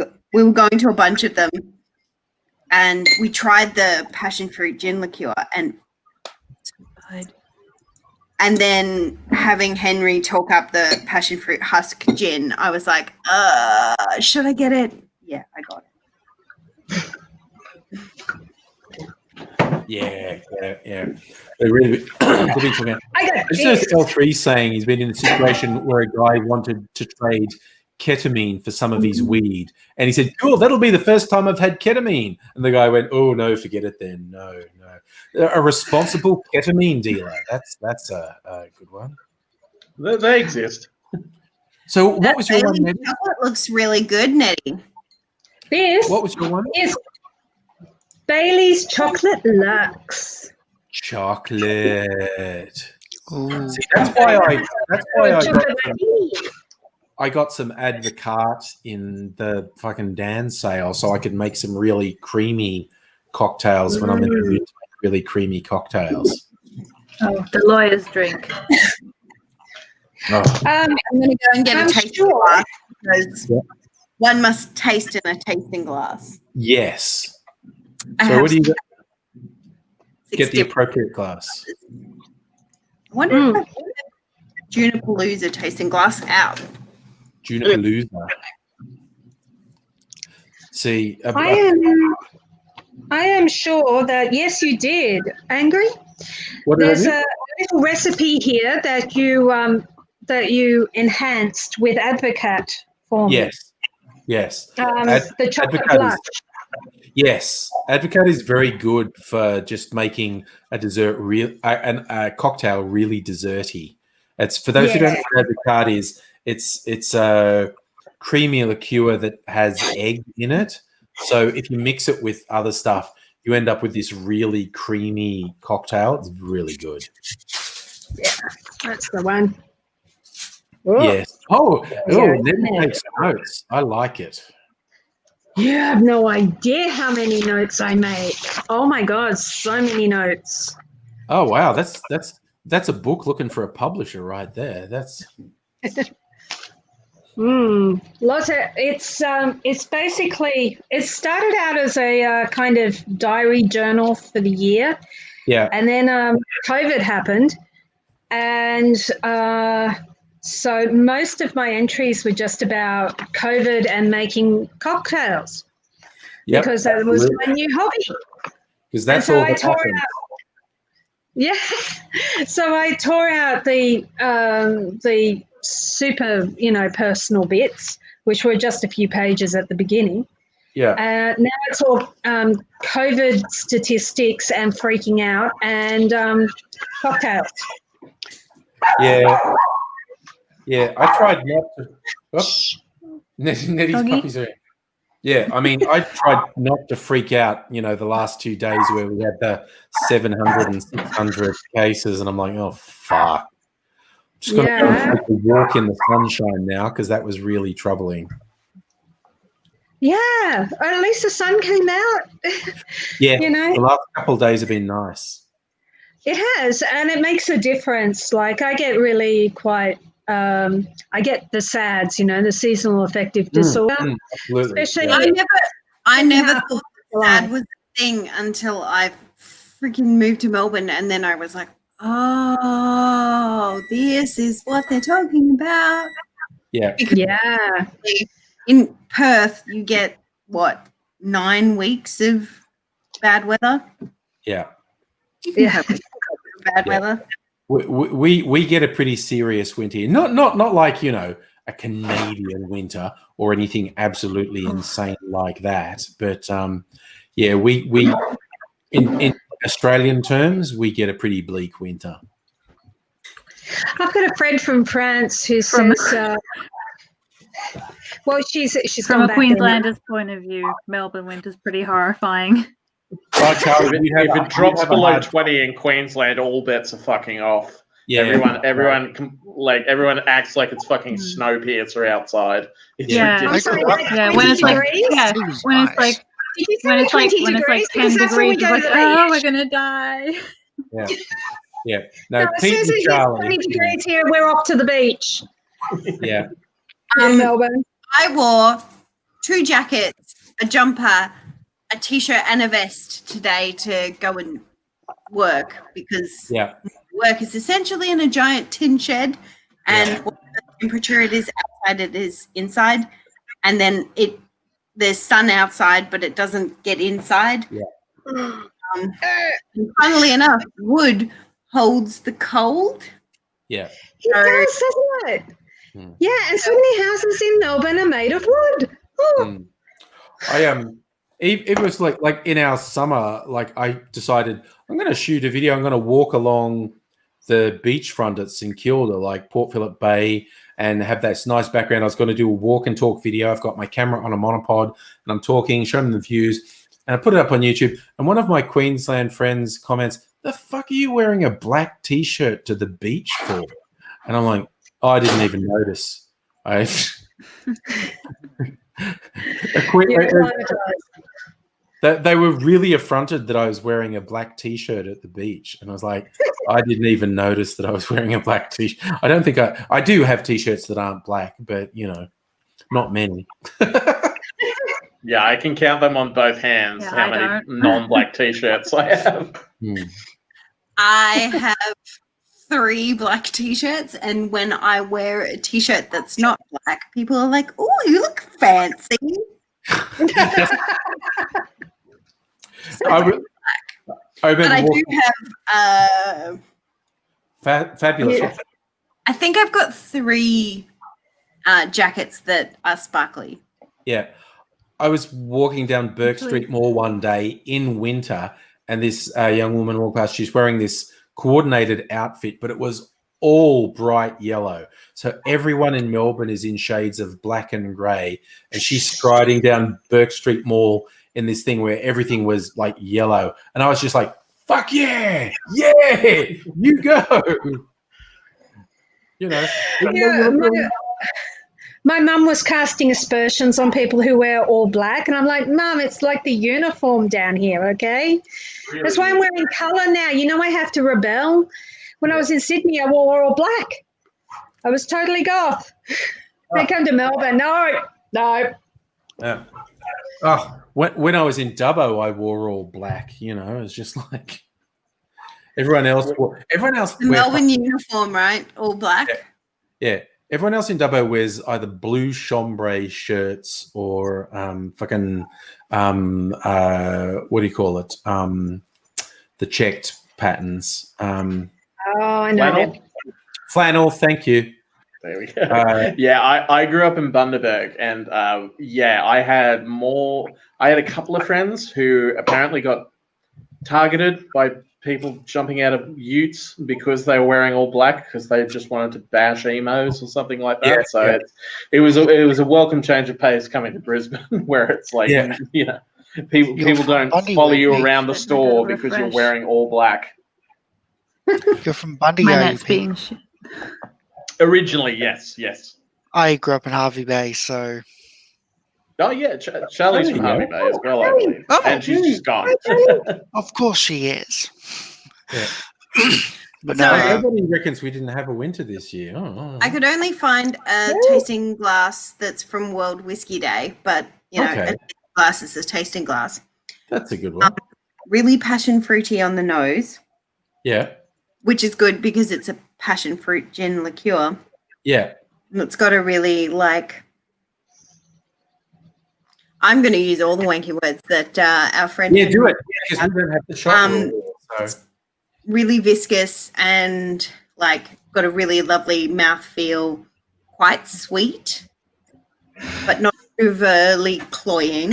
going to a bunch of them, and we tried the passion fruit gin liqueur, and it's good. And then having Henry talk up the passion fruit husk gin, I was like, should I get it? Yeah, I got it. Yeah. They're really they've been talking. I got I just noticed L3 saying he's been in a situation where a guy wanted to trade ketamine for some of his weed, and he said, "Cool, that'll be the first time I've had ketamine." And the guy went, "Oh no, forget it then. No." A responsible ketamine dealer. That's a good one. They exist. So, what was your one, Nettie? Chocolate looks really good, Nettie. This What was your one? is Bailey's Chocolate Lux. Chocolate. Ooh. See, that's why I got some Advocaat in the fucking Dan sale, so I could make some really creamy cocktails when I'm in the mood to make really creamy cocktails. Oh, the lawyer's drink. Oh, I'm going to go and get I'm a tasting sure. glass because Yeah. one must taste in a tasting glass. yes. I So have what do you six get the different- appropriate glass? I wonder if I can get a Junipalooza tasting glass out. Junipalooza. See, I am sure that yes, you did. Angry. what did I There's do? a little recipe here that you enhanced with Advocaat for me. Yes. The chocolate Advocaat blush. Yes, Advocaat is very good for just making a dessert a cocktail really desserty. It's for those who don't know what Advocaat is. It's a creamy liqueur that has egg in it. So if you mix it with other stuff, you end up with this really creamy cocktail. It's really good. That's the one. Yes. Oh, Yeah. let me take some notes. I like it. You have no idea how many notes I make. Oh my god, so many notes. Oh wow, that's a book looking for a publisher right there. That's Lots of it's basically it started out as a kind of diary journal for the year, yeah. and then COVID happened, and so most of my entries were just about COVID and making cocktails Yep. because that was my new hobby. Because that's And so all I that tore it happens. Yeah. So I tore out the super, personal bits, which were just a few pages at the beginning. Yeah. Now it's all COVID statistics and freaking out and cocktails. Yeah. Yeah. I tried not to. Oops. Nettie's Doggy? puppies are. Yeah, I mean, I tried not to freak out, the last 2 days where we had the 700 and 600 cases, and I'm like, oh, fuck. Just got to go and take a walk in the sunshine now because that was really troubling. Yeah, at least the sun came out. Yeah, the last couple of days have been nice. It has, and it makes a difference. Like I get really quite, I get the SADS, the seasonal affective disorder. Absolutely. Especially, I never thought that was a thing until I freaking moved to Melbourne, and then I was like, oh, this is what they're talking about. Yeah. Because in Perth, you get, 9 weeks of bad weather? Yeah. Bad weather. We get a pretty serious winter here. Not like, a Canadian winter or anything absolutely insane like that. But we in Australian terms, we get a pretty bleak winter. I've got a friend from France who says, she's From gone a back Queenslander's point of view, Melbourne winter's pretty horrifying. Oh, Charlie, if it drops below 20 in Queensland, all bets are fucking off. Yeah, everyone acts like it's fucking Snowpiercer outside. It's ridiculous. When it's like, when it's like 10 degrees, it's like, oh, we're gonna die. Yeah. No, as soon as it gets 20 degrees here, we're off to the beach. Yeah. In Melbourne. I wore 2 jackets, a jumper, a t-shirt, and a vest today to go and work because work is essentially in a giant tin shed, and what temperature it is outside, it is inside, and then there's sun outside, but it doesn't get inside. Yeah. And funnily enough, wood holds the cold. Yeah. It does, doesn't it? Yeah, and so many houses in Melbourne are made of wood. Oh. It was like in our summer, like I decided I'm going to shoot a video. I'm going to walk along the beachfront at St Kilda, like Port Phillip Bay, and have that nice background. I was going to do a walk and talk video. I've got my camera on a monopod, and I'm talking, showing them the views, and I put it up on YouTube. And one of my Queensland friends comments, "The fuck are you wearing a black T-shirt to the beach for?" And I'm like, "Oh, I didn't even notice." They were really affronted that I was wearing a black T-shirt at the beach, and I was like, I didn't even notice that I was wearing a black T-shirt. I don't think I do have T-shirts that aren't black, but not many. Yeah, I can count them on both hands. How many non-black T-shirts I have? I have 3 black T-shirts, and when I wear a T-shirt that's not black, people are like, "Oh, you look fancy." I remember but I do have fabulous. Yeah. I think I've got 3 jackets that are sparkly. Yeah. I was walking down Burke Street Mall one day in winter, and this young woman walked past. She's wearing this coordinated outfit, but it was all bright yellow. So everyone in Melbourne is in shades of black and grey, and she's striding down Burke Street Mall in this thing where everything was like yellow. And I was just like, fuck yeah, you go. My mum was casting aspersions on people who wear all black, and I'm like, Mum, it's like the uniform down here, okay? Really? That's why I'm wearing colour now. I have to rebel. When I was in Sydney, I wore all black. I was totally goth. They come to Melbourne, no. Yeah. Oh, when I was in Dubbo, I wore all black. It's just like everyone else. The Melbourne uniform, right? All black. Yeah. Everyone else in Dubbo wears either blue chambray shirts or what do you call it? The checked patterns. Oh, I know. Flannel? Flannel, thank you. There we go. Yeah, I grew up in Bundaberg, and I had a couple of friends who apparently got targeted by people jumping out of utes because they were wearing all black because they just wanted to bash emos or something like that. Yeah, so yeah. it was a welcome change of pace coming to Brisbane, where it's like people don't Bundy, follow you weren't you? around the store because you're wearing all black. You're from Bundy, My are you, net's Pete? being Originally, yes. I grew up in Harvey Bay, so Oh yeah, Charlie's from Harvey Bay as well, I believe, Oh. and she's just gone. of course she is. Yeah. But So- no, Nobody reckons we didn't have a winter this year. Oh. I could only find a tasting glass that's from World Whiskey Day, but you know, Okay. a tasting glass is a tasting glass. That's a good one. Really passion fruity on the nose, Yeah. which is good because it's a passion fruit gin liqueur. Yeah. And it's got a really I'm going to use all the wanky words that our friend Yeah, had. do it. Because we don't have the shot. rule, so. Really viscous and got a really lovely mouth feel, quite sweet, but not overly cloying.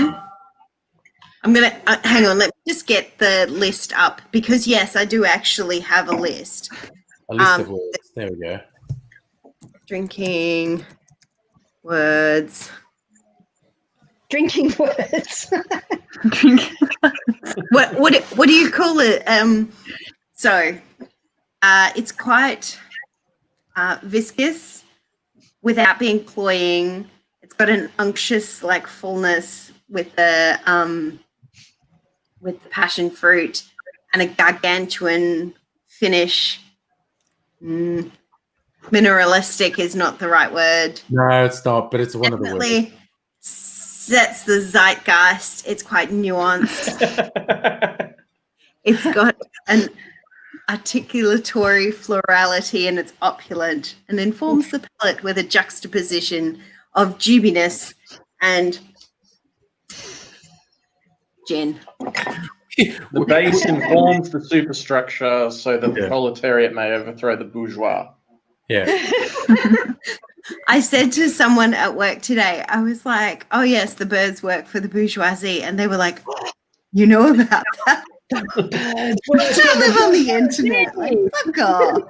I'm going to hang on. Let me just get the list up because yes, I do actually have a list. A list of words. There we go. Drinking words. Drinking words. What do you call it? So it's quite viscous without being cloying. It's got an unctuous fullness with the passion fruit and a gargantuan finish. Mineralistic is not the right word. No, it's not, but it's one of the words. Definitely sets the zeitgeist. It's quite nuanced. It's got an articulatory florality and it's opulent and informs the palate with a juxtaposition of dubiness and gin. The base informs the superstructure so that the proletariat may overthrow the bourgeois. Yeah. I said to someone at work today, I was like, oh yes, the birds work for the bourgeoisie. And they were like, you know about that? I live on the internet. Fuck off.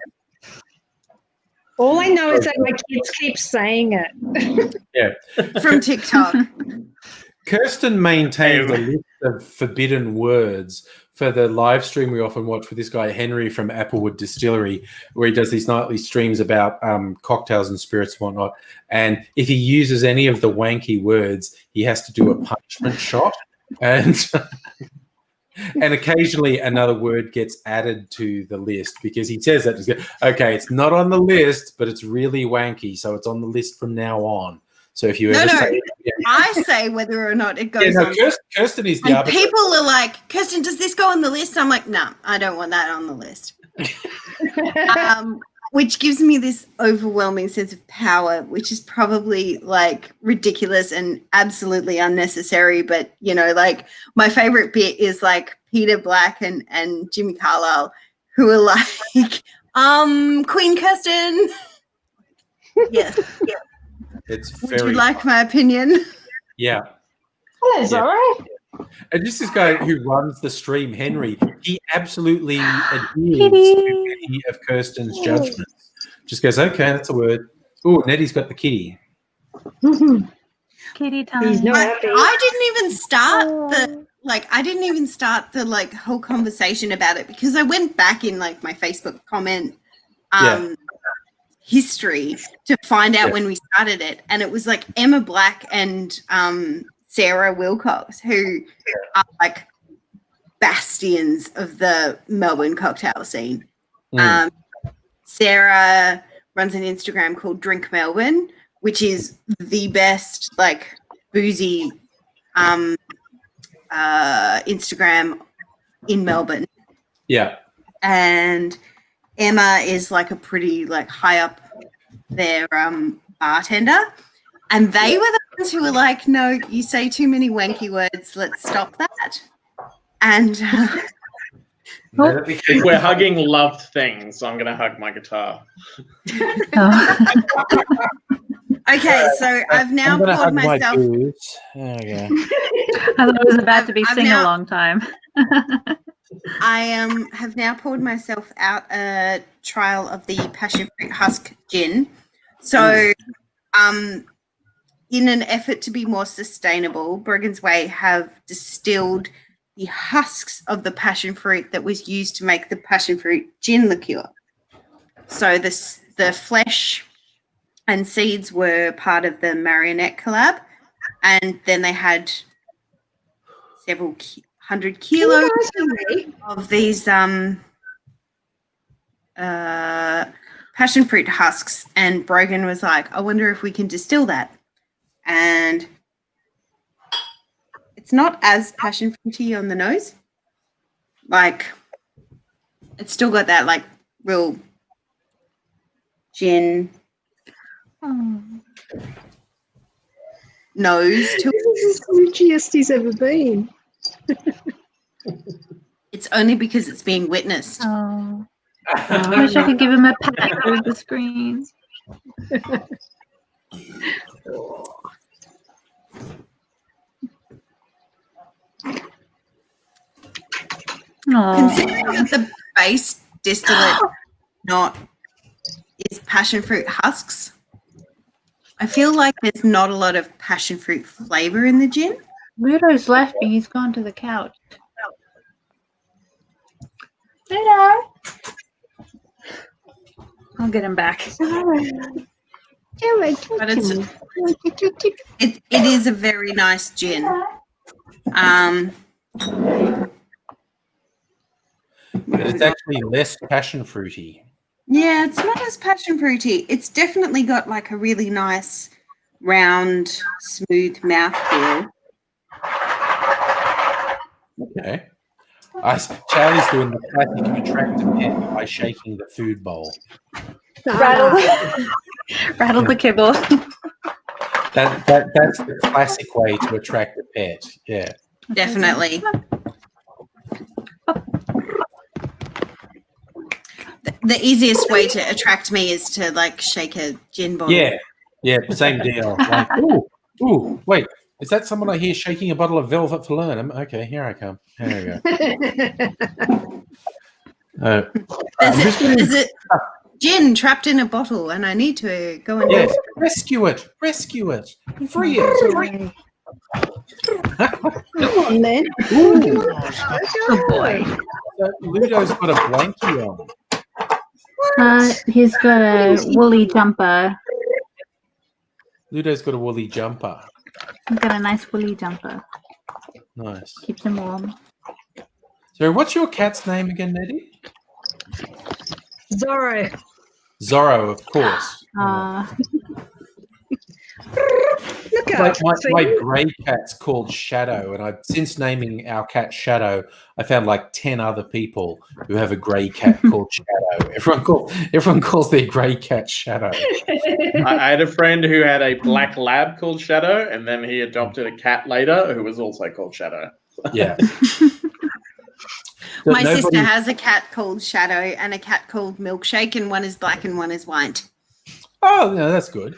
All I know is that my kids keep saying it. Yeah. From TikTok. Kirsten maintains a list of forbidden words for the live stream we often watch with this guy Henry from Applewood Distillery, where he does these nightly streams about cocktails and spirits and whatnot. And if he uses any of the wanky words, he has to do a punishment shot. And and occasionally another word gets added to the list because he says that, okay, it's not on the list, but it's really wanky, so it's on the list from now on. So if you ever say I say whether or not it goes on. Kirsten is the And arbiter. people are like, Kirsten, does this go on the list? I'm like, no, I don't want that on the list. Which gives me this overwhelming sense of power, which is probably ridiculous and absolutely unnecessary. But, my favorite bit is Peter Black and Jimmy Carlisle, who are like, Queen Kirsten. Yes. Yeah. It's Would very you like my opinion? yeah. Hello, Zara. And just this guy who runs the stream, Henry, he absolutely adheres to any of Kirsten's judgments. Just goes, okay, that's a word. Oh, Nettie's got the kitty. Kitty time. He's not happy. I didn't even start the whole conversation about it because I went back in my Facebook comment history to find out when we started it, and it was Emma Black and Sarah Wilcox, who are bastions of the Melbourne cocktail scene. Sarah runs an Instagram called Drink Melbourne, which is the best boozy Instagram in Melbourne. Yeah. And Emma is a pretty high up there bartender. And they were the ones who were like, no, you say too many wanky words. Let's stop that. And If we're hugging loved things, I'm going to hug my guitar. Oh. Okay, so I've now I'm gonna poured hug my myself. boots. There we go. I thought it was about to be I've sing now- along time. I have now poured myself out a trial of the passion fruit husk gin. So, in an effort to be more sustainable, Brogan's Way have distilled the husks of the passion fruit that was used to make the passion fruit gin liqueur. So the flesh and seeds were part of the Marionette collab, and then they had several hundred kilos of these passion fruit husks, and Brogan was like, I wonder if we can distill that. And it's not as passion fruity on the nose. Like, it's still got that like real gin Oh. nose to it. This is the richest he's ever been. It's only because it's being witnessed. Oh. I wish I could give him a pat through the screen. Oh. Considering that the base distillate not is passion fruit husks, I feel like there's not a lot of passion fruit flavor in the gin. Ludo's left me. He's gone to the couch. Ludo! I'll get him back. But it is a very nice gin. But it's actually less passion fruity. Yeah, it's not as passion fruity. It's definitely got like a really nice, round, smooth mouthfeel. Okay. Charlie's doing the classic attract a pet by shaking the food bowl. Rattle the kibble. That's the classic way to attract a pet. Yeah. Definitely. The easiest way to attract me is to like shake a gin bottle. Yeah, same deal. Like, ooh, wait, is that someone I hear shaking a bottle of Velvet Falernum? Okay, here I come. There we go. There's a gin trapped in a bottle, and I need to go and Yes, rescue it, free it. Come on, then. Good boy. Ludo's got a blankie on. He's got a woolly jumper. Ludo's got a woolly jumper. He's got a nice woolly jumper. Nice. Keeps him warm. So, what's your cat's name again, Nettie? Zorro. Zorro, of course. Look out. My grey cat's called Shadow, and since naming our cat Shadow, I found like 10 other people who have a grey cat called Shadow. Everyone calls their grey cat Shadow. I had a friend who had a black lab called Shadow, and then he adopted a cat later who was also called Shadow. Yeah. My sister has a cat called Shadow and a cat called Milkshake, and one is black and one is white. Oh, no, that's good.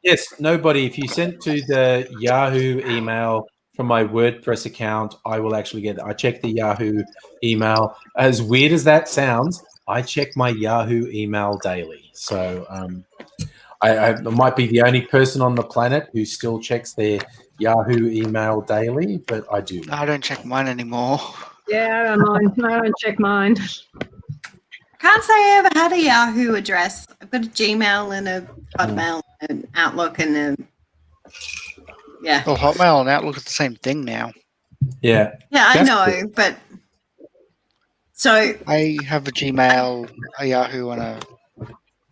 Yes, nobody. If you sent to the Yahoo email from my WordPress account, I will actually get it. I check the Yahoo email. As weird as that sounds, I check my Yahoo email daily. So I might be the only person on the planet who still checks their Yahoo email daily, but I do. I don't check mine anymore. Yeah, I don't mind. I don't check mine. Can't say I ever had a Yahoo address. I've got a Gmail and a Hotmail and Outlook and a yeah. Well, Hotmail and Outlook is the same thing now. Yeah. Yeah, I That's know, cool. but so I have a Gmail, a Yahoo, and a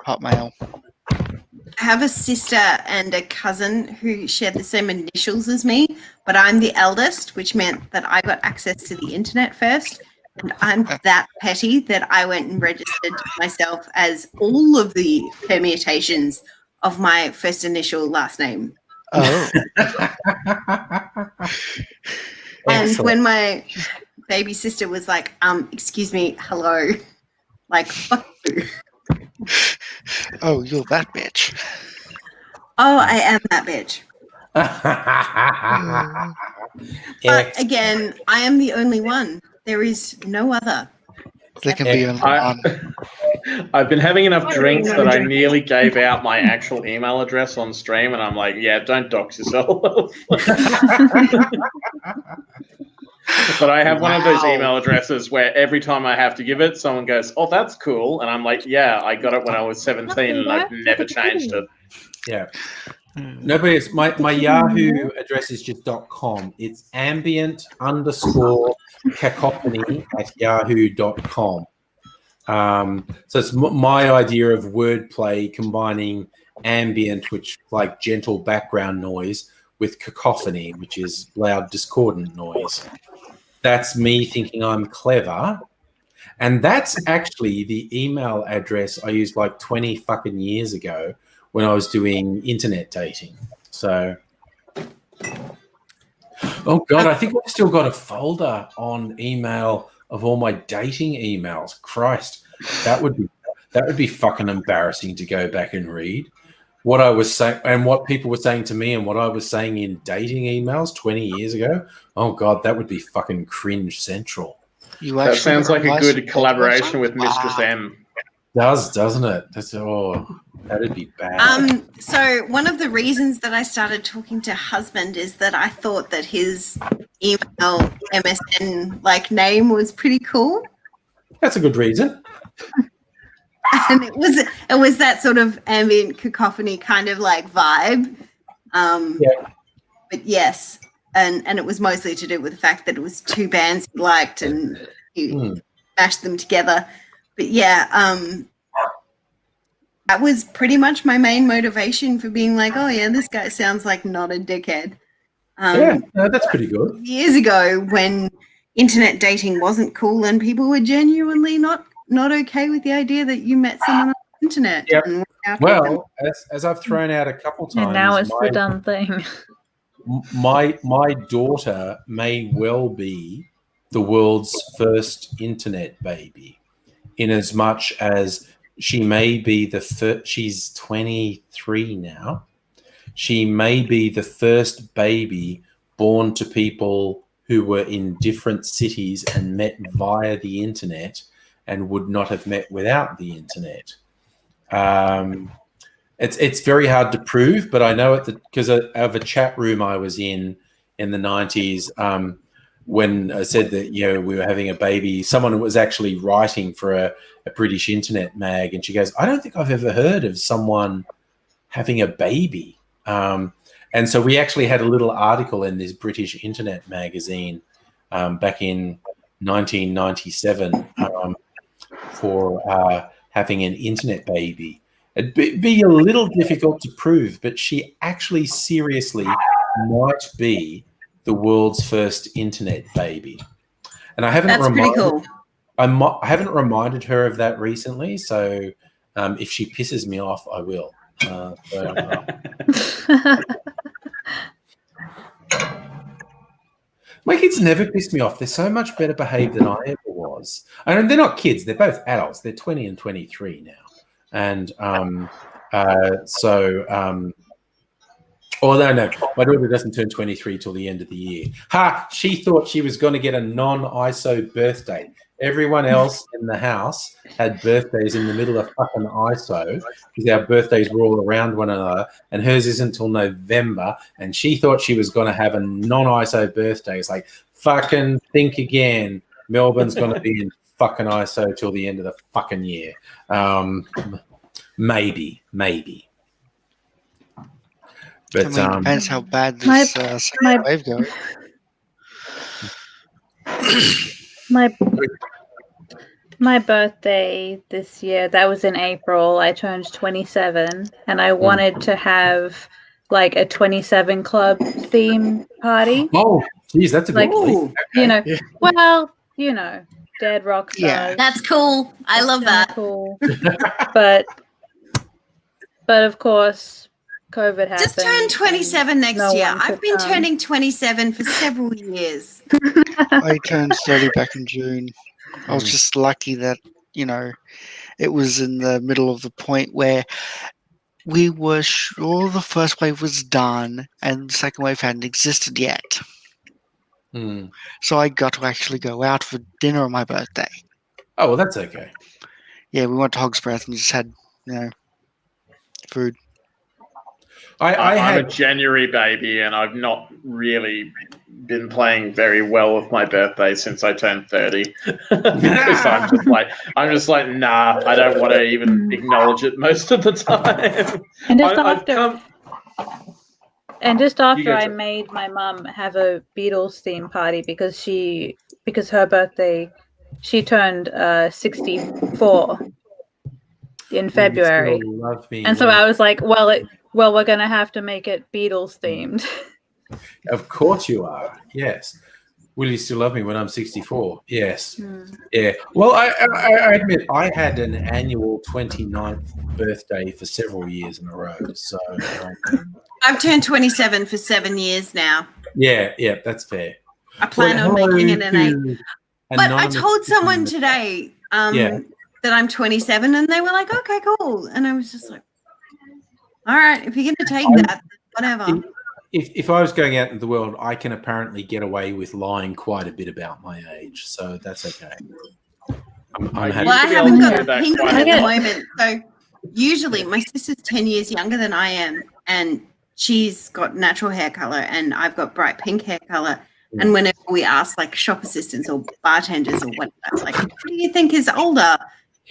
Hotmail. I have a sister and a cousin who share the same initials as me, but I'm the eldest, which meant that I got access to the internet first. And I'm that petty that I went and registered myself as all of the permutations of my first initial last name. Oh, And when my baby sister was like, excuse me, hello. Like, fuck you. Oh, you're that bitch. Oh, I am that bitch. But Excellent. again, I am the only one. There is no other. There can be only one. I've been having enough drinks that I nearly gave out my actual email address on stream, and I'm like, yeah, don't dox yourself. But I have one of those email addresses where every time I have to give it, someone goes, oh, that's cool. And I'm like, yeah, I got it when I was 17 and I've never changed it. Yeah. No, but it's my Yahoo address is just .com. It's ambient_cacophony@yahoo.com. So it's my idea of wordplay combining ambient, which like gentle background noise, with cacophony, which is loud discordant noise. That's me thinking I'm clever. And that's actually the email address I used like 20 fucking years ago when I was doing internet dating. So, oh God, I think I've still got a folder on email of all my dating emails. Christ, that would be fucking embarrassing to go back and read. What I was saying and what people were saying to me and what I was saying in dating emails 20 years ago. Oh God, that would be fucking cringe central. That sounds like a good collaboration with Mistress M. Doesn't it? That'd be bad. So one of the reasons that I started talking to husband is that I thought that his email MSN like name was pretty cool. That's a good reason. And it was that sort of ambient cacophony kind of like vibe. Yeah. But yes, and it was mostly to do with the fact that it was two bands he liked and he mashed them together. But yeah, that was pretty much my main motivation for being like, oh yeah, this guy sounds like not a dickhead. Yeah, no, that's pretty good. Years ago when internet dating wasn't cool and people were genuinely not okay with the idea that you met someone on the internet. Yep. And Well, as I've thrown out a couple times, And now it's the done thing. My daughter may well be the world's first internet baby, in as much as she may be the first. She's 23 now. She may be the first baby born to people who were in different cities and met via the internet and would not have met without the internet. It's very hard to prove, but I know it because of a chat room I was in the 90s when I said that we were having a baby. Someone was actually writing for a British internet mag, and she goes, "I don't think I've ever heard of someone having a baby." And so we actually had a little article in this British internet magazine back in 1997 for having an internet baby. It'd be a little difficult to prove, but she actually seriously might be the world's first internet baby. And I haven't I haven't reminded her of that recently, so if she pisses me off, I will. My kids never piss me off. They're so much better behaved than I ever was. And they're not kids. They're both adults. They're 20 and 23 now. And no, my daughter doesn't turn 23 till the end of the year. She thought she was going to get a non-ISO birthday. Everyone else in the house had birthdays in the middle of fucking ISO because our birthdays were all around one another, and hers isn't till November, and she thought she was going to have a non-ISO birthday. It's like, fucking think again. Melbourne's going to be in fucking ISO till the end of the fucking year. Maybe. But depends how bad this second wave goes. My birthday this year, that was in April. I turned 27, and I wanted to have like a 27 Club theme party. Oh, geez, that's a big Ooh. Dead rock stars. Yeah. That's cool. I love that. Cool. but of course, COVID happened. Just turned 27 next no year. one I've could been come. turning 27 for several years. I turned 30 back in June. I was just lucky that, it was in the middle of the point where we were sure the first wave was done and the second wave hadn't existed yet. Mm. So I got to actually go out for dinner on my birthday. Oh, well, that's okay. Yeah, we went to Hog's Breath and just had, food. I I'm had a January baby, and I've not really been playing very well with my birthday since I turned 30. Because I'm just like, nah, I don't want to even acknowledge it most of the time. And just I've after, come- and just You after go, I Joe. made my mum have a Beatles theme party because her birthday, she turned 64 in February, Still Love Me and so when I was like, well, we're gonna have to make it Beatles themed. Of course you are. Yes. Will you still love me when I'm 64? Yes. Yeah. Well, I admit I had an annual 29th birthday for several years in a row. So I've turned 27 for 7 years now. yeah, that's fair. I plan on making it an 8. But I anonymous told someone people- today Yeah. that I'm 27, and they were like, okay, cool. And I was just like, all right, if you're going to take that, whatever. If I was going out into the world, I can apparently get away with lying quite a bit about my age, so that's okay. I'm happy. Well, I to be able haven't to got do a that pink quite one a at the lot. moment. So usually my sister's 10 years younger than I am, and she's got natural hair color, and I've got bright pink hair color. And whenever we ask like shop assistants or bartenders or whatever, like, who do you think is older?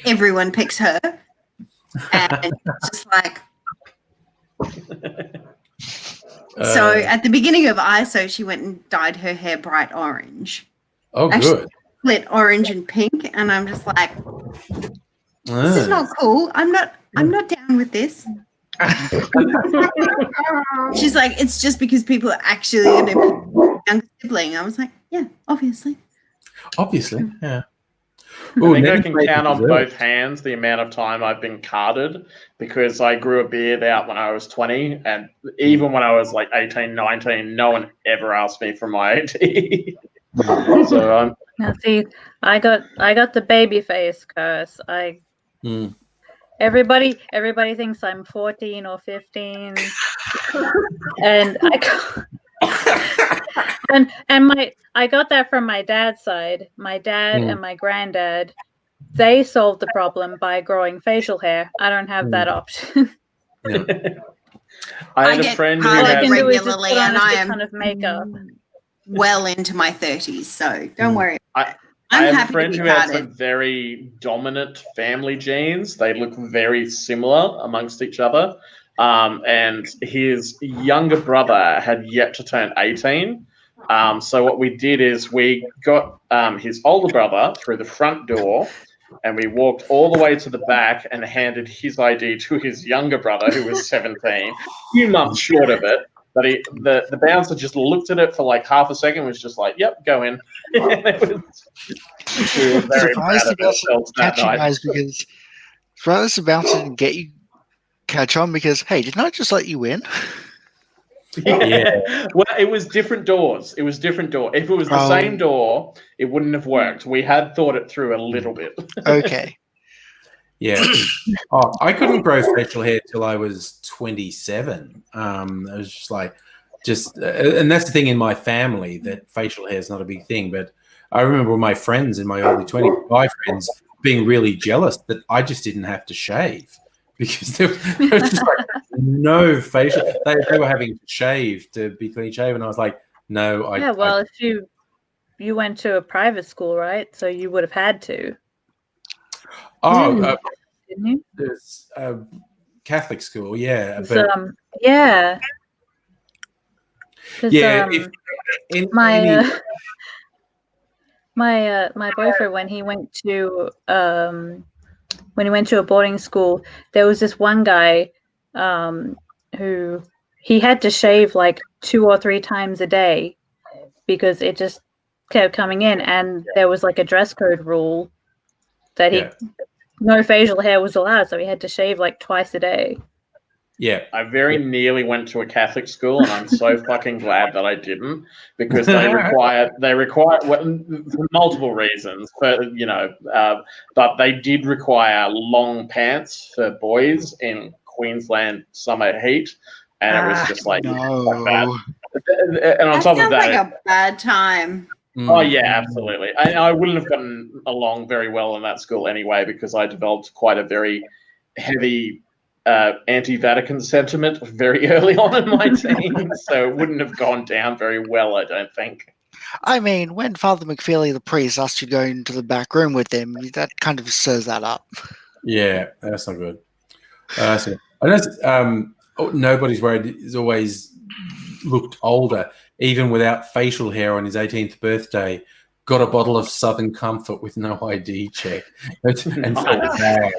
Everyone picks her. And it's just like, so at the beginning of ISO, she went and dyed her hair bright orange. Oh, Actually, good. split orange and pink, and I'm just like, this is not cool. I'm not down with this. She's like, it's just because people are actually going to pick a younger sibling. I was like, yeah, obviously. Obviously, yeah. I Ooh, think I Nettie can made count on dessert. both hands the amount of time I've been carded, because I grew a beard out when I was 20, and even when I was like 18, 19, no one ever asked me for my ID. So I'm Now, see, I got the baby face curse. Mm. Everybody thinks I'm 14 or 15, and I got that from my dad's side. My dad and my granddad, they solved the problem by growing facial hair. I don't have that option. Yeah. I had a get friend who carded All I had can do is just regularly, put on and a I shit am ton of makeup. well into my 30s, so don't worry. I I'm have a happy to friend be who had some carded. very dominant family genes. They look very similar amongst each other. And his younger brother had yet to turn 18. So what we did is we got his older brother through the front door, and we walked all the way to the back and handed his ID to his younger brother, who was 17, a few months short of it. But the bouncer just looked at it for like half a second, was just like, yep, go in. We were very proud Surprised of the bouncer ourselves that catch you night. guys because surprised the bouncer didn't catch on because hey, didn't I just let you in? Yeah. Well, it was different doors. It was different door. If it was the same door, it wouldn't have worked. We had thought it through a little bit. Okay. Yeah. Oh, I couldn't grow facial hair till I was 27. I was just like, and that's the thing in my family, that facial hair is not a big thing. But I remember my friends in my early 20s, my friends, being really jealous that I just didn't have to shave, because there was just like no facial. They were having to shave to be clean shaven. I was like, no, Yeah, well, if you went to a private school, right? So you would have had to, didn't you? there's Catholic school, yeah, 'Cause, but yeah. 'Cause, yeah, my boyfriend, when he went to a boarding school, there was this one guy who he had to shave like 2 or 3 times a day because it just kept coming in, and there was like a dress code rule that no facial hair was allowed, so he had to shave like twice a day. Yeah. I very nearly went to a Catholic school, and I'm so fucking glad that I didn't, because they require well, for multiple reasons, but but they did require long pants for boys in Queensland summer heat, and it was just like that. And on That top of sounds that, like a bad time. oh yeah, absolutely. I wouldn't have gotten along very well in that school anyway, because I developed quite a very heavy anti-Vatican sentiment very early on in my teens, so it wouldn't have gone down very well, I don't think. I mean, when Father McFeely, the priest, asked you to go into the back room with them, that kind of stirs that up. Yeah, that's not good. So I know nobody's worried. He's always looked older, even without facial hair on his 18th birthday. Got a bottle of Southern Comfort with no ID check. And felt bad.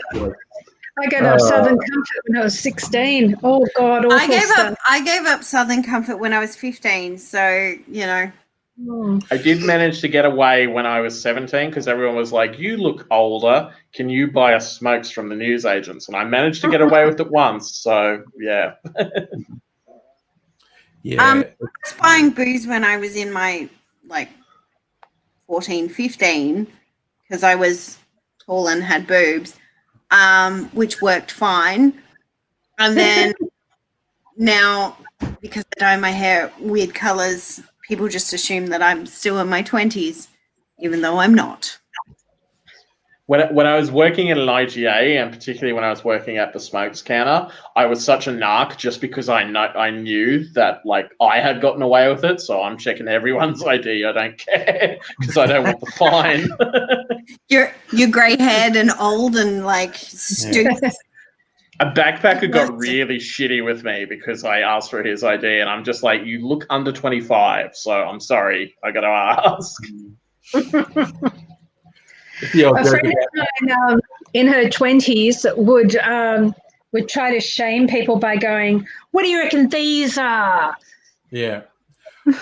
I gave up Southern Comfort when I was 16. Oh God, awful stuff. I gave up Southern Comfort when I was 15. So I did manage to get away when I was 17, because everyone was like, "You look older. Can you buy us smokes from the newsagents?" And I managed to get away with it once. So yeah. Yeah. I was buying booze when I was in my 14, 15, because I was tall and had boobs, which worked fine. And then now, because I dye my hair weird colors, people just assume that I'm still in my 20s, even though I'm not. When I was working in an IGA, and particularly when I was working at the smokes counter, I was such a narc just because I knew that I had gotten away with it. So I'm checking everyone's ID. I don't care, because I don't want the fine. You're grey haired and old and stupid. A backpacker got really shitty with me because I asked for his ID, and I'm just like, "You look under 25, so I'm sorry, I got to ask." A friend of mine in her 20s would try to shame people by going, "What do you reckon these are?" Yeah.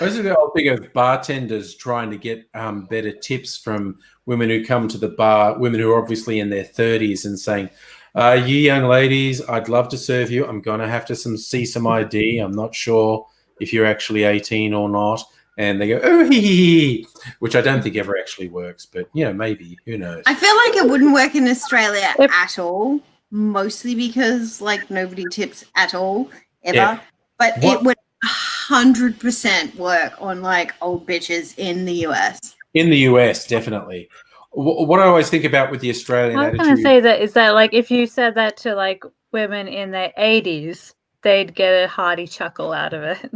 I was think of bartenders trying to get better tips from women who come to the bar, women who are obviously in their 30s, and saying, "You young ladies, I'd love to serve you. I'm going to have to see some ID. I'm not sure if you're actually 18 or not." And they go, "Oh, hee," which I don't think ever actually works, but maybe, who knows? I feel like it wouldn't work in Australia at all, mostly because nobody tips at all ever. Yeah. But it would 100% work on old bitches in the US. In the US, definitely. What I always think about with the Australian I was attitude, going to say that is that if you said that to women in their 80s, they'd get a hearty chuckle out of it.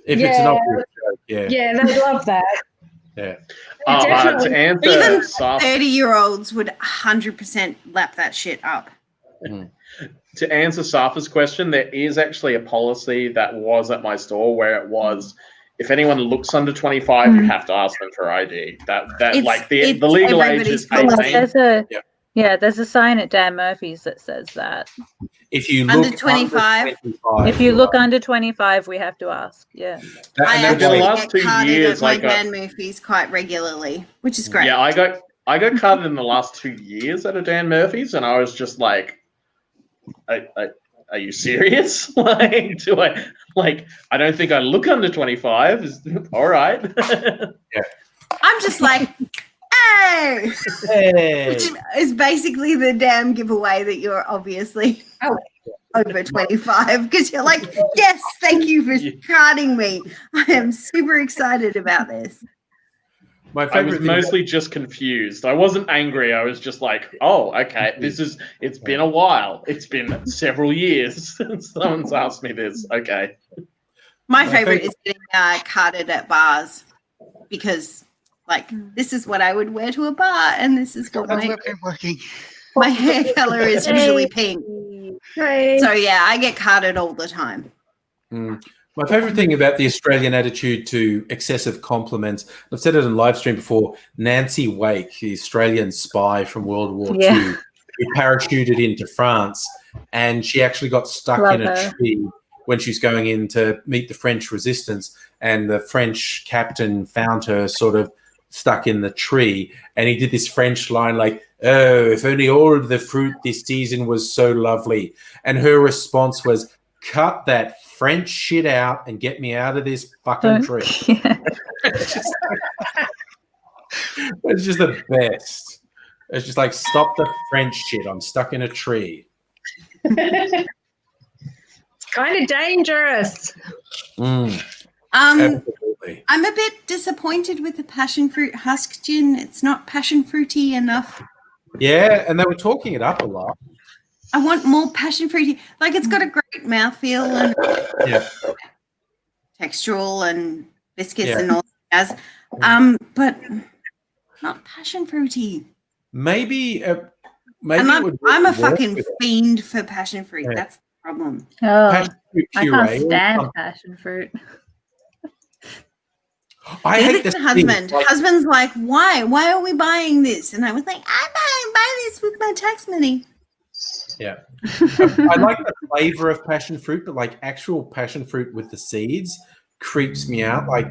if it's an obvious joke, yeah. Yeah, they love that. Yeah. To answer Even Saf, 30-year-olds would 100% lap that shit up. to answer Safa's question, there is actually a policy that was at my store where it was, if anyone looks under 25, you have to ask them for ID. The legal age is 18. There's a sign at Dan Murphy's that says that. If you look Under 25? If you look under 25, we have to ask. Yeah. I the actually last get 2 carded years, at my I got- Dan Murphy's quite regularly, which is great. Yeah, I got carded in the last 2 years at a Dan Murphy's, and I was just like, are you serious? I don't think I look under 25. All right. I'm just like, hey! Which is basically the damn giveaway that you're obviously over 25, because you're like, yes, thank you for carding me. I am super excited about this. My I was favorite thing mostly just confused. I wasn't angry. I was just like, oh, okay, it's been a while. It's been several years since someone's asked me this. Okay. My favorite is getting carded at bars, because this is what I would wear to a bar, and this is what my hair color is usually pink. Hey. So yeah, I get carded all the time. My favorite thing about the Australian attitude to excessive compliments, I've said it in live stream before, Nancy Wake, the Australian spy from World War II, who parachuted into France, and she actually got stuck in a tree when she was going in to meet the French resistance, and the French captain found her sort of stuck in the tree, and he did this French line like, "Oh, if only all the fruit this season was so lovely." And her response was, cut that French shit out and get me out of this fucking tree. Yeah. It's just the best. It's just like, stop the French shit. I'm stuck in a tree. It's kind of dangerous. Absolutely. I'm a bit disappointed with the passion fruit husk gin. It's not passion fruity enough. Yeah, and they were talking it up a lot. I want more passion fruity. Like, it's got a great mouthfeel and Yeah. textural and viscous Yeah. and all that jazz. But not passion fruity. Maybe And it would I'm a work fucking with it. fiend for passion fruit. Yeah. That's the problem. Oh, Passion fruit I puree can't or stand something. passion fruit. I The hate other this thing, thing, like- husband's like, why? Why are we buying this? And I was like, I'm buying this with my tax money. Yeah. I like the flavor of passion fruit, but like actual passion fruit with the seeds creeps me out. Like,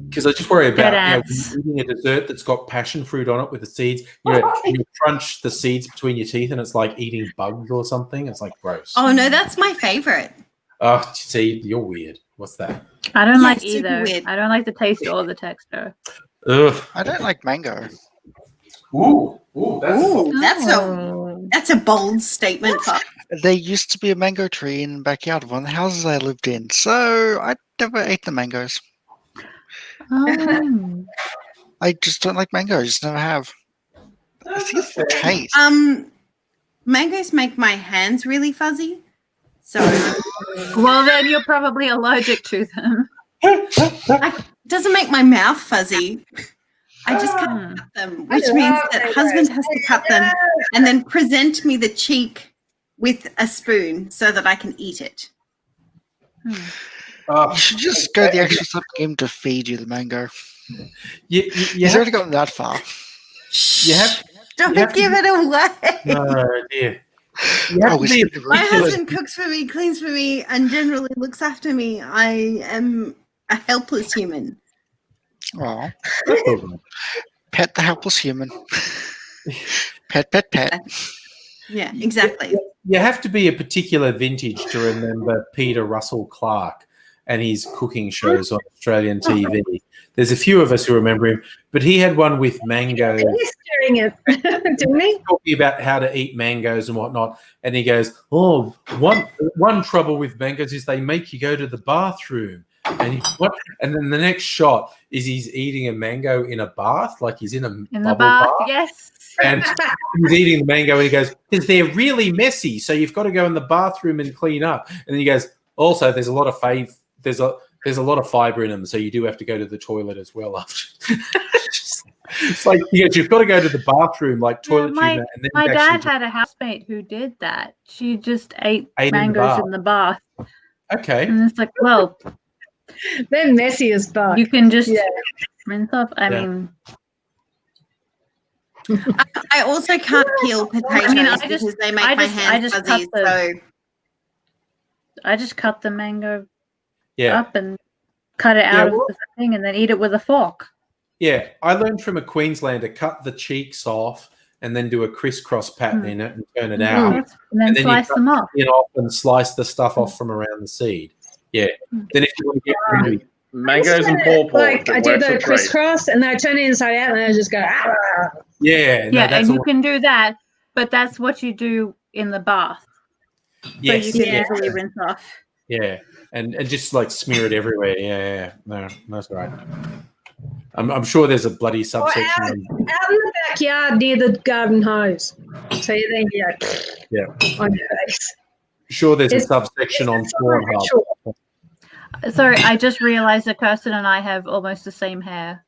because I just worry about ants. eating a dessert that's got passion fruit on it with the seeds. You crunch the seeds between your teeth, and it's like eating bugs or something. It's like gross. Oh no, that's my favorite. Oh, see, you're weird. What's that? I don't Yeah, like it's super either. weird. I don't like the taste or the texture. Ugh. I don't like mango. Ooh, That's a bold statement. For, There used to be a mango tree in the backyard of one of the houses I lived in, so I never ate the mangoes. Oh. I just don't like mangoes. Just never have. I think it's the taste. mangoes make my hands really fuzzy. So Well, then you're probably allergic to them. it doesn't make my mouth fuzzy. I just Hmm. can't cut them, which means that husband has to cut them and then present me the cheek with a spoon so that I can eat it. You should just go the extra step and get him to feed you the mango. You He's have, already gotten that far. you have, Don't you have to give it away. oh dear. You have Oh, to we be should a be My right. particular- husband cooks for me, cleans for me, and generally looks after me. I am a helpless human. Aw. Pet the helpless human. Pet, pet, pet. Yeah, exactly. You have to be a particular vintage to remember Peter Russell Clark and his cooking shows on Australian TV. There's a few of us who remember him, but he had one with mangoes, He's doing it, didn't he? talking about how to eat mangoes and whatnot. And he goes, "Oh, one trouble with mangoes is they make you go to the bathroom." And what? And then the next shot is he's eating a mango in a bath, like he's in a In the bubble bath, bath. yes. And he's eating the mango, and he goes, "Because they're really messy, so you've got to go in the bathroom and clean up." And then he goes, "Also, there's a lot of there's a lot of fiber in them, so you do have to go to the toilet as well." After, it's like you've got to go to the bathroom, like toilet humor, and then My actually dad just- had a housemate who did that. She just ate Ate in the mangoes bath. in the bath. okay. And it's like, well, They're messy as fuck. you can just Yeah. rinse off. I Yeah. mean, I also can't peel potatoes because they make my hands just fuzzy. cut So I just cut the mango Yeah, up and cut it out of the thing and then eat it with a fork. yeah. I learned from a Queenslander: cut the cheeks off and then do a crisscross pattern in it and turn it out. And then And then you slice cut them off. It off and slice the stuff off from around the seed. Yeah. Then if you want to get really, Mangoes and pawpaw. Like I do the crisscross and I turn it inside out and I just go, ah. yeah, no, Yeah, that's and you all. can do that, but that's what you do in the bath. Yes, So you can yeah, easily rinse off. yeah, and just like smear it everywhere. Yeah. No, that's right. I'm sure there's a bloody subsection. Out in the backyard near the garden hose. So you then Yeah. on your face. Sure, there's a It's- subsection on Pornhub. Sure. Sorry, I just realized that Kirsten and I have almost the same hair.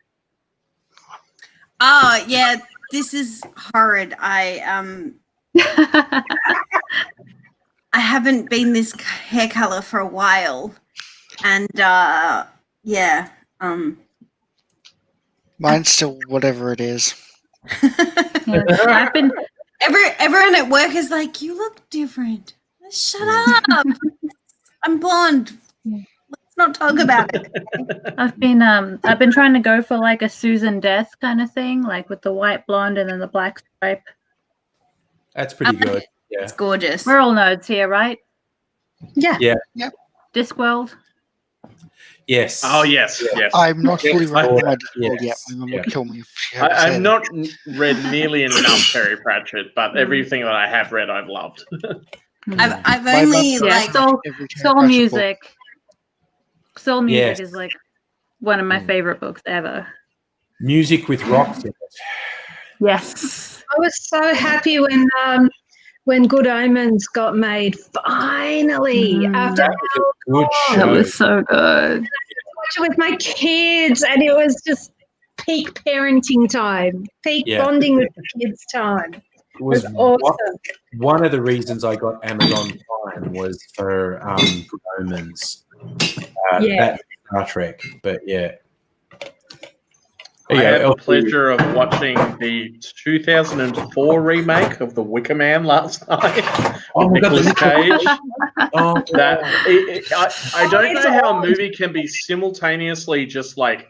oh yeah, this is horrid. I haven't been this hair color for a while, and yeah. Mine's still whatever it is. Yeah, I've been Everyone at work is like, "You look different." Shut up! I'm blonde. Let's not talk about it. I've been trying to go for like a Susan Death kind of thing, like with the white blonde and then the black stripe. That's pretty good. Yeah. It's gorgeous. We're all nerds here, right? Yeah. Discworld. Yes. Oh yes, yes. I'm not fully Yes, ready for my yes, Discord yet. My mum yeah. would kill me if she had to say I've that. not read nearly enough Terry Pratchett, but everything that I have read, I've loved. I've My only mum- Yeah, like Soul, Every Terry Soul Pratchett book. Music. Soul Music Yes. is like one of my Mm. favorite books ever. Music with rocks in it. Yes. I was so happy when Good Omens got made. Finally, Mm. after That was a good Oh, That show. was so good. watch it with my kids, and it was just peak parenting time, peak Yeah. bonding with kids time. It It was was awesome. one of the reasons I got Amazon Prime was for Good Omens. Yeah. That Star Trek, but yeah. I had the LP. pleasure of watching the 2004 remake of The Wicker Man last night Oh with my God, the Nicolas Cage. Oh, I don't know how a movie can be simultaneously just like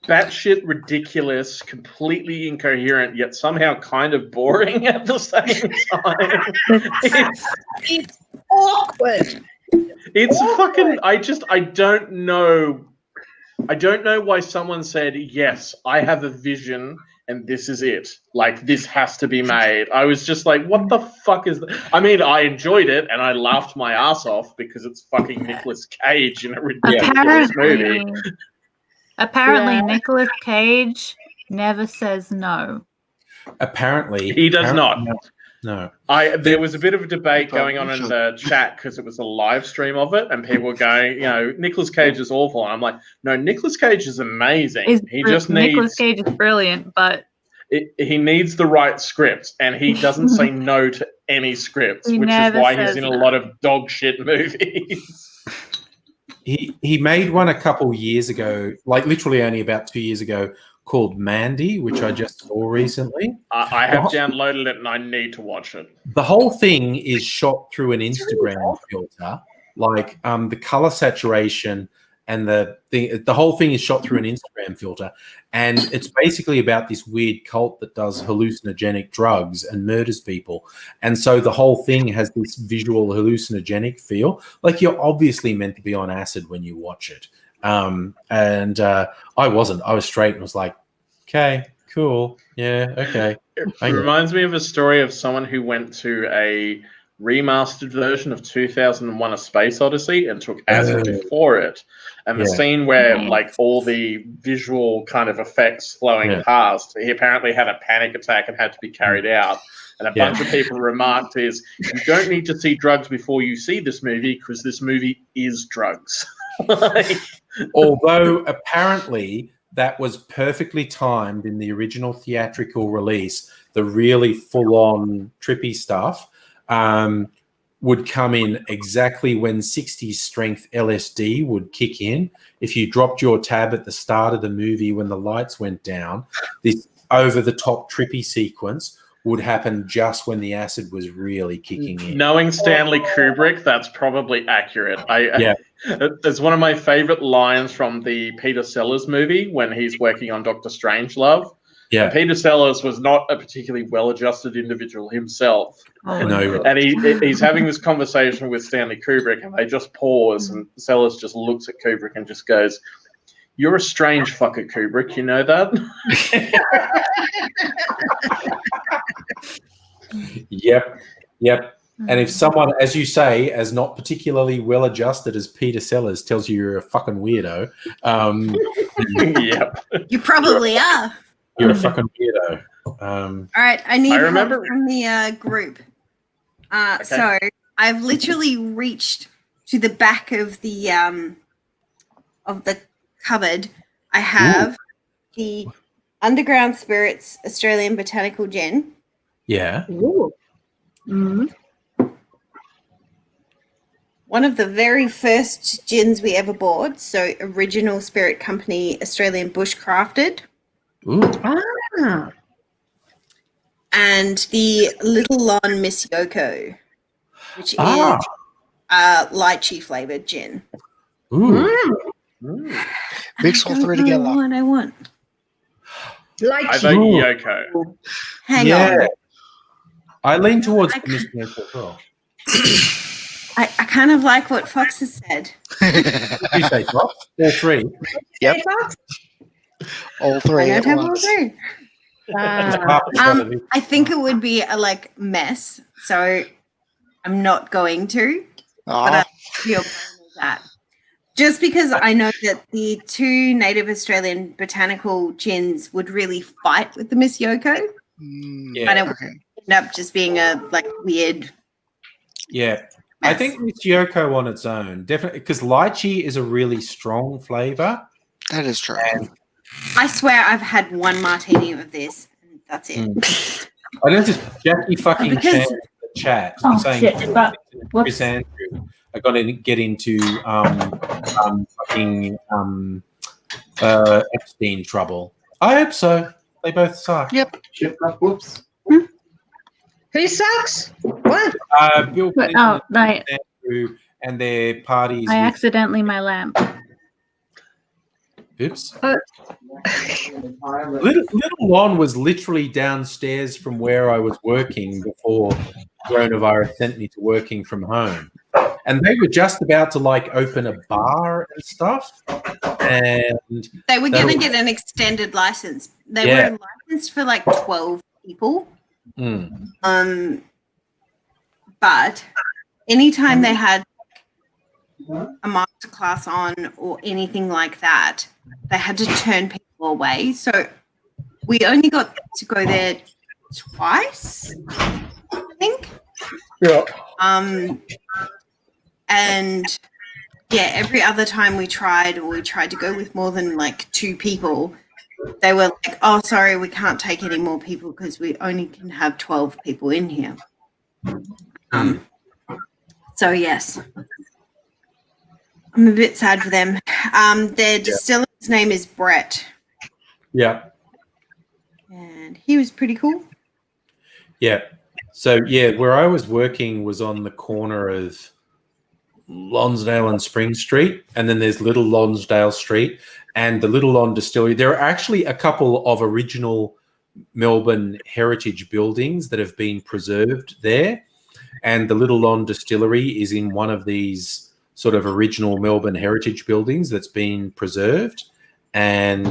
batshit ridiculous, completely incoherent, yet somehow kind of boring at the same time. It's awkward. It's fucking. I don't know. I don't know why someone said, yes, I have a vision and this is it. Like, this has to be made. I was just like, what the fuck is that? I mean, I enjoyed it and I laughed my ass off because it's fucking Nicolas Cage in a ridiculous movie. Apparently, Yeah. Nicolas Cage never says no. apparently He does not. No. There was a bit of a debate going on in the chat because it was a live stream of it, and people were going, Nicolas Cage is awful. And I'm like, no, Nicolas Cage is amazing. He just Nicolas needs Cage is brilliant, but he needs the right script, and he doesn't say no to any scripts, He which is never why he's says in a no. lot of dog shit movies. He made one a couple years ago, like literally only about 2 years ago, called Mandy, which I just saw recently. I have downloaded it, and I need to watch it. The whole thing is shot through an Instagram filter, like the color saturation and the whole thing is shot through an Instagram filter, and it's basically about this weird cult that does hallucinogenic drugs and murders people, and so the whole thing has this visual hallucinogenic feel, like you're obviously meant to be on acid when you watch it. I wasn't. I was straight and was like, okay, cool, yeah, okay. It reminds me of a story of someone who went to a remastered version of 2001: A Space Odyssey and took acid before it. And the scene where like all the visual kind of effects flowing past, he apparently had a panic attack and had to be carried out. And a bunch of people remarked is, you don't need to see drugs before you see this movie because this movie is drugs. Although apparently that was perfectly timed in the original theatrical release, the really full-on trippy stuff would come in exactly when 60 strength LSD would kick in. If you dropped your tab at the start of the movie when the lights went down, this over-the-top trippy sequence would happen just when the acid was really kicking in. Knowing Stanley Kubrick, that's probably accurate. It's one of my favorite lines from the Peter Sellers movie when he's working on Dr. Strangelove. Yeah. And Peter Sellers was not a particularly well-adjusted individual himself. No. And he's having this conversation with Stanley Kubrick, and they just pause, and Sellers just looks at Kubrick and just goes, "You're a strange fucker, Kubrick, you know that?" Yep. And if someone, as you say, as not particularly well adjusted as Peter Sellers tells you you're a fucking weirdo, Yep. You probably are. you're a fucking weirdo. All right, I need help from the group. Okay. So I've literally reached to the back of the cupboard. I have the Underground Spirits Australian Botanical Gin. Yeah. Ooh. Mm-hmm. One of the very first gins we ever bought. So original Spirit Company Australian Bushcrafted. Ooh. Ah. And the Little Lon Miss Yoko, which is lychee flavored gin. Ooh. Mix all three I together. don't know what I want. Like I vote Yoko. Hang on. I lean towards the Miss Yoko as well. I kind of like what Fox has said. You say Fox? All three. Yep. Hey, Fox? All three I at don't have all once. three. I think it would be a mess, so I'm not going to. But I feel that just because I know that the two native Australian botanical gins would really fight with the Miss Yoko, Yeah. and it would end up just being a weird. Yeah. Mess. I think Miss Yoko on its own, definitely, because lychee is a really strong flavor. That is true. And I swear I've had one martini of this, and that's it. I know this Jackie fucking Because- Chan in the chat saying Chris Andrew are going to get into Epstein trouble. I hope so. They both suck. Yep. Whoops. Who sucks? What? Bill But, Clinton no, and Andrew and their parties. I with- accidentally my lamp. Oops. Little Lon was literally downstairs from where I was working before coronavirus sent me to working from home. And they were just about to open a bar and stuff. And They were going to get an extended license. They Yeah. were licensed for 12 people. But anytime they had a masterclass on or anything like that, they had to turn people away. So we only got to go there twice, I think. Yeah. And yeah, every other time we tried to go with more than 2 people, they were like, "Oh, sorry, we can't take any more people because we only can have 12 people in here." So yes, I'm a bit sad for them. Their distiller's name is Brett, yeah. and he was pretty cool. Yeah. So, yeah, where I was working was on the corner of Lonsdale and Spring Street, and then there's Little Lonsdale Street and the Little Lon Distillery. There are actually a couple of original Melbourne heritage buildings that have been preserved there, and the Little Lon Distillery is in one of these sort of original Melbourne heritage buildings that's been preserved, and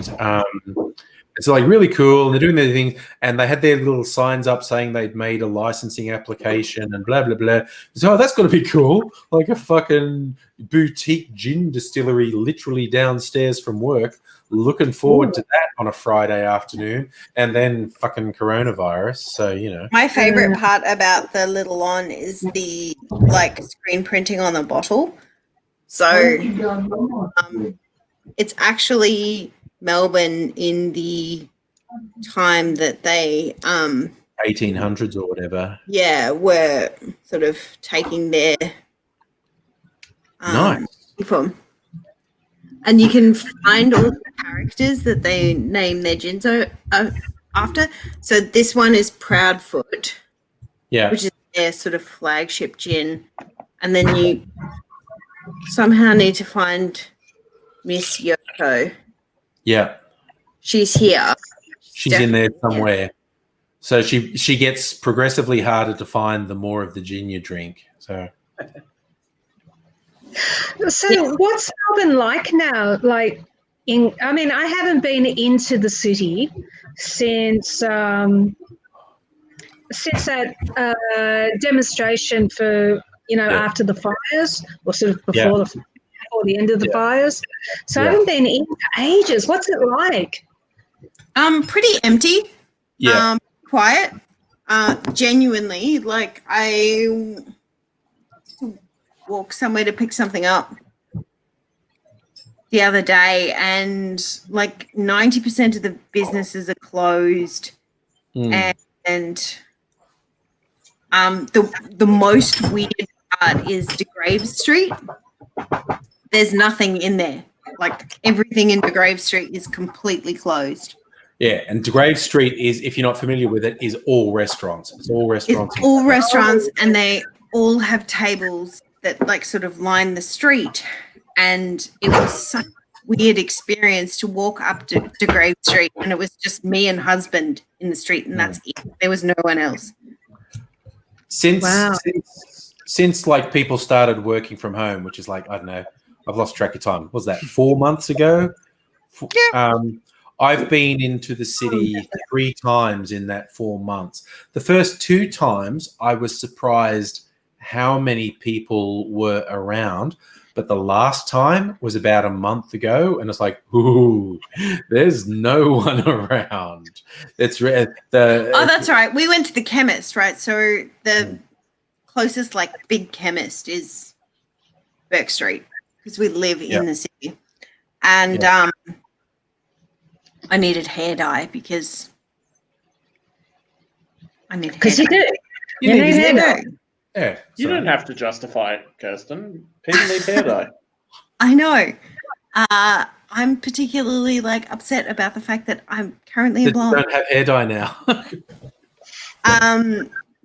it's really cool. And they're doing their thing, and they had their little signs up saying they'd made a licensing application and blah blah blah. So that's got to be cool, like a fucking boutique gin distillery, literally downstairs from work. Looking forward to that on a Friday afternoon, and then fucking coronavirus. So My favorite part about the Little On is the screen printing on the bottle. So it's actually Melbourne in the time that they 1800s or whatever. were sort of taking their Nice. from. And you can find all the characters that they name their gins after. So this one is Proudfoot, Yeah. which is their sort of flagship gin. And then you somehow need to find Miss Yoko. Yeah. She's here. She's in there somewhere. So she gets progressively harder to find the more of the gin you drink. So What's Melbourne like now? I haven't been into the city since that demonstration for after the fires, or sort of before the end of the fires. So I haven't been in for ages. What's it like? Pretty empty. yeah. Quiet. Genuinely, I walk somewhere to pick something up the other day, and 90% of the businesses are closed, and the most weird part is De Graves Street. There's nothing in there. Everything in De Graves Street is completely closed. Yeah, and De Graves Street is, if you're not familiar with it, is all restaurants. It's all restaurants. It's all restaurants, and they all have tables that sort of line the street. And it was such a weird experience to walk up to De Graves Street, and it was just me and husband in the street, and that's it. There was no one else. Since since like people started working from home, which is like, I don't know, I've lost track of time. What was that 4 months ago? I've been into the city 3 times in that 4 months. The first 2 times I was surprised how many people were around. But the last time was about a month ago, and it's like, ooh, there's no one around. It's that's right. We went to the chemist, right? So the closest like big chemist is Burke Street because we live in the city, and I needed hair dye because I need hair dye. You do. You need hair dye. Yeah, You don't have to justify it, Kirsten. People need hair dye. I know. I'm particularly like upset about the fact that I'm currently a blonde. Don't have hair dye now.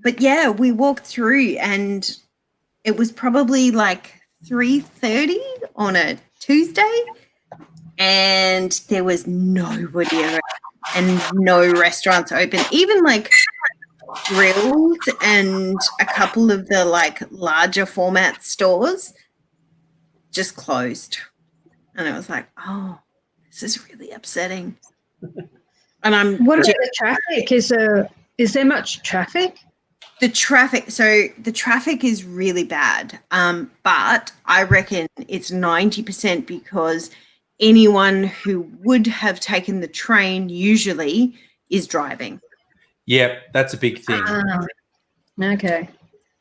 But yeah, we walked through and it was probably like 3:30 on a Tuesday, and there was nobody around and no restaurants open. Even like Grills and a couple of the like larger format stores just closed, and I was like, oh, this is really upsetting. And what about the traffic? Is there much traffic? The traffic is really bad, but I reckon it's 90% because anyone who would have taken the train usually is driving. Yeah, that's a big thing. Okay.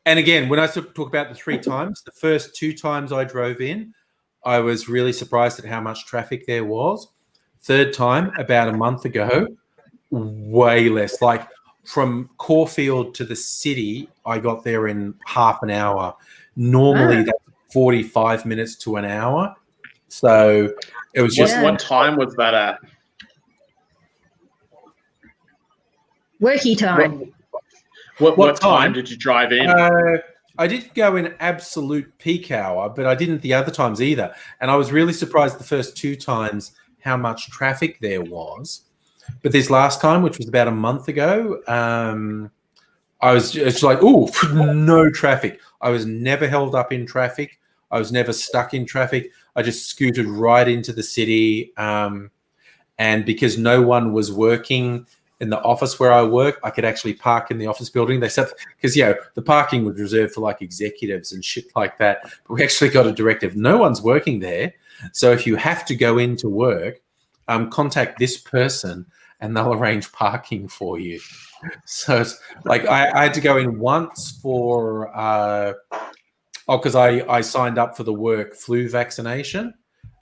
And again, when I talk about the 3 times, the first 2 times I drove in, I was really surprised at how much traffic there was. Third time, about a month ago, way less. Like from Caulfield to the city, I got there in half an hour. Normally, that's 45 minutes to an hour. So it was just... What time was that at? Worky time. What time did you drive in? I did go in absolute peak hour, but I didn't the other times either. And I was really surprised the first 2 times how much traffic there was. But this last time, which was about a month ago, I was just like, ooh, no traffic. I was never held up in traffic. I was never stuck in traffic. I just scooted right into the city. And because no one was working in the office where I work, I could actually park in the office building. They said, because, the parking was reserved for like executives and shit like that. But we actually got a directive. No one's working there. So if you have to go into work, contact this person and they'll arrange parking for you. So it's like I had to go in once for, because I signed up for the work flu vaccination.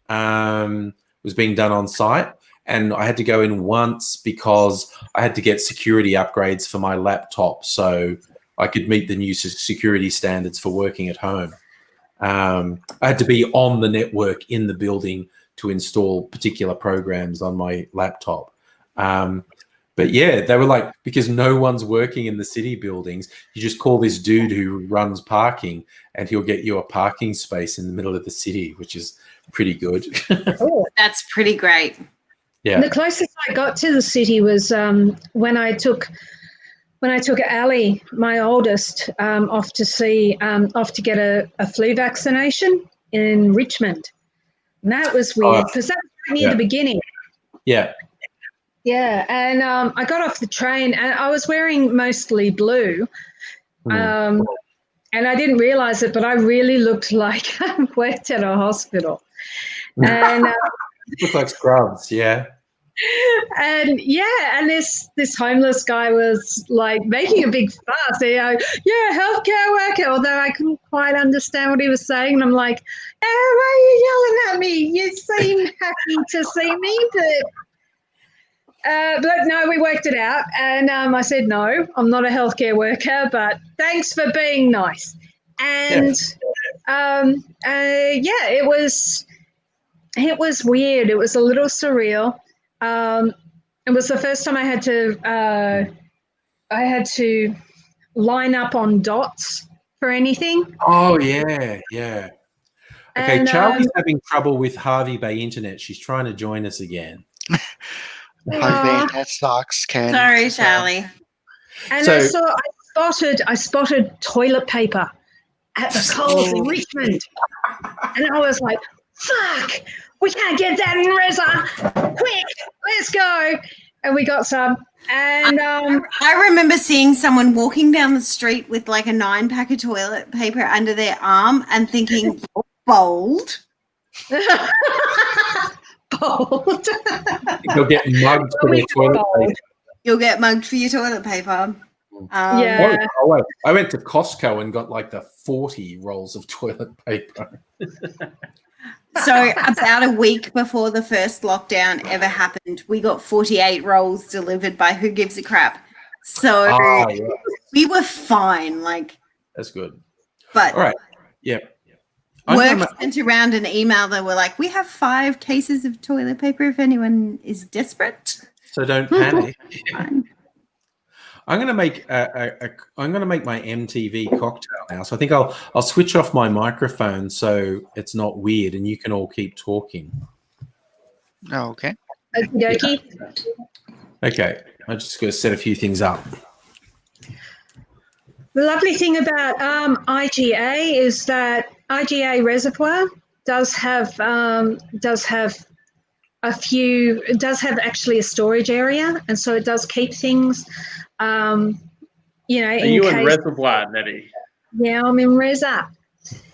Was being done on site. And I had to go in once because I had to get security upgrades for my laptop so I could meet the new security standards for working at home. I had to be on the network in the building to install particular programs on my laptop. But yeah, they were like, because no one's working in the city buildings, you just call this dude who runs parking and he'll get you a parking space in the middle of the city, which is pretty good. That's pretty great. Yeah. The closest I got to the city was when I took Ali, my oldest, off to get a flu vaccination in Richmond. And that was weird because that was right near the beginning. Yeah. Yeah, and I got off the train and I was wearing mostly blue. And I didn't realize it, but I really looked like I worked at a hospital. And Look like scrubs, yeah. And this homeless guy was like making a big fuss. Healthcare worker, although I couldn't quite understand what he was saying. And I'm like, why are you yelling at me? You seem happy to see me, but no, we worked it out. And I said, no, I'm not a healthcare worker, but thanks for being nice. And it was weird. It was a little surreal. It was the first time I had to line up on dots for anything. Oh yeah. Okay, And, Charlie's having trouble with Harvey Bay Internet. She's trying to join us again. That sucks, Ken. Sorry, Charlie. And So- I spotted toilet paper at the Coles in Richmond. And I was like, fuck, we can't get that in Reza. Quick, let's go. And we got some. And I remember seeing someone walking down the street with like a 9-pack of toilet paper under their arm and thinking, bold. bold. You'll get mugged for their toilet paper. You'll get mugged for your toilet paper. Yeah. I went to Costco and got like the 40 rolls of toilet paper. So about a week before the first lockdown ever happened, we got 48 rolls delivered by Who Gives a Crap. So we were fine. Like, that's good. But all right, yeah. Work sent around an email that were like, we have 5 cases of toilet paper if anyone is desperate. So don't panic. I'm gonna make I'm gonna make my MTV cocktail now. So I think I'll switch off my microphone so it's not weird, and you can all keep talking. Oh, okay. Okie dokie. Okay, I'm just gonna set a few things up. The lovely thing about IGA is that IGA Reservoir does have actually a storage area, and so it does keep things. Are you in Reservoir, Nettie? Yeah, I'm in Reza.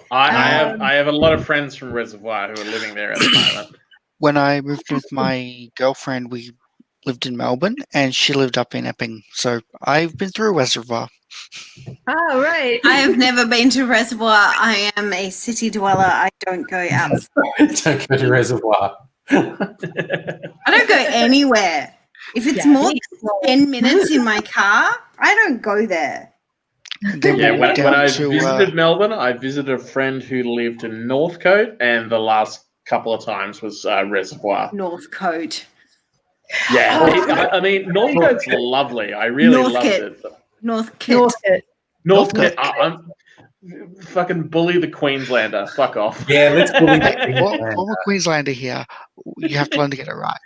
I have a lot of friends from Reservoir who are living there at the moment. When I moved with my girlfriend, we lived in Melbourne, and she lived up in Epping. So I've been through Reservoir. Oh, right. I have never been to Reservoir. I am a city dweller. I don't go outside. Don't go to Reservoir. I don't go anywhere. If it's more than 10 minutes in my car, I don't go there. When I visited Melbourne, I visited a friend who lived in Northcote, and the last couple of times was Reservoir. Northcote. Yeah, I mean, Northcote's lovely. I really loved it. Northcote. I'm fucking bully the Queenslander. Fuck off. Yeah, let's bully the Queenslander. I'm a Queenslander here. You have to learn to get it right.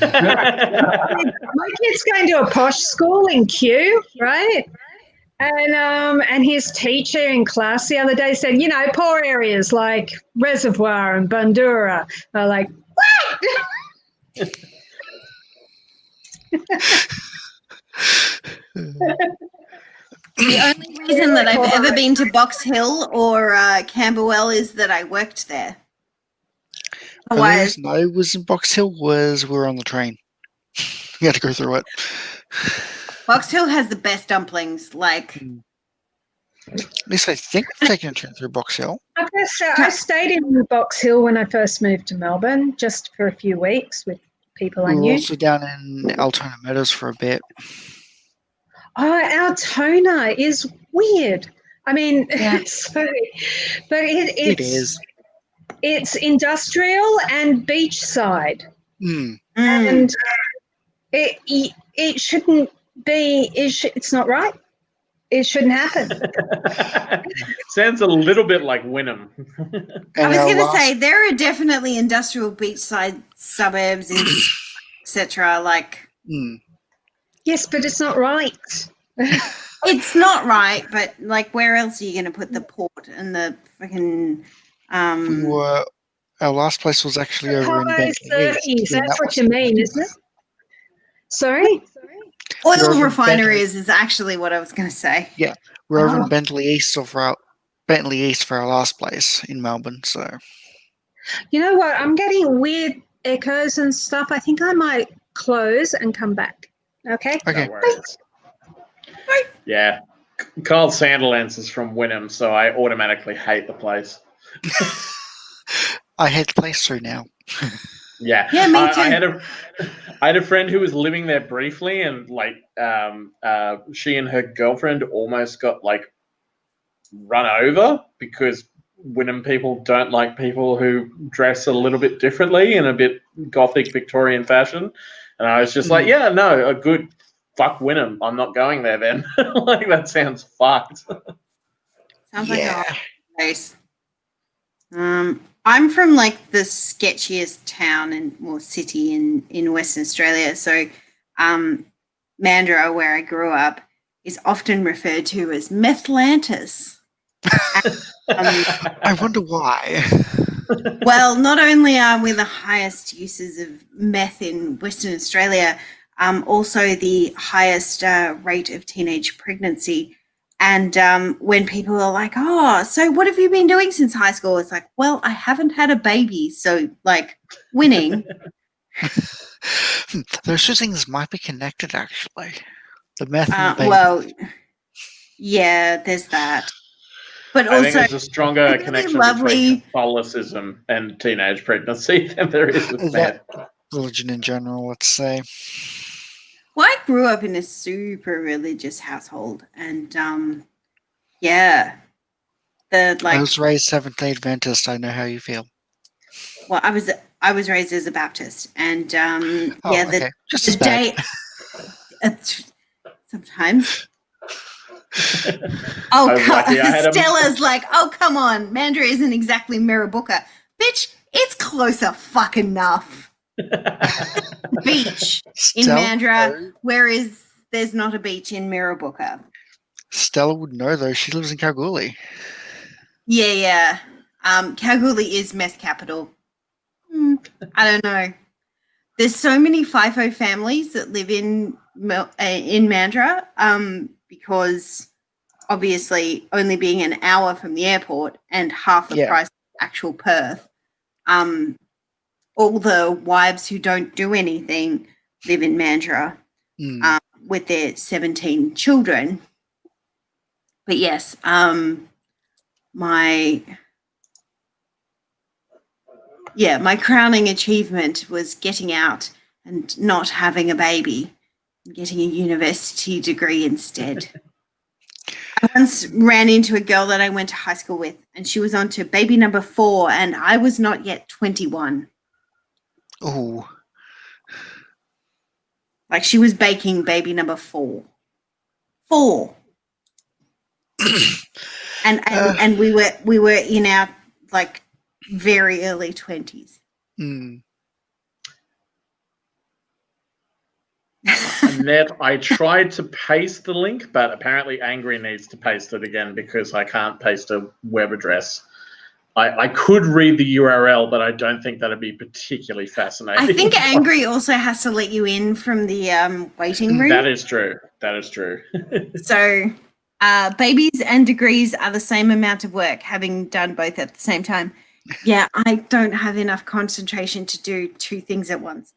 My kid's going to a posh school in Kew, right? And his teacher in class the other day said, poor areas like Reservoir and Bundoora are like, what? The only reason that I've ever been to Box Hill or Camberwell is that I worked there. The only reason I was in Box Hill was we were on the train. We had to go through it. Box Hill has the best dumplings. Like, at least I think I've taken a train through Box Hill. I stayed in Box Hill when I first moved to Melbourne, just for a few weeks with people I We were knew. also down in Altona Meadows for a bit. Oh, Altona is weird. I mean, sorry, but It is. It's industrial and beachside, Mm. and it shouldn't be. It's not right. It shouldn't happen. Sounds a little bit like Wynnum. I was going to say there are definitely industrial beachside suburbs, etc. Like, yes, but it's not right. it's not right. But like, where else are you going to put the port and the freaking? Our last place was actually over in Bentley East. That's what you mean, isn't it? Sorry? Oil refineries is actually what I was going to say. Yeah, we're over in Bentley East for our last place in Melbourne. So, you know what? I'm getting weird echoes and stuff. I think I might close and come back. Okay. Okay. No worries. Yeah, Carl Sandilands is from Wynnum, so I automatically hate the place. I hate the place too now. Yeah, me too. I had a friend who was living there briefly, and like she and her girlfriend almost got like run over because Wynnum people don't like people who dress a little bit differently in a bit gothic Victorian fashion. And I was just like, yeah, no, a good fuck Wynnum. I'm not going there then. Like that sounds fucked. Sounds like a place. I'm from like the sketchiest town and city in Western Australia. So Mandurah, where I grew up, is often referred to as Methlantis I wonder why. Well, not only are we the highest users of meth in Western Australia, also the highest rate of teenage pregnancy. And when people are like, "Oh, so what have you been doing since high school?" It's like, "Well, I haven't had a baby, so like winning." Those two things might be connected, actually. The meth and the baby. Well, yeah, there's that. But I think also, there's a stronger really connection lovely- between Catholicism and teenage pregnancy than there is with meth. Religion in general, let's say. well, I grew up in a super religious household, and yeah, I like, was raised Seventh-day Adventist. I know how you feel. well, I was raised as a Baptist, and Oh, yeah, okay. Just the as bad. day sometimes. I Oh, was lucky I had a- Stella's like, "Oh, come on, Mandurah isn't exactly Mirrabooka, bitch. It's closer, fuck enough." Beach in Stella, Mandurah, whereas there's not a beach in Mirrabooka. Stella would know, though. She lives in Kalgoorlie. Yeah. Kalgoorlie is meth capital. I don't know. There's so many FIFO families that live in Mandurah because obviously only being an hour from the airport and half the Yeah. price of actual Perth. All the wives who don't do anything live in Mandurah with their 17 children. But yes, my crowning achievement was getting out and not having a baby and getting a university degree instead. I once ran into a girl that I went to high school with, and she was on to baby number 4, and I was not yet 21. Oh, Like, she was baking baby number 4. 4. and we were in our like very early 20s. Annette, I tried to paste the link, but apparently Angry needs to paste it again because I can't paste a web address. I could read the URL, but I don't think that'd be particularly fascinating. I think Angry also has to let you in from the waiting room. That is true. That is true. So babies and degrees are the same amount of work, having done both at the same time. Yeah, I don't have enough concentration to do 2 things at once.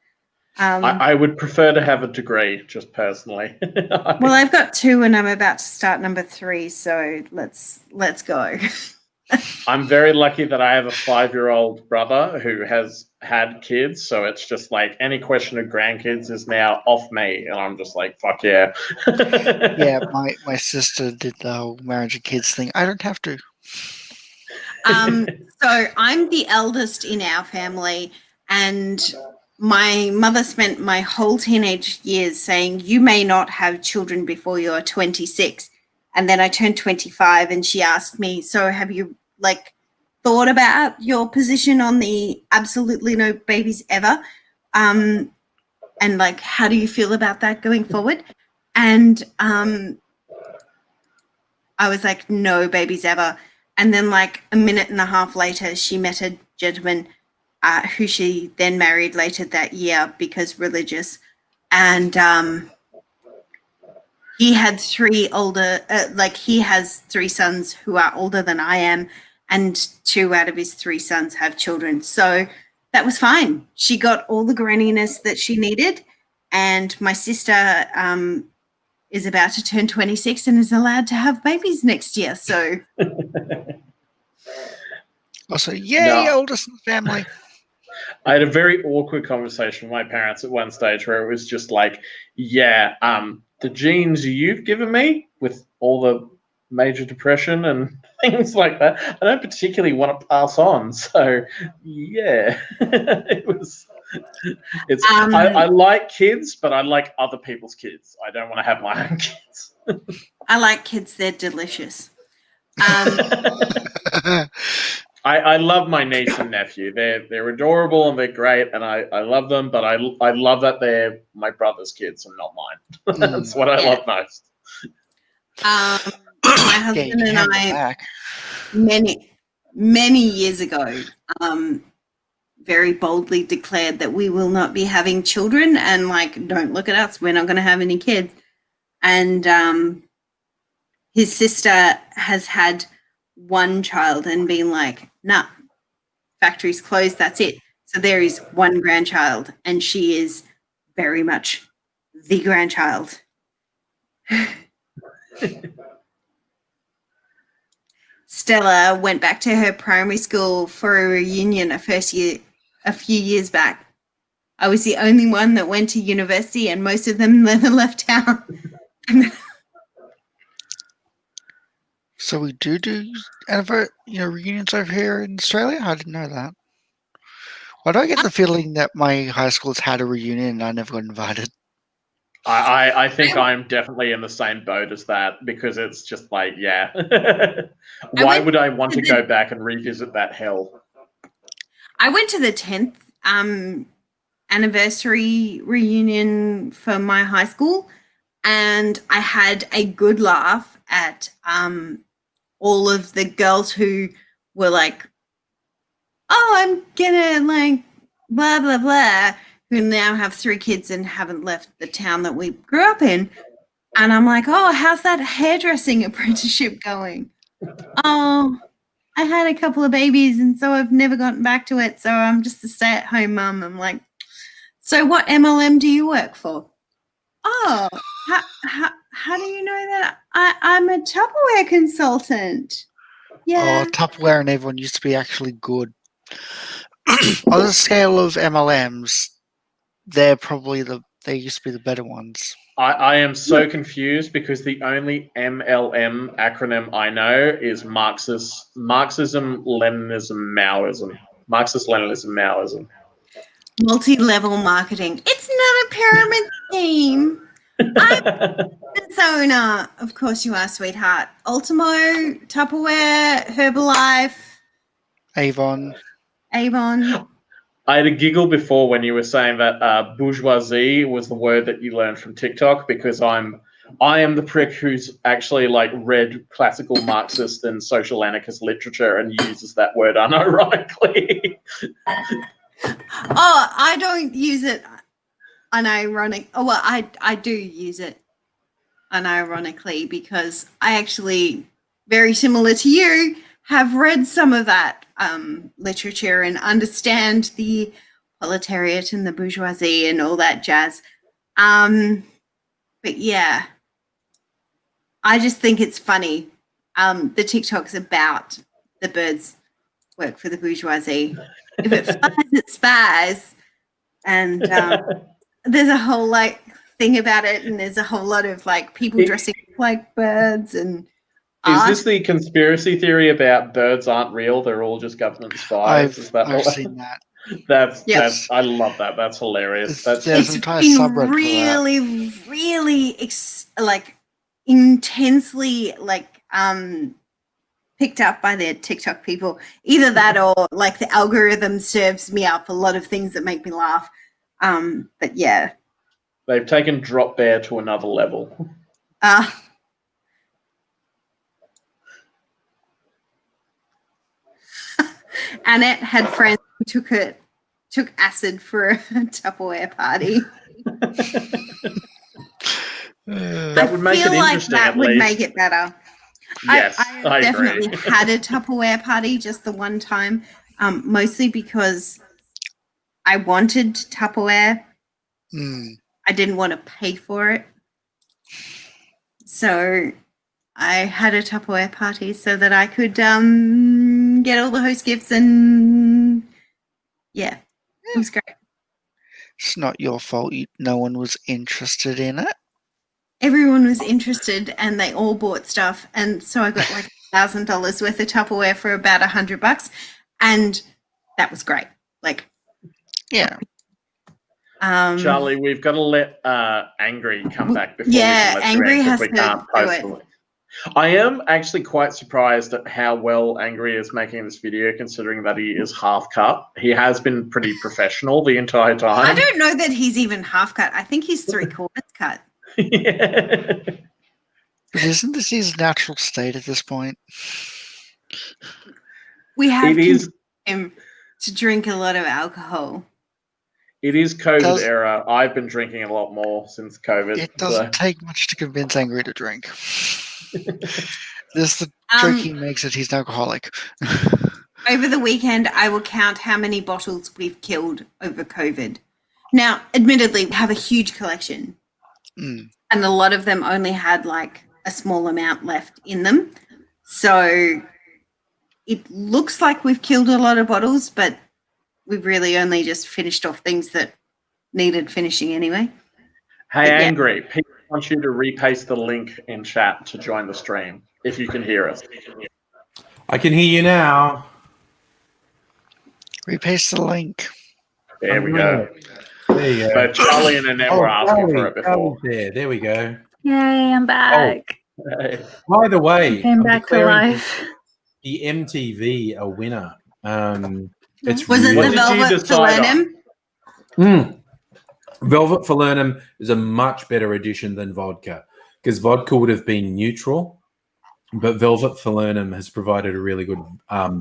I would prefer to have a degree, just personally. Well, I've got 2 and I'm about to start number 3, so let's go. I'm very lucky that I have a 5-year-old brother who has had kids, so it's just like any question of grandkids is now off me, and I'm just like, fuck yeah. yeah. My sister did the whole marriage and kids thing. I don't have to. So I'm the eldest in our family, and my mother spent my whole teenage years saying, "You may not have children before you're 26." And then I turned 25 and she asked me, "So have you like thought about your position on the absolutely no babies ever? And like, how do you feel about that going forward?" And I was like, "No babies ever." And then like a minute and a half later, she met a gentleman who she then married later that year because religious. And he had 3 older, he has 3 sons who are older than I am, and 2 out of his 3 sons have children. So that was fine. She got all the granniness that she needed. And my sister is about to turn 26 and is allowed to have babies next year. So Also, yay, No. oldest in the family. I had a very awkward conversation with my parents at one stage where it was just like, yeah, the genes you've given me with all the major depression and things like that, I don't particularly want to pass on. So, yeah, I like kids, but I like other people's kids. I don't want to have my own kids. I like kids. They're delicious. I love my niece and nephew. They're adorable and they're great, and I love them. But I love that they're my brother's kids and not mine. That's what I love most. My Yeah, you husband can and have them I, back. many years ago, very boldly declared that we will not be having children, and like, don't look at us, we're not going to have any kids. And his sister has had one child and been like, nah, factory's closed, that's it. So there is one grandchild, and she is very much the grandchild. Stella went back to her primary school for a reunion a few years back. I was the only one that went to university, and most of them never left town. So we do reunions over here in Australia? I didn't know that. Why do I get the feeling that my high school's had a reunion and I never got invited? I think I'm definitely in the same boat as that, because it's just like, yeah. Why would I want to go back and revisit that hell? I went to the 10th anniversary reunion for my high school, and I had a good laugh at all of the girls who were like, oh, I'm gonna like blah blah blah, who now have 3 kids and haven't left the town that we grew up in. And I'm like, oh, how's that hairdressing apprenticeship going? Oh, I had a couple of babies, and so I've never gotten back to it, so I'm just a stay-at-home mum. I'm like, so what MLM do you work for? Oh, how do you know that? I'm a Tupperware consultant. Yeah. Oh, Tupperware and everyone used to be actually good. On the scale of MLMs, they used to be the better ones. I am so confused, because the only MLM acronym I know is Marxism, Leninism, Maoism. Marxist, Leninism, Maoism. Multi-level marketing. It's not a pyramid scheme. I'm business owner. Of course you are, sweetheart. Ultimo, Tupperware, Herbalife, Avon. I had a giggle before when you were saying that bourgeoisie was the word that you learned from TikTok, because I am the prick who's actually like read classical Marxist and social anarchist literature and uses that word unironically. Oh, I don't use it unironic. Oh, well, I do use it unironically, because I actually, very similar to you, have read some of that literature and understand the proletariat and the bourgeoisie and all that jazz. But yeah, I just think it's funny. The TikTok's about the birds work for the bourgeoisie. If it flies, it spies. And there's a whole like thing about it, and there's a whole lot of like people dressing like birds and Is this the conspiracy theory about birds aren't real? They're all just government spies. I've seen that. That's I love that. That's hilarious. That's it's been really, really like intensely like picked up by the TikTok people. Either that, or like the algorithm serves me up a lot of things that make me laugh. But yeah, they've taken Drop Bear to another level. Annette had friends who took acid for a Tupperware party. That would make it like interesting. That would make it better. Yes, I agree. definitely had a Tupperware party just the one time, mostly because I wanted Tupperware. I didn't want to pay for it. So I had a Tupperware party so that I could get all the host gifts, and yeah, it was great. It's not your fault. No one was interested in it. Everyone was interested, and they all bought stuff, and so I got like $1,000 worth of Tupperware for about $100, and that was great. Like, yeah. Charlie, we've got to let Angry come back before. Yeah, Angry has to do it. I am actually quite surprised at how well Angry is making this video, considering that he is half cut. He has been pretty professional the entire time. I don't know that he's even half cut. I think he's 3/4 cut. Yeah. But isn't this his natural state at this point? We have It is. him to drink a lot of alcohol. It is COVID Does- era. I've been drinking a lot more since COVID. It so- doesn't take much to convince Angry to drink. Just the Um, drinking makes it he's an alcoholic. Over the weekend, I will count how many bottles we've killed over COVID. Now, admittedly, we have a huge collection, Mm. and a lot of them only had like a small amount left in them. So it looks like we've killed a lot of bottles, but we've really only just finished off things that needed finishing anyway. Hey, Yeah. Angry, people want you to repaste the link in chat to join the stream if you can hear us. I can hear you now. Repaste the link. There we go. There you go. So Charlie and Annette were asking for it before. Charlie's there we go. Yay, I'm back. Hey. By the way, Came I'm back to declaring life. the MTV a winner. It's Was it What the did you Velvet decide on? Falernum? Velvet Falernum is a much better addition than vodka because vodka would have been neutral, but Velvet Falernum has provided a really good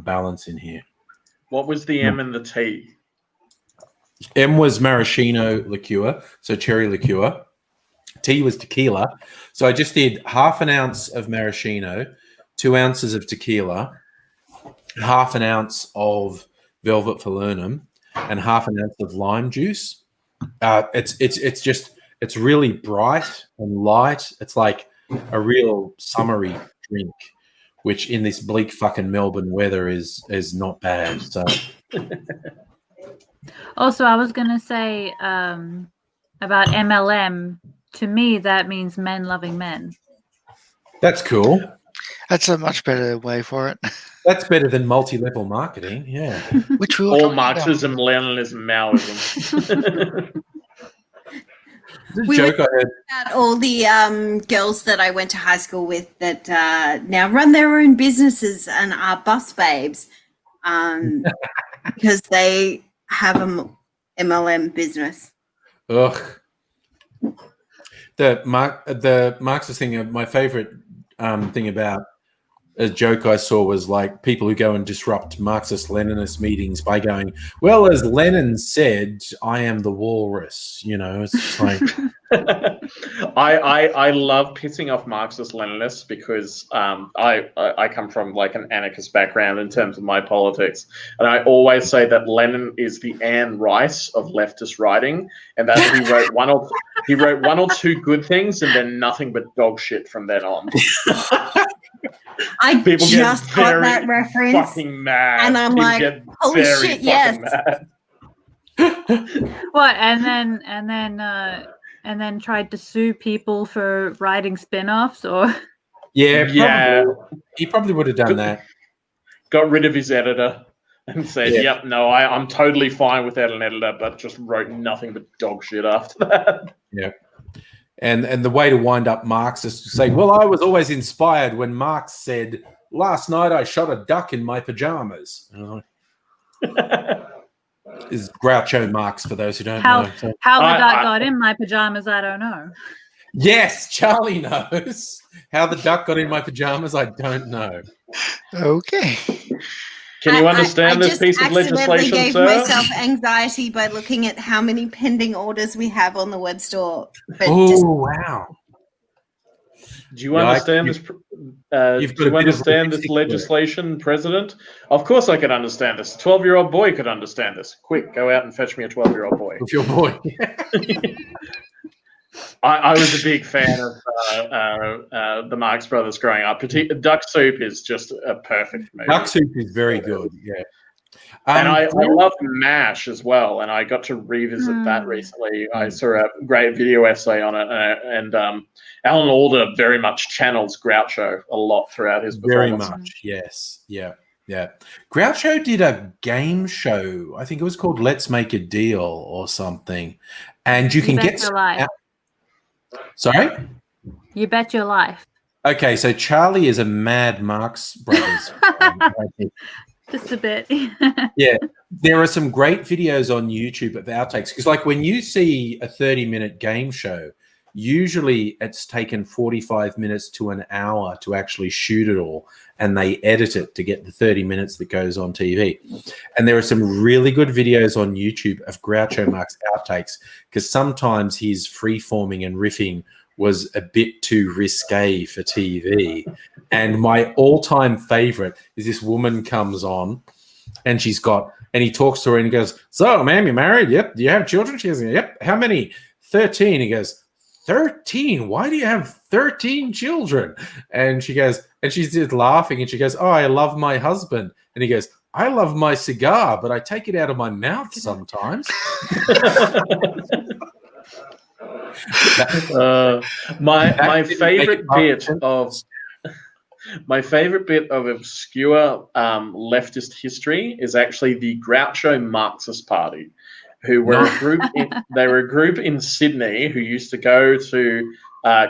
balance in here. What was the M and the T? M was maraschino liqueur, so cherry liqueur. T was tequila. So I just did half an ounce of maraschino, 2 ounces of tequila, half an ounce of Velvet Falernum, and half an ounce of lime juice. It's really bright and light. It's like a real summery drink, which in this bleak fucking Melbourne weather is not bad. So Also, I was gonna say about MLM. To me, that means men loving men. that's cool. That's a much better way for it. That's better than multi-level marketing. Yeah. Which we were All talking about. Marxism, Leninism, Maoism. The We joke I heard. About all the girls that I went to high school with that now run their own businesses and are bus babes because they have a MLM business. Ugh. The Marxist thing, my favorite thing about a joke I saw was like people who go and disrupt Marxist-Leninist meetings by going, well, as Lenin said, I am the walrus. You know, it's just like, I love pissing off Marxist-Leninists because I come from like an anarchist background in terms of my politics, and I always say that Lenin is the Anne Rice of leftist writing, and that he wrote one or two good things and then nothing but dog shit from then on. I People get just got very that reference. Fucking mad, And I'm People like, get holy very shit, fucking yes. mad. What? And then tried to sue people for writing spin-offs, or yeah, Yeah. he probably would have done that. Got rid of his editor and said, Yeah. "Yep, no, I'm totally fine without an editor," but just wrote nothing but dog shit after that. Yeah. And the way to wind up Marx is to say, well, I was always inspired when Marx said, last night I shot a duck in my pajamas. Is Groucho Marx, for those who don't know. So- how the duck I- got in my pajamas, I don't know. yes, Charlie knows. How the duck got in my pajamas, I don't know. Okay. Can you understand I this just piece of accidentally legislation, gave sir? myself anxiety by looking at how many pending orders we have on the web store. But Oh, just, wow. Do you Yeah, understand you've this? got Do a you bit of understand this logistics work. legislation, President? Of course, I could understand this. A 12-year-old boy could understand this. Quick, go out and fetch me a 12-year-old boy. With your boy. I was a big fan of the Marx Brothers growing up. Duck Soup is just a perfect movie. Duck soup is very good, yeah. And I love MASH as well, and I got to revisit that recently. I saw a great video essay on it, and Alan Alda very much channels Groucho a lot throughout his very performance. much, yes. Yeah. Yeah. Groucho did a game show. I think it was called Let's Make a Deal or something. And you can bet get your life. Sorry? You bet your life. Okay, so Charlie is a mad Marx Brothers fan, I think. Just a bit. Yeah, there are some great videos on YouTube of outtakes because, like, when you see a 30-minute game show, Usually it's taken 45 minutes to an hour to actually shoot it all, and they edit it to get the 30 minutes that goes on TV. And there are some really good videos on YouTube of Groucho Marx outtakes, because sometimes his free-forming and riffing was a bit too risque for TV. And my all-time favorite is this woman comes on, and he talks to her and he goes, "So, ma'am, you married? Yep. Do you have children?" She goes, "Yep." "How many?" 13. He goes, 13? Why do you have 13 children? And she goes, and she's just laughing, and she goes, "Oh, I love my husband." And he goes, "I love my cigar, but I take it out of my mouth sometimes." My favorite bit of obscure leftist history is actually the Groucho Marxist Party, who were a group. They were a group in Sydney who used to go to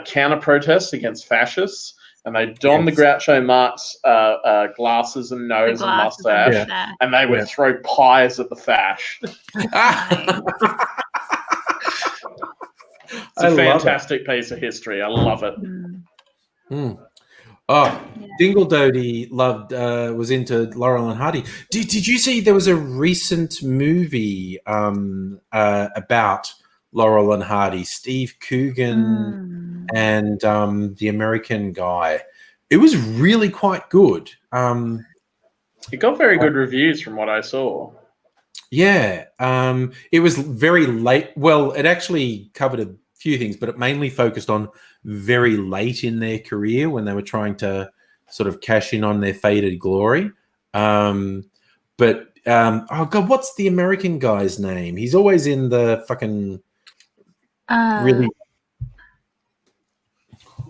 counter protests against fascists, and they donned the Groucho Marx glasses and nose and mustache, and they would throw pies at the fash. It's a fantastic piece of history. I love it. Oh, Dingle Doty was into Laurel and Hardy. Did you see there was a recent movie about Laurel and Hardy, Steve Coogan and the American guy? It was really quite good. It got very good reviews from what I saw. Yeah, it was very late. Well, it actually covered a few things, but it mainly focused on very late in their career when they were trying to sort of cash in on their faded glory. Oh God, what's the American guy's name? He's always in the fucking really.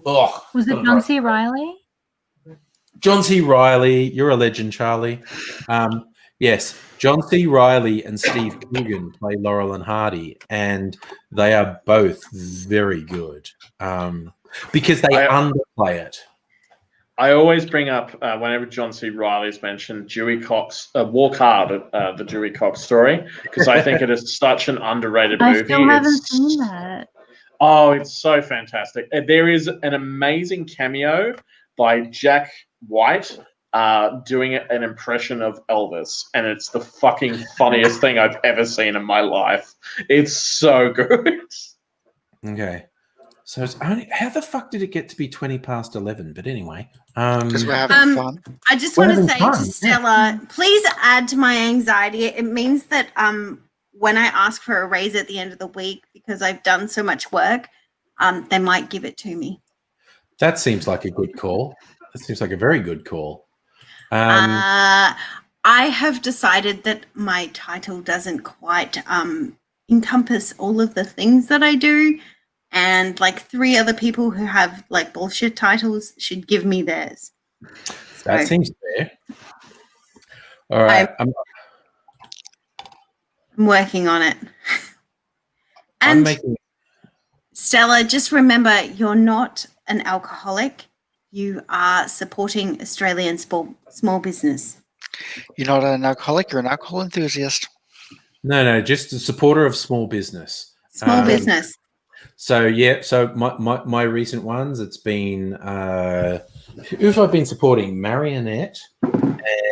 Oh, was it John C. Reilly? John C. Reilly, you're a legend, Charlie. Yes, John C. Reilly and Steve Coogan play Laurel and Hardy, and they are both very good because they underplay it. I always bring up, whenever John C. Reilly is mentioned, Dewey Cox, Walk Hard, the Dewey Cox story, because I think it is such an underrated movie. I still haven't seen that. Oh, it's so fantastic. There is an amazing cameo by Jack White doing an impression of Elvis, and it's the fucking funniest thing I've ever seen in my life. It's so good. Okay. So it's only, how the fuck did it get to be 20 past 11? But anyway. Because we're having fun. I just want to say to Stella, please add to my anxiety. It means that when I ask for a raise at the end of the week, because I've done so much work, they might give it to me. That seems like a good call. That seems like a very good call. I have decided that my title doesn't quite encompass all of the things that I do. And like 3 other people who have like bullshit titles should give me theirs. That seems fair. All right. I'm working on it. And Stella, just remember, you're not an alcoholic. You are supporting Australian small business. You're not an alcoholic, you're an alcohol enthusiast. No, just a supporter of small business. Small business. So yeah, so my recent ones, it's been who have I been supporting? Marionette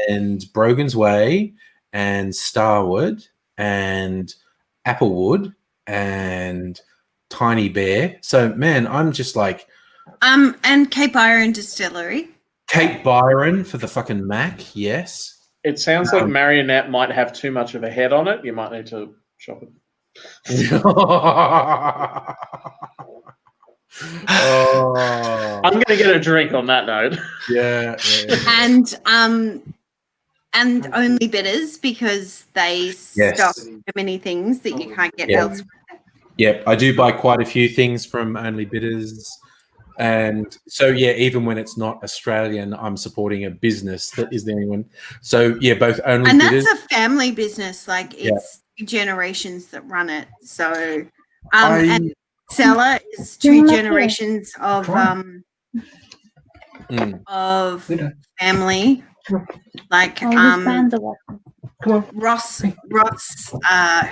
and Brogan's Way and Starwood and Applewood and Tiny Bear. So man, I'm just like and Cape Byron Distillery. Cape Byron for the fucking Mac, yes. It sounds like Marionette might have too much of a head on it. You might need to shop it. I'm gonna get a drink on that note. Yeah. And Only Bitters, because they stock so many things that you can't get elsewhere. Yep, I do buy quite a few things from Only Bitters. And so, yeah, even when it's not Australian, I'm supporting a business that is the only one. So, yeah, both Only Bitters. And that's a family business. Like, it's 2 generations that run it. So, and Seller is 2 generations of family. Like, Ross,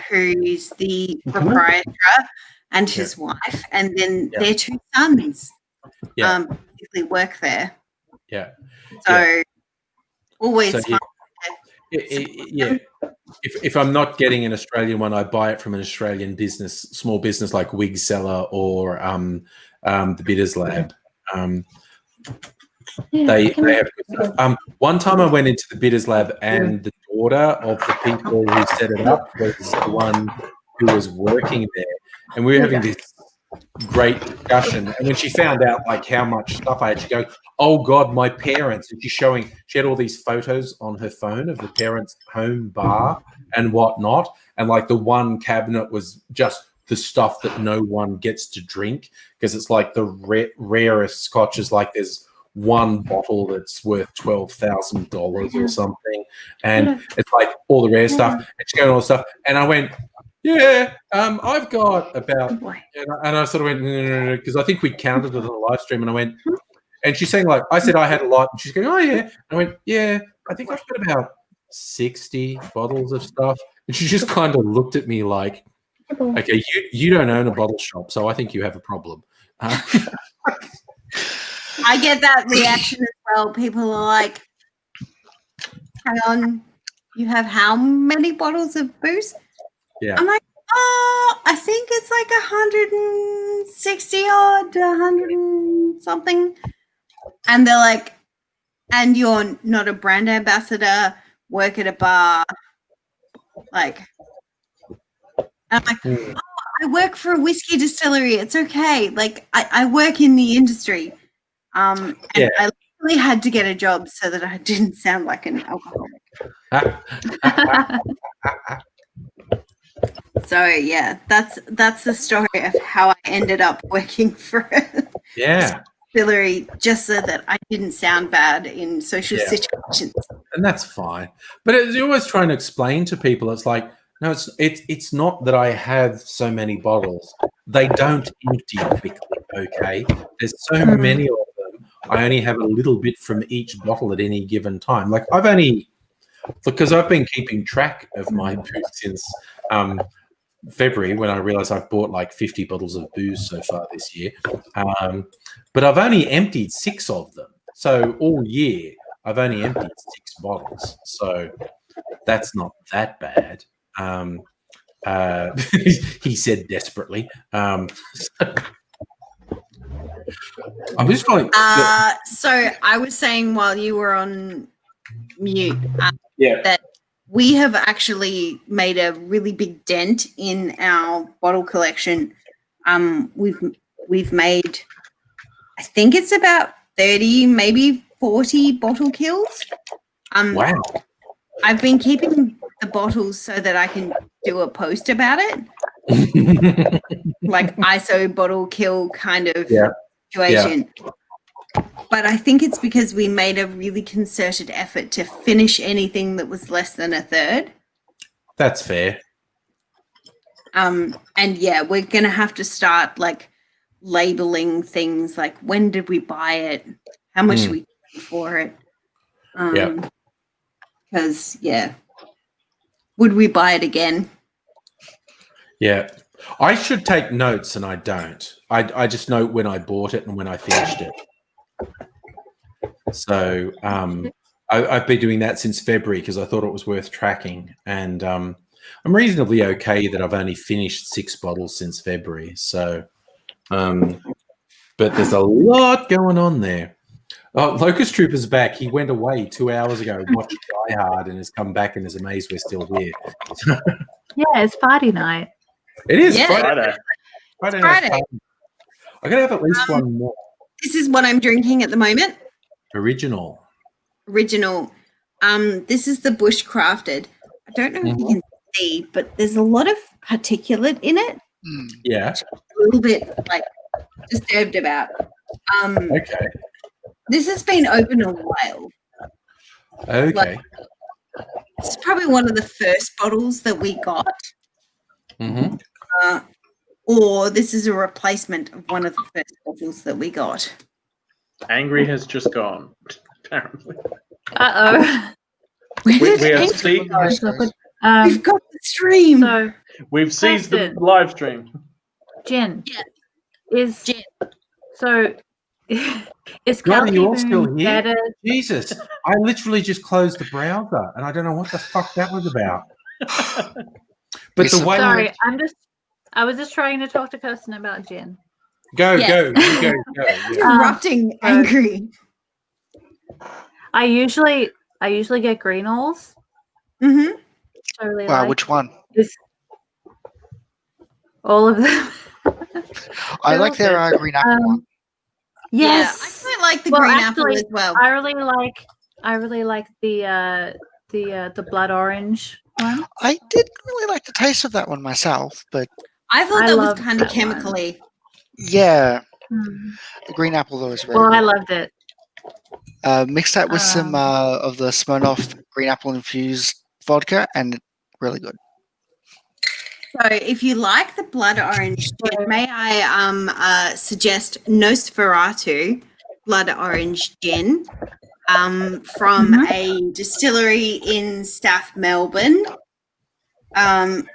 who's the proprietor, and his wife, and then Yeah. their 2 sons Yeah. basically work there. Yeah. So always So, fun. yeah. If I'm not getting an Australian one, I buy it from an Australian business, small business like Wig Seller or the Bitters Lab. They have good stuff. One time I went into the Bitters Lab and the daughter of the people who set it up was the one who was working there, and we were having this great discussion. And when she found out like how much stuff I had, she goes, "Oh God, my parents!" And she had all these photos on her phone of the parents' home bar and whatnot, and like the one cabinet was just the stuff that no one gets to drink because it's like the rarest scotches. Like there's one bottle that's worth $12,000 or something, and it's like all the rare stuff. And she's going all the stuff, and I went, "Yeah, I've got about," and I sort of went, "No," because I think we counted it on the live stream, and I went, and she's saying like, I said I had a lot, and she's going, "Oh yeah," and I went, "Yeah, I think I've got about 60 bottles of stuff," and she just kind of looked at me like, "Okay, you don't own a bottle shop, so I think you have a problem." I get that reaction as well. People are like, "Hang on, you have how many bottles of booze?" Yeah. I'm like, "Oh, I think it's like 160 odd, 100 and something." And they're like, "And you're not a brand ambassador, work at a bar." Like, I'm like, "Oh, I work for a whiskey distillery. It's okay. Like, I work in the industry." And I literally had to get a job so that I didn't sound like an alcoholic. So yeah, that's the story of how I ended up working for a distillery, just so that I didn't sound bad in social situations. And that's fine. But you're always trying to explain to people, it's like, no, it's not that I have so many bottles. They don't empty quickly, okay? There's so many of them. I only have a little bit from each bottle at any given time. Like because I've been keeping track of my booze since February, when I realized I've bought like 50 bottles of booze so far this year. But I've only emptied 6 of them. So all year, I've only emptied 6 bottles. So that's not that bad. He said desperately. I'm just going. So I was saying while you were on mute that we have actually made a really big dent in our bottle collection. We've made, I think it's about 30, maybe 40 bottle kills. Wow. I've been keeping the bottles so that I can do a post about it. Like ISO bottle kill kind of situation. But I think it's because we made a really concerted effort to finish anything that was less than a third. That's fair. And yeah, we're going to have to start like labeling things like when did we buy it? How much we paid for it? Because would we buy it again? Yeah. I should take notes and I don't. I just note when I bought it and when I finished it. So I've been doing that since February because I thought it was worth tracking. And I'm reasonably okay that I've only finished 6 bottles since February. So, but there's a lot going on there. Oh, Locust Trooper's back. He went away 2 hours ago and watched Die Hard and has come back and is amazed we're still here. Yeah, it's party night. It is Friday. Friday. I gotta have at least one more. This is what I'm drinking at the moment. Original. This is the Bushcrafted. I don't know if you can see, but there's a lot of particulate in it. Yeah. A little bit like disturbed about. Okay. This has been open a while. Okay. Like, it's probably one of the first bottles that we got. Or this is a replacement of one of the first bottles that we got. Angry has just gone, apparently. Uh-oh. We have seized, We've got the stream. So we've seized the Preston. live stream. Gin. Yeah. Is Gin. so. Is God, are Calci you all still Boom here? better? Jesus, I literally just closed the browser, and I don't know what the fuck that was about. But the way Sorry, I was just trying to talk to Kirsten about gin. go, Yes. you go. Yeah. Interrupting angry. I usually get Greenalls. Mm-hmm. Totally. Wow, like which one? all of them. I They're like all their good. green apple one. Yes. Yeah, I quite like the Well, green actually, apple as well. I really like the blood orange one. I didn't really like the taste of that one myself, but I thought I that was loved kind of that one. chemically. yeah, Hmm. the green apple though is very Well, I good. loved it. Mix that with some of the Smirnoff green apple infused vodka, and really good. So, if you like the blood orange gin, may I suggest Nosferatu blood orange gin from a distillery in Staff, Melbourne.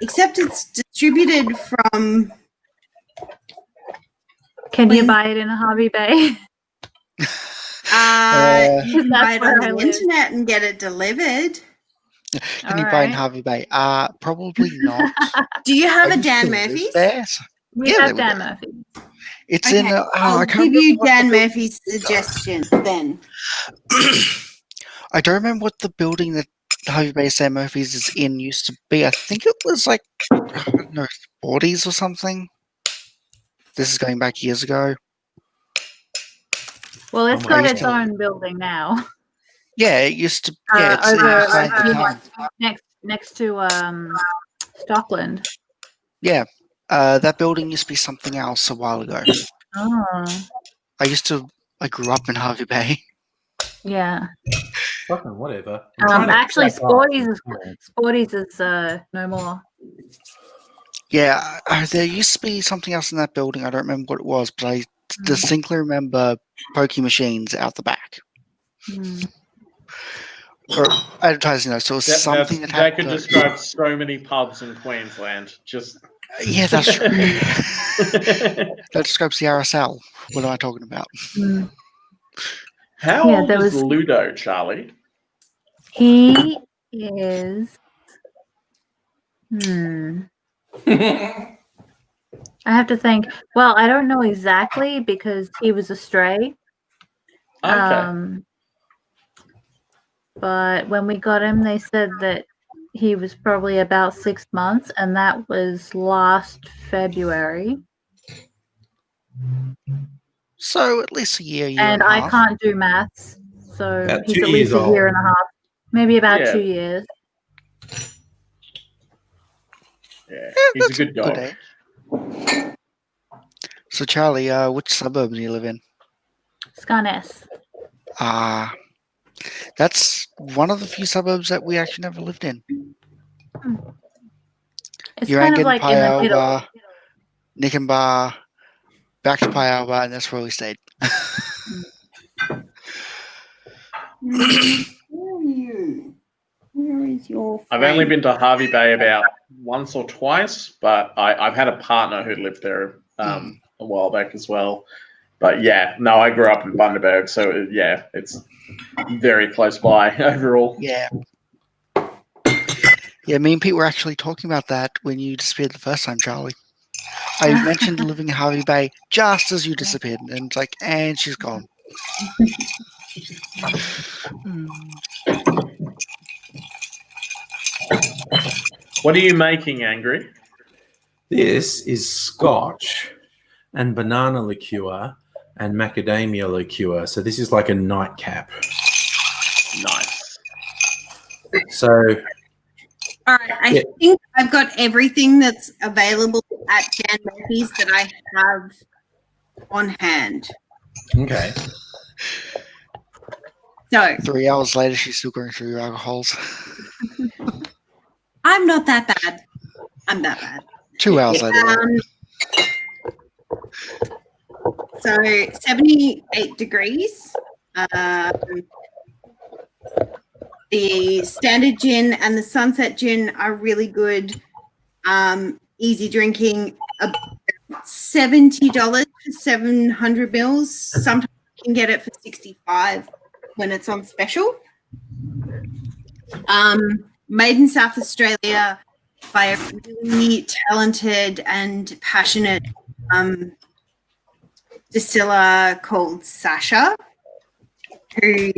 Except it's distributed from. Can you buy it in a Harvey Bay? You can buy That's it where on I the live. internet and get it delivered. Can you buy in Harvey Bay? Probably not. Do you have I a used Dan to live Murphy's? there, so- We Yeah, have there we Dan go. Murphy. It's Okay, in. I I'll can't give you remember what Dan the Murphy's suggestions then. I don't remember what the building that Harvey Bay Dan Murphy's is in used to be. I think it was like, I don't know, 40s or something. This is going back years ago. Well, it's Oh my got God. its own building now. Yeah, it used to. Yeah, it's over inside the town. next to Stockland. Yeah, that building used to be something else a while ago. Oh, I grew up in Harvey Bay. yeah. Fucking whatever. I'm trying to Actually, crack up. Sporties is no more. Yeah, there used to be something else in that building. I don't remember what it was, but I distinctly remember pokey machines out the back. Or advertising those, so it was something that that had could those. describe so many pubs in Queensland. Just Yeah, that's true. That describes the RSL. What am I talking about? how Yeah, old there is was- Ludo, Charlie? He is. I have to think. Well, I don't know exactly because he was a stray. Okay. But when we got him, they said that he was probably about 6 months, and that was last February. So at least a year And and a I half. can't do maths, so About he's 2 at least years a year old. and a half, maybe about Yeah. 2 years. Yeah, Yeah, he's a that's good dog. age. So Charlie, which suburb do you live in? Scarness. That's one of the few suburbs that we actually never lived in. It's You're kind of in like in the middle. Pialba, Nickenbar, back to Pialba, and that's where we stayed. Where is your I've only been to Harvey Bay about once or twice, but I've had a partner who lived there a while back as well. But yeah, no, I grew up in Bundaberg, so yeah, it's very close by overall. Yeah. Yeah, me and Pete were actually talking about that when you disappeared the first time, Charlie. I mentioned living in Harvey Bay just as you disappeared, and it's like, and she's gone. What are you making, Angry? This is scotch and banana liqueur and macadamia liqueur. So this is like a nightcap. Nice. So All right, I think I've got everything that's available at Dan Murphy's that I have on hand. okay. So 3 hours later, she's still going through your alcohols. I'm not that bad. I'm that bad. 2 hours later. So 78 degrees. The standard gin and the sunset gin are really good, easy drinking, $70 for 700 mils. Sometimes you can get it for 65 when it's on special. Made in South Australia by a really talented and passionate distiller called Sasha, who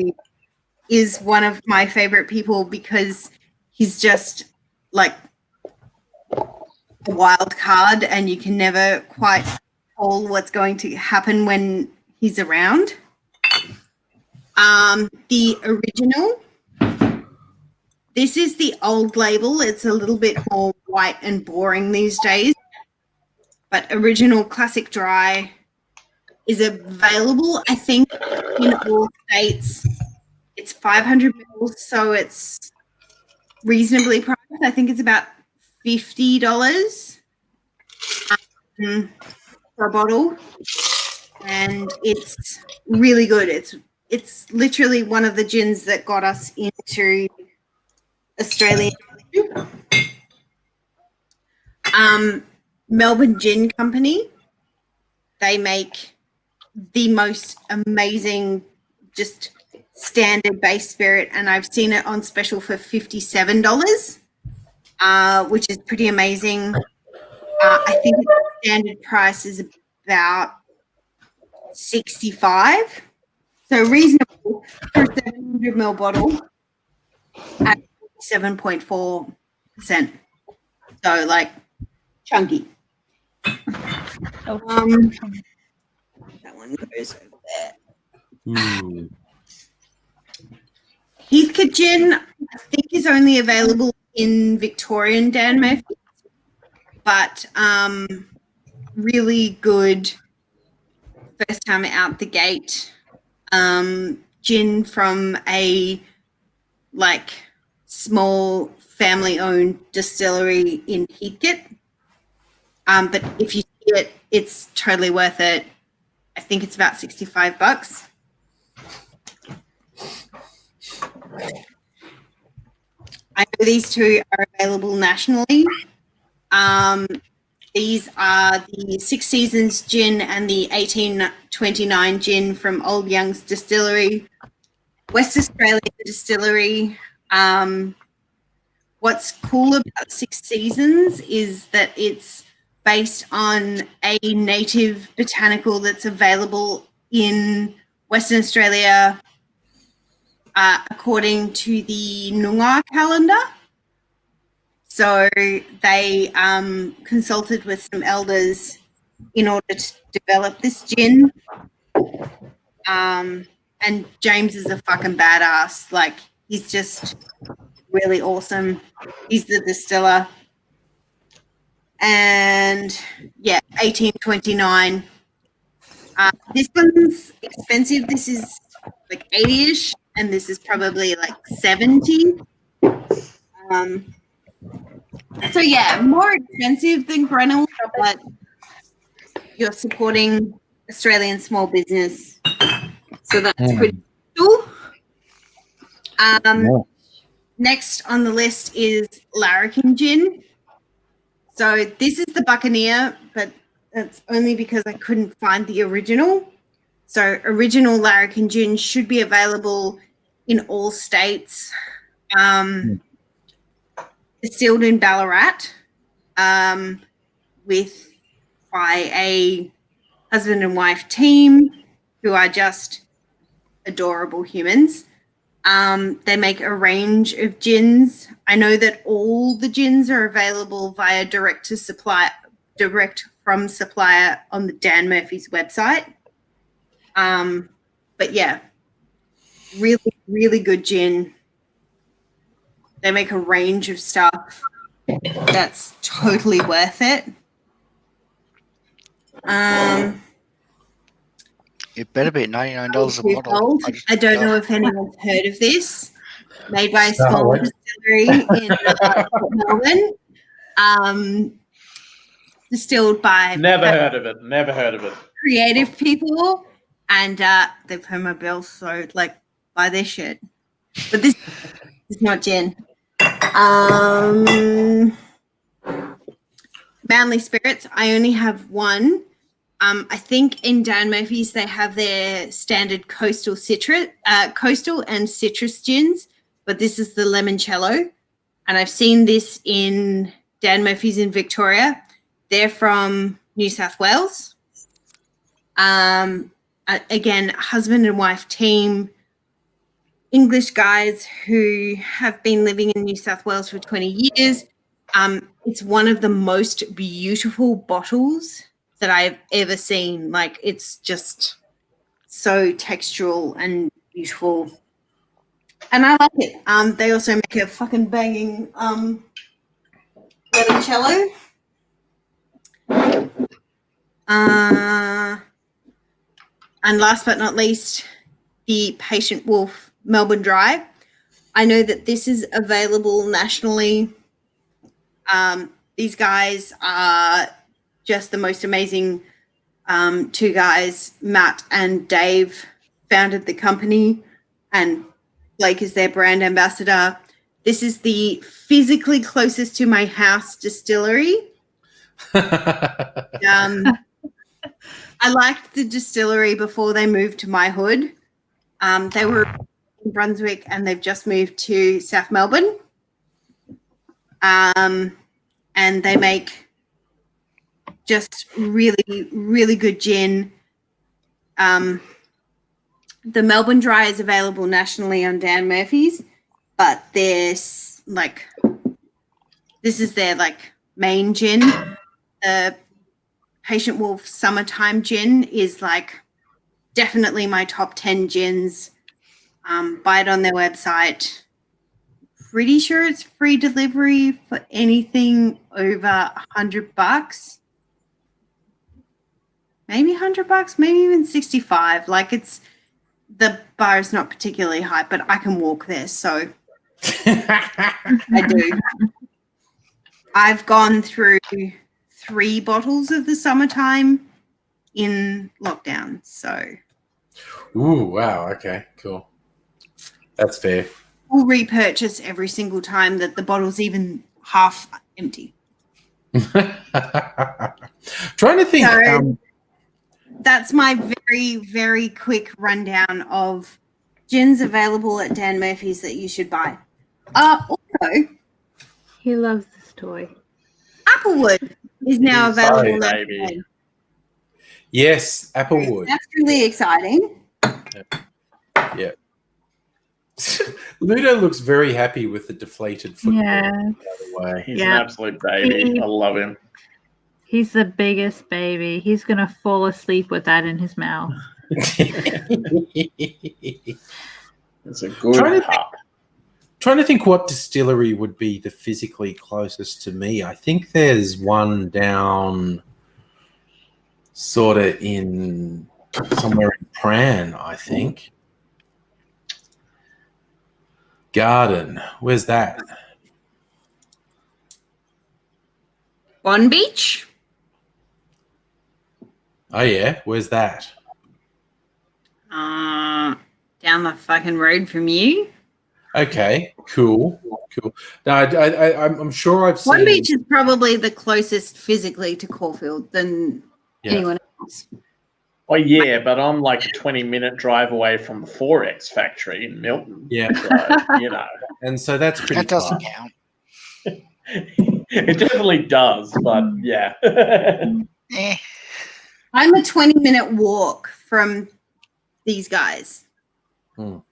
is one of my favorite people because he's just like a wild card and you can never quite call what's going to happen when he's around. The original, this is the old label. It's a little bit more white and boring these days, but original classic dry is available, I think, in all states. It's 500 mils, so it's reasonably priced. I think it's about $50 for a bottle, and it's really good. It's literally one of the gins that got us into Australian. Melbourne Gin Company. They make the most amazing, just standard base spirit, and I've seen it on special for $57, which is pretty amazing. I think the standard price is about $65, so reasonable for a 700 ml bottle at 7.4%. So like chunky. Oh. That one goes over there. Mm. Heathcote Gin, I think, is only available in Victorian Dan Murphy, but really good first time out the gate gin from a like small family-owned distillery in Heathcote. But if you see it, it's totally worth it. I think it's about $65. I know these two are available nationally. These are the Six Seasons Gin and the 1829 Gin from Old Young's Distillery, West Australia Distillery. What's cool about Six Seasons is that it's based on a native botanical that's available in Western Australia according to the Noongar calendar. So they consulted with some elders in order to develop this gin. And James is a fucking badass. Like, he's just really awesome. He's the distiller. And yeah, 1829. This one's expensive. This is like 80-ish, and this is probably like 70. So yeah, more expensive than Grenell, but you're supporting Australian small business, so that's pretty cool. Next on the list is Larrikin Gin. So this is the Buccaneer, but that's only because I couldn't find the original. So original Larrikin Gin should be available in all states. Distilled in Ballarat by a husband and wife team who are just adorable humans. They make a range of gins. I know that all the gins are available via direct from supplier on the Dan Murphy's website. But yeah, really, really good gin. They make a range of stuff that's totally worth it. It better be $99 a bottle. I don't know if anyone's heard of this. Made by a small distillery in Melbourne. Distilled by Never heard of it. Creative people, and they pay my bills, so like buy their shit. But this is not gin. Manly Spirits. I only have one. I think in Dan Murphy's they have their standard coastal and citrus gins, but this is the limoncello, and I've seen this in Dan Murphy's in Victoria. They're from New South Wales. Again, husband and wife team, English guys who have been living in New South Wales for 20 years. It's one of the most beautiful bottles that I've ever seen. Like, it's just so textural and beautiful. And I like it. They also make a fucking banging limoncello. And last but not least, the Patient Wolf Melbourne Dry. I know that this is available nationally. These guys are just the most amazing two guys. Matt and Dave founded the company, and Blake is their brand ambassador. This is the physically closest to my house distillery. I liked the distillery before they moved to my hood. They were in Brunswick and they've just moved to South Melbourne. And they make just really, really good gin. The Melbourne Dry is available nationally on Dan Murphy's, but there's this is their main gin. The Patient Wolf Summertime Gin is definitely my top 10 gins. Buy it on their website. Pretty sure it's free delivery for anything over $100. Maybe $100, maybe even 65. The bar is not particularly high, but I can walk there, so I do. I've gone through 3 bottles of the Summertime in lockdown, so. Ooh, wow. Okay, cool. That's fair. We'll repurchase every single time that the bottle's even half empty. Trying to think. So, that's my very, very quick rundown of gins available at Dan Murphy's that you should buy. Also, He loves this toy. Applewood is now available. Sorry, baby. Yes, Applewood. That's really exciting. Yeah. Ludo looks very happy with the deflated football. Yeah. By the way. He's Yeah. an absolute baby. I love him. He's the biggest baby. He's going to fall asleep with that in his mouth. It's a good Trying to pup. Trying to think what distillery would be the physically closest to me. I think there's one down sort of in somewhere in Pran, I think. Garden. Where's that? Bon Beach. Oh, yeah. Where's that? Down the fucking road from you. Okay. Cool. No, I'm sure I've seen... Bon Beach is probably the closest physically to Caulfield than anyone else. Oh, yeah, but I'm a 20-minute drive away from the 4X factory in Milton. Yeah. So, And so that's pretty That doesn't far. count. It definitely does, but yeah. Eh. I'm a 20-minute walk from these guys. So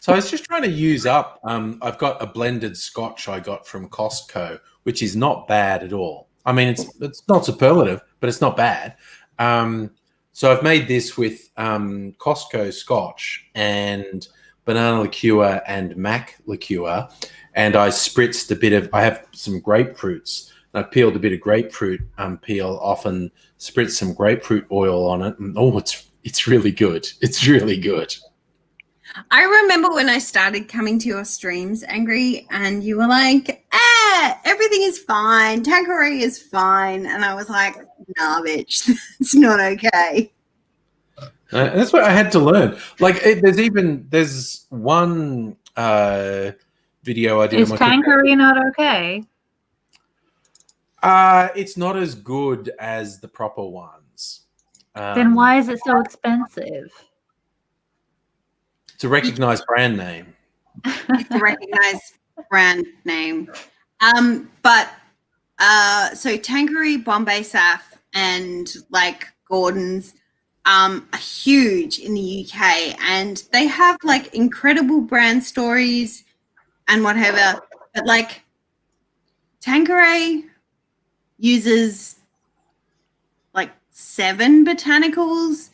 I was just trying to use up. I've got a blended Scotch I got from Costco, which is not bad at all. I mean, it's not superlative, but it's not bad. So I've made this with Costco Scotch and banana liqueur and Mac liqueur, and I spritzed a bit of. I have some grapefruits. And I peeled a bit of grapefruit peel off and spritzed some grapefruit oil on it. And, it's really good. It's really good. I remember when I started coming to your streams, Angry, and you were like, everything is fine. Tanqueray is fine. And I was like, nah, bitch, it's not okay. And that's what I had to learn. There's one video I did. Is Tanqueray not okay? It's not as good as the proper ones. Then why is it so expensive? It's a recognized brand name. It's a recognized brand name. But so Tanqueray, Bombay Saf, and like Gordon's are huge in the UK, and they have like incredible brand stories and whatever. But like Tanqueray uses like 7 botanicals.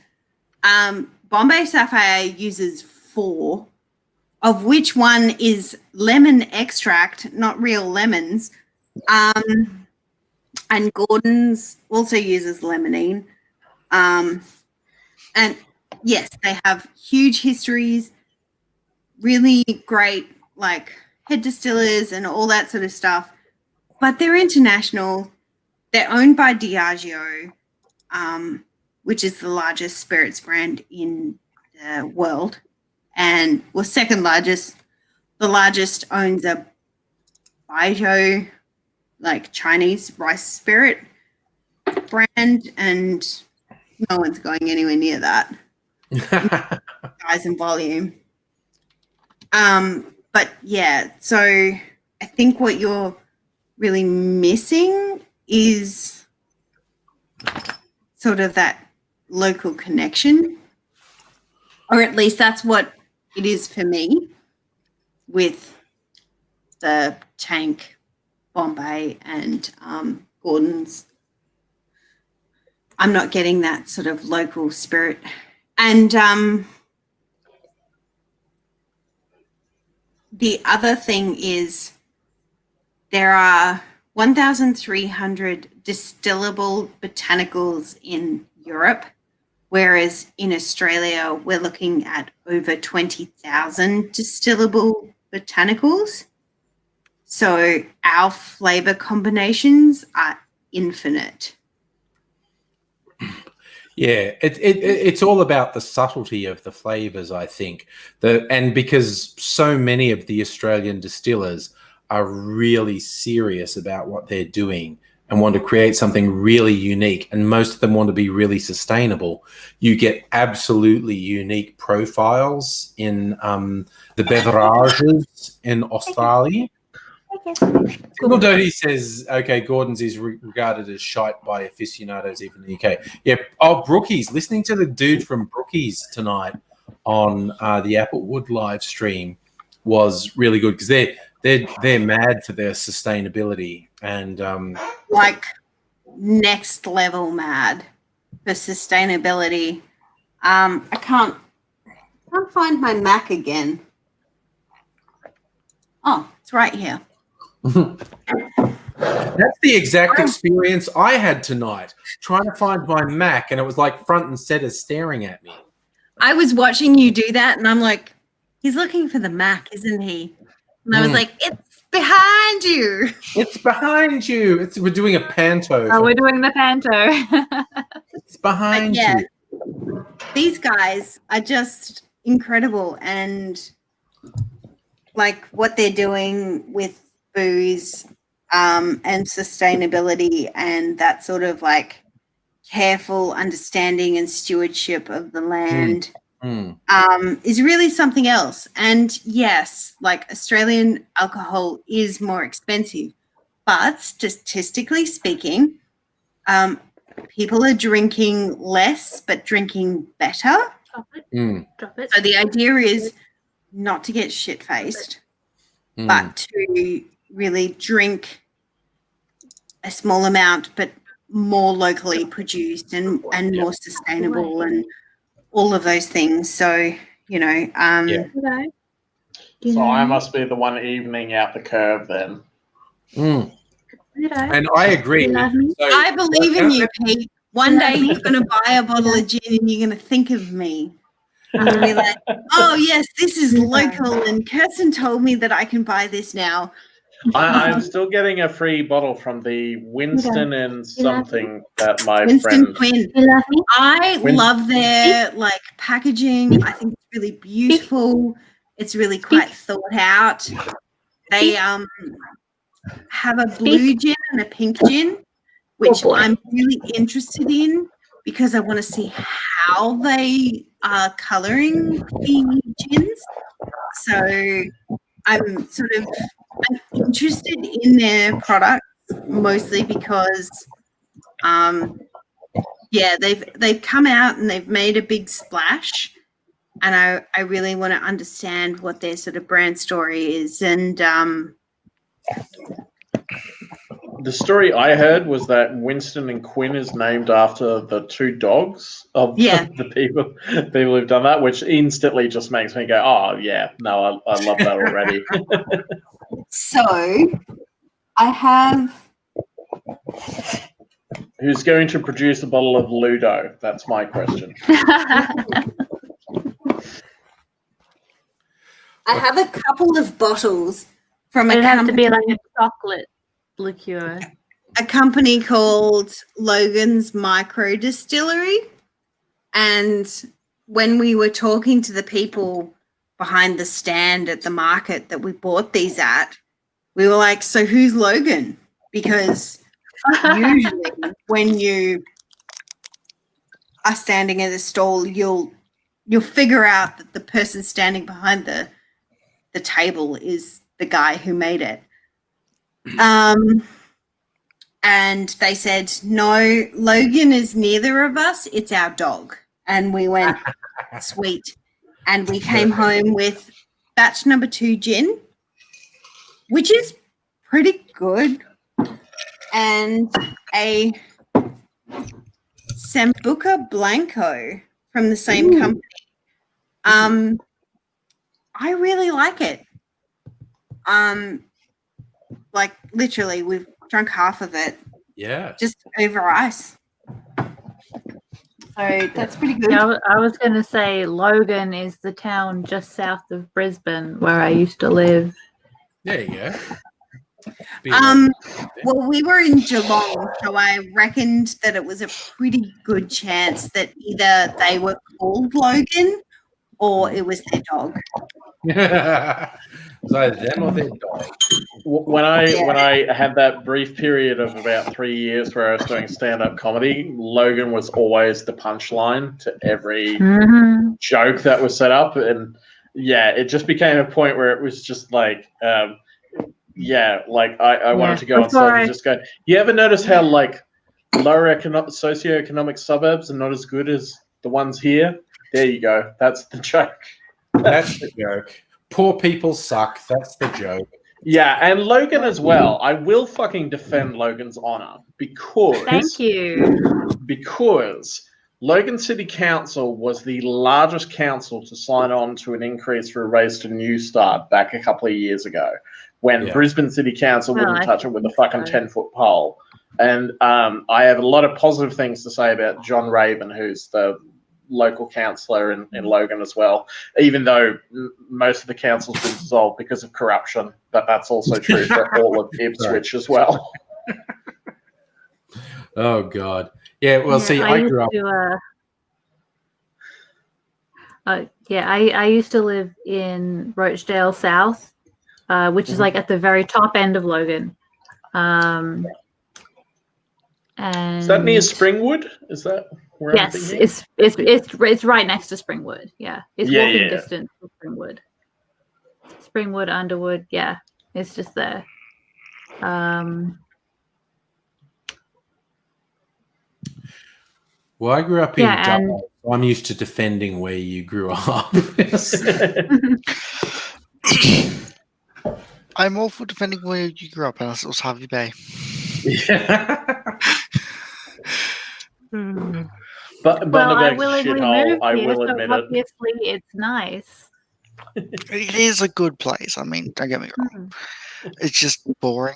Bombay Sapphire uses 4, of which one is lemon extract, not real lemons. And Gordon's also uses limonene. And yes, they have huge histories, really great like head distillers and all that sort of stuff. But they're international. They're owned by Diageo, which is the largest spirits brand in the world, and second largest. The largest owns a Baijiu, like Chinese rice spirit brand, and no one's going anywhere near that. Size and volume. But yeah, so I think what you're really missing is sort of that local connection, or at least that's what it is for me with the Tank, Bombay, and Gordon's. I'm not getting that sort of local spirit. And the other thing is there are 1,300 distillable botanicals in Europe, whereas in Australia, we're looking at over 20,000 distillable botanicals. So our flavor combinations are infinite. Yeah, it's all about the subtlety of the flavors, I think. And because so many of the Australian distillers are really serious about what they're doing and want to create something really unique, and most of them want to be really sustainable, you get absolutely unique profiles in the beverages in Australia. Little Dodie says, okay, Gordon's is regarded as shite by aficionados even in the UK. Yeah. Oh, Brookies. Listening to the dude from Brookies tonight on the Applewood live stream was really good because they're mad for their sustainability and like next level mad for sustainability. I can't find my Mac again. Oh, it's right here. That's the exact experience I had tonight, trying to find my Mac, and it was like front and center staring at me. I was watching you do that, and I'm like, he's looking for the Mac, isn't he? And I was like, it's behind you. It's behind you. We're doing a panto. Oh, we're doing the panto. It's behind you. These guys are just incredible, and like what they're doing with booze and sustainability and that sort of like careful understanding and stewardship of the land is really something else. And yes, like Australian alcohol is more expensive, but statistically speaking, people are drinking less but drinking better. Drop it. So the idea is not to get shit-faced, but to really drink a small amount, but more locally produced and more sustainable and all of those things. So, you know, So I must be the one evening out the curve then. And I agree. So, I believe in you, Pete. One day you're going to buy a bottle of gin and you're going to think of me. I'm going to be like, oh, yes, this is local, and Kirsten told me that I can buy this now. I'm still getting a free bottle from the Winston and something that my Winston friend. Quinn. I love their like packaging. I think it's really beautiful. It's really quite thought out. They have a blue gin and a pink gin, which boy. I'm really interested in because I want to see how they are coloring the gins. So I'm interested in their products mostly because they've come out and they've made a big splash, and I really want to understand what their sort of brand story is. And The story I heard was that Winston and Quinn is named after the two dogs of the people who've done that, which instantly just makes me go, oh, yeah, no, I love that already. So I have... Who's going to produce a bottle of Ludo? That's my question. I have a couple of bottles from It'd have to be like a chocolate liqueur. A company called Logan's Micro Distillery. And when we were talking to the people behind the stand at the market that we bought these at, we were like, so who's Logan? Because usually when you are standing at a stall, you'll figure out that the person standing behind the table is the guy who made it. And they said, no, Logan is neither of us, it's our dog. And we went, sweet. And we came home with batch number 2 gin, which is pretty good, and a Sambuca Blanco from the same company. I really like it. Like literally, we've drunk half of it. Yeah. Just over ice. So that's pretty good. Yeah, I was going to say Logan is the town just south of Brisbane where I used to live. There you go. Well, we were in Geelong, so I reckoned that it was a pretty good chance that either they were called Logan or it was their dog. It was either them or their dog. When I had that brief period of about 3 years where I was doing stand-up comedy, Logan was always the punchline to every joke that was set up, and yeah, it just became a point where it was just like, I wanted to go on stage and just go, you ever notice how like lower socioeconomic suburbs are not as good as the ones here? There you go. That's the joke. That's the joke. Poor people suck. That's the joke. Yeah, and Logan as well. I will fucking defend Logan's honor because... Thank you. Because Logan City Council was the largest council to sign on to an increase for a raise to New Start back a couple of years ago when Brisbane City Council wouldn't touch it with a fucking 10-foot pole. And I have a lot of positive things to say about John Raven, who's the local councillor in Logan as well, even though most of the council's been dissolved because of corruption. But that's also true for all of Ipswich as well. Oh, God. Yeah, well, see, I grew up... I used to live in Rochdale South, which is like at the very top end of Logan. And is that near Springwood? Is that where I'm thinking? It's right next to Springwood. Yeah, it's walking distance to Springwood. Springwood, Underwood. Yeah, it's just there. Well, I grew up in Dublin, so I'm used to defending where you grew up. I'm all for defending where you grew up, unless it was Harvey Bay. But I willingly moved I here, will so admit obviously it's nice. It is a good place. I mean, don't get me wrong. It's just boring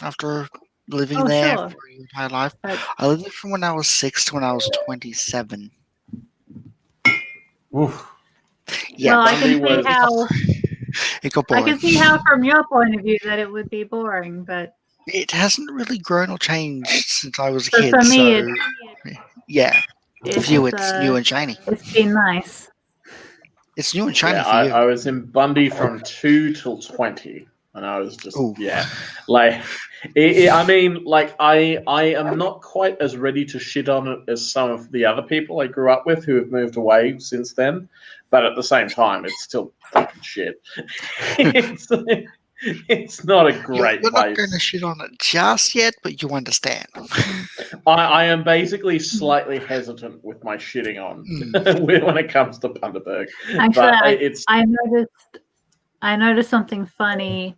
after living there for your entire life. I lived there from when I was 6 to when I was 27. Oof. Yeah, well, I can see how. It got boring. I can see how, from your point of view, that it would be boring, but it hasn't really grown or changed since I was a but kid. for me, so for you, it's new and shiny. It's been nice. It's new and shiny for you. I was in Bundy from 2 till 20. and I was just Ooh. like, I mean, like I am not quite as ready to shit on it as some of the other people I grew up with who have moved away since then, but at the same time, it's still fucking shit. It's not a great You're not going to place. shit on it just yet, but you understand. I am basically slightly hesitant with my shitting on when it comes to Bundaberg. Actually, But it's I noticed something funny.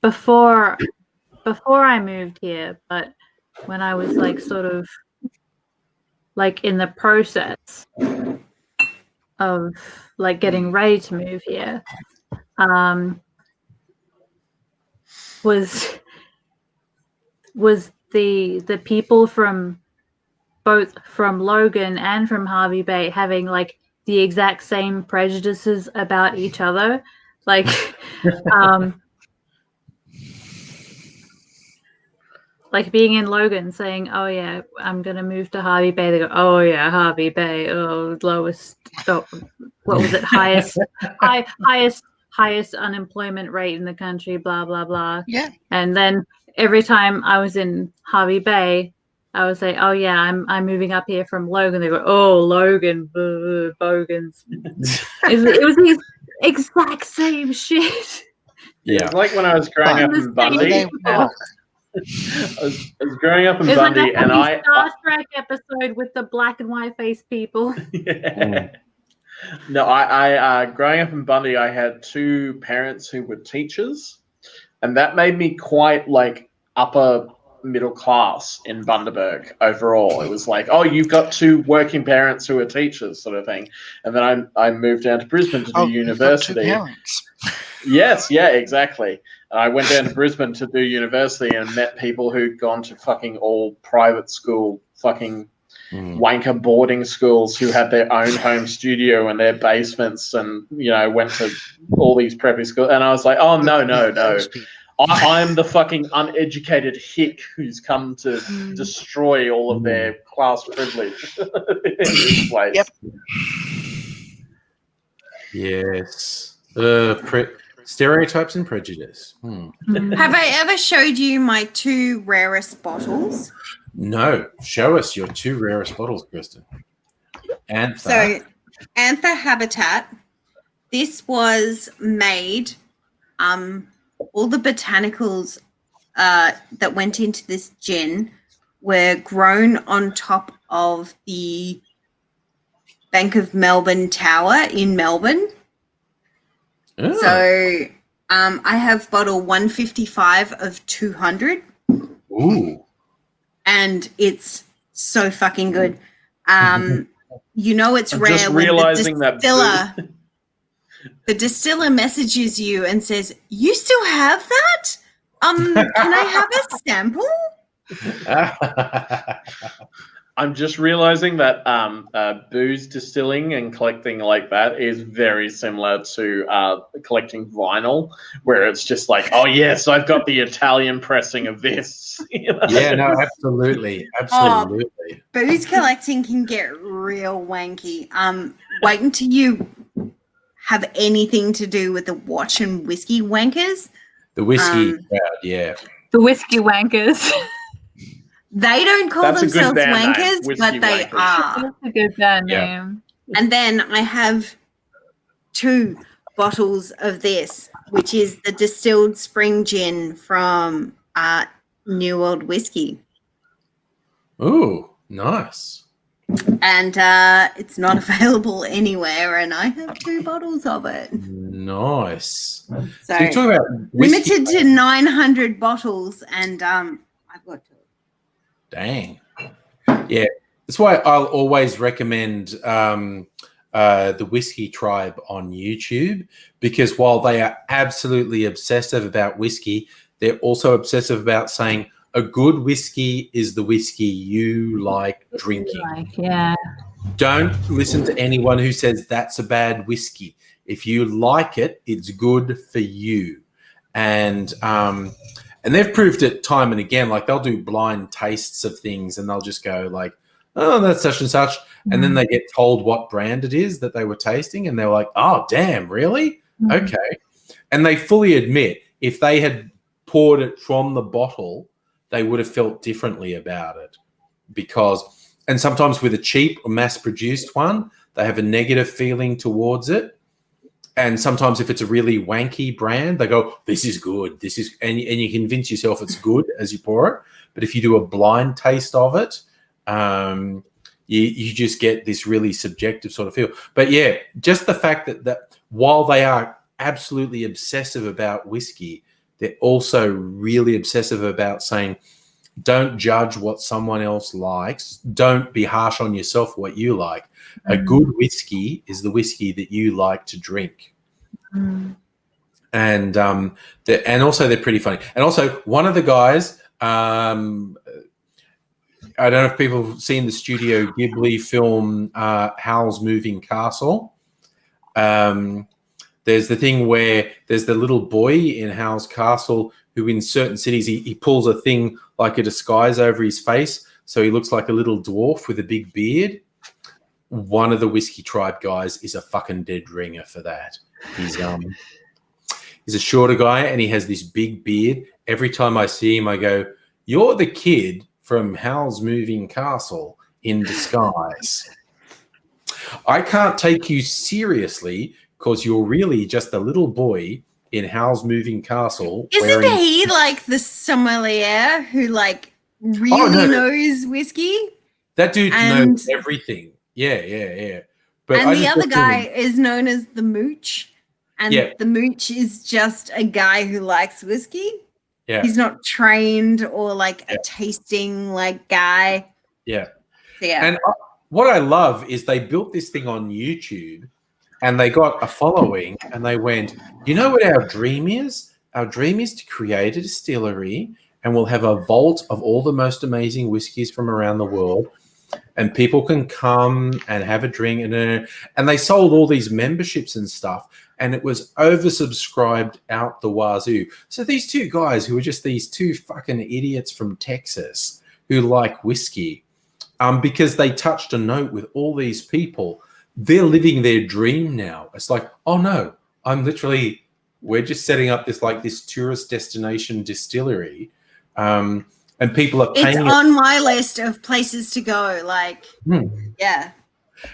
Before I moved here, but when I was like sort of like in the process of like getting ready to move here, was the people from both from Logan and from Harvey Bay having like the exact same prejudices about each other, like like being in Logan saying, "Oh yeah, I'm gonna move to Harvey Bay." They go, "Oh yeah, Harvey Bay. Oh, lowest. Oh, what was it? Highest unemployment rate in the country. Blah blah blah." Yeah. And then every time I was in Harvey Bay, I would say, "Oh yeah, I'm moving up here from Logan." They go, "Oh Logan, bogans." It was the exact same shit. Yeah. it's like when I was growing up in Bundy. I was growing up in It's like Bundy, that and funny Star Trek episode with the black and white face people. No, I growing up in Bundy, I had two parents who were teachers, and that made me quite like upper middle class in Bundaberg overall. It was like, oh, you've got two working parents who are teachers, sort of thing. And then I moved down to Brisbane to do university. You've got two parents. Yes, yeah, exactly. And I went down to Brisbane to do university and met people who'd gone to fucking all private school, fucking wanker boarding schools who had their own home studio and their basements and, you know, went to all these preppy schools. And I was like, oh, no. I'm the fucking uneducated hick who's come to destroy all of their class privilege in this place. Yep. Yes. Stereotypes and prejudice. Have I ever showed you my two rarest bottles? No. Show us your two rarest bottles, Kristen. Anther. So, Anther Habitat. This was made. All the botanicals that went into this gin were grown on top of the Bank of Melbourne Tower in Melbourne. Oh. So I have bottle 155 of 200. Ooh. And it's so fucking good. You know it's I'm rare just when realizing the distiller, the distiller messages you and says, "You still have that? Can I have a sample?" I'm just realizing that booze distilling and collecting like that is very similar to collecting vinyl, where it's just like, oh yes, I've got the Italian pressing of this. You know? Yeah, no, absolutely. Absolutely. Booze collecting can get real wanky. Wait until you have anything to do with the watch and whiskey wankers. The whiskey crowd, yeah. The whiskey wankers. They don't call That's a good themselves band name, wankers, Whiskey but they Wankers. are. That's a good band Yeah. name. And then I have 2 bottles of this, which is the distilled spring gin from New World Whiskey. Ooh, nice. And it's not available anywhere, and I have 2 bottles of it. Nice. So So you're talking about whiskey. limited to 900 bottles, and I've got 2. Dang. Yeah. That's why I'll always recommend the Whiskey Tribe on YouTube, because while they are absolutely obsessive about whiskey, they're also obsessive about saying a good whiskey is the whiskey you like drinking. Yeah. Don't listen to anyone who says that's a bad whiskey. If you like it, it's good for you. And they've proved it time and again. Like, they'll do blind tastes of things and they'll just go like, oh, that's such and such. And then they get told what brand it is that they were tasting and they're like, oh, damn, really? Okay. And they fully admit if they had poured it from the bottle, they would have felt differently about it. And sometimes with a cheap or mass-produced one, they have a negative feeling towards it. And sometimes if it's a really wanky brand, they go, this is good. And you convince yourself it's good as you pour it. But if you do a blind taste of it, you just get this really subjective sort of feel. But yeah, just the fact that while they are absolutely obsessive about whiskey, they're also really obsessive about saying, don't judge what someone else likes. Don't be harsh on yourself what you like. A good whiskey is the whiskey that you like to drink. And also they're pretty funny. And also one of the guys, I don't know if people have seen the Studio Ghibli film Howl's Moving Castle. There's the thing where there's the little boy in Howl's Castle who in certain cities, he pulls a thing like a disguise over his face so he looks like a little dwarf with a big beard. One of the Whiskey Tribe guys is a fucking dead ringer for that. He's a shorter guy and he has this big beard. Every time I see him, I go, you're the kid from Howl's Moving Castle in disguise. I can't take you seriously because you're really just a little boy in Howl's Moving Castle. Isn't he like the sommelier who like really knows whiskey? That dude knows everything. Yeah. But and the other guy is known as the Mooch. And the Mooch is just a guy who likes whiskey. Yeah. He's not trained or like a tasting like guy. Yeah. So, yeah. And what I love is they built this thing on YouTube and they got a following and they went, you know what our dream is? Our dream is to create a distillery and we'll have a vault of all the most amazing whiskeys from around the world and people can come and have a drink. And they sold all these memberships and stuff and it was oversubscribed out the wazoo. So these two guys who are just these two fucking idiots from Texas who like whiskey, because they touched a note with all these people, they're living their dream now. It's like, oh no, we're just setting up this tourist destination distillery. And people are paying. It's on my list of places to go. Like, yeah.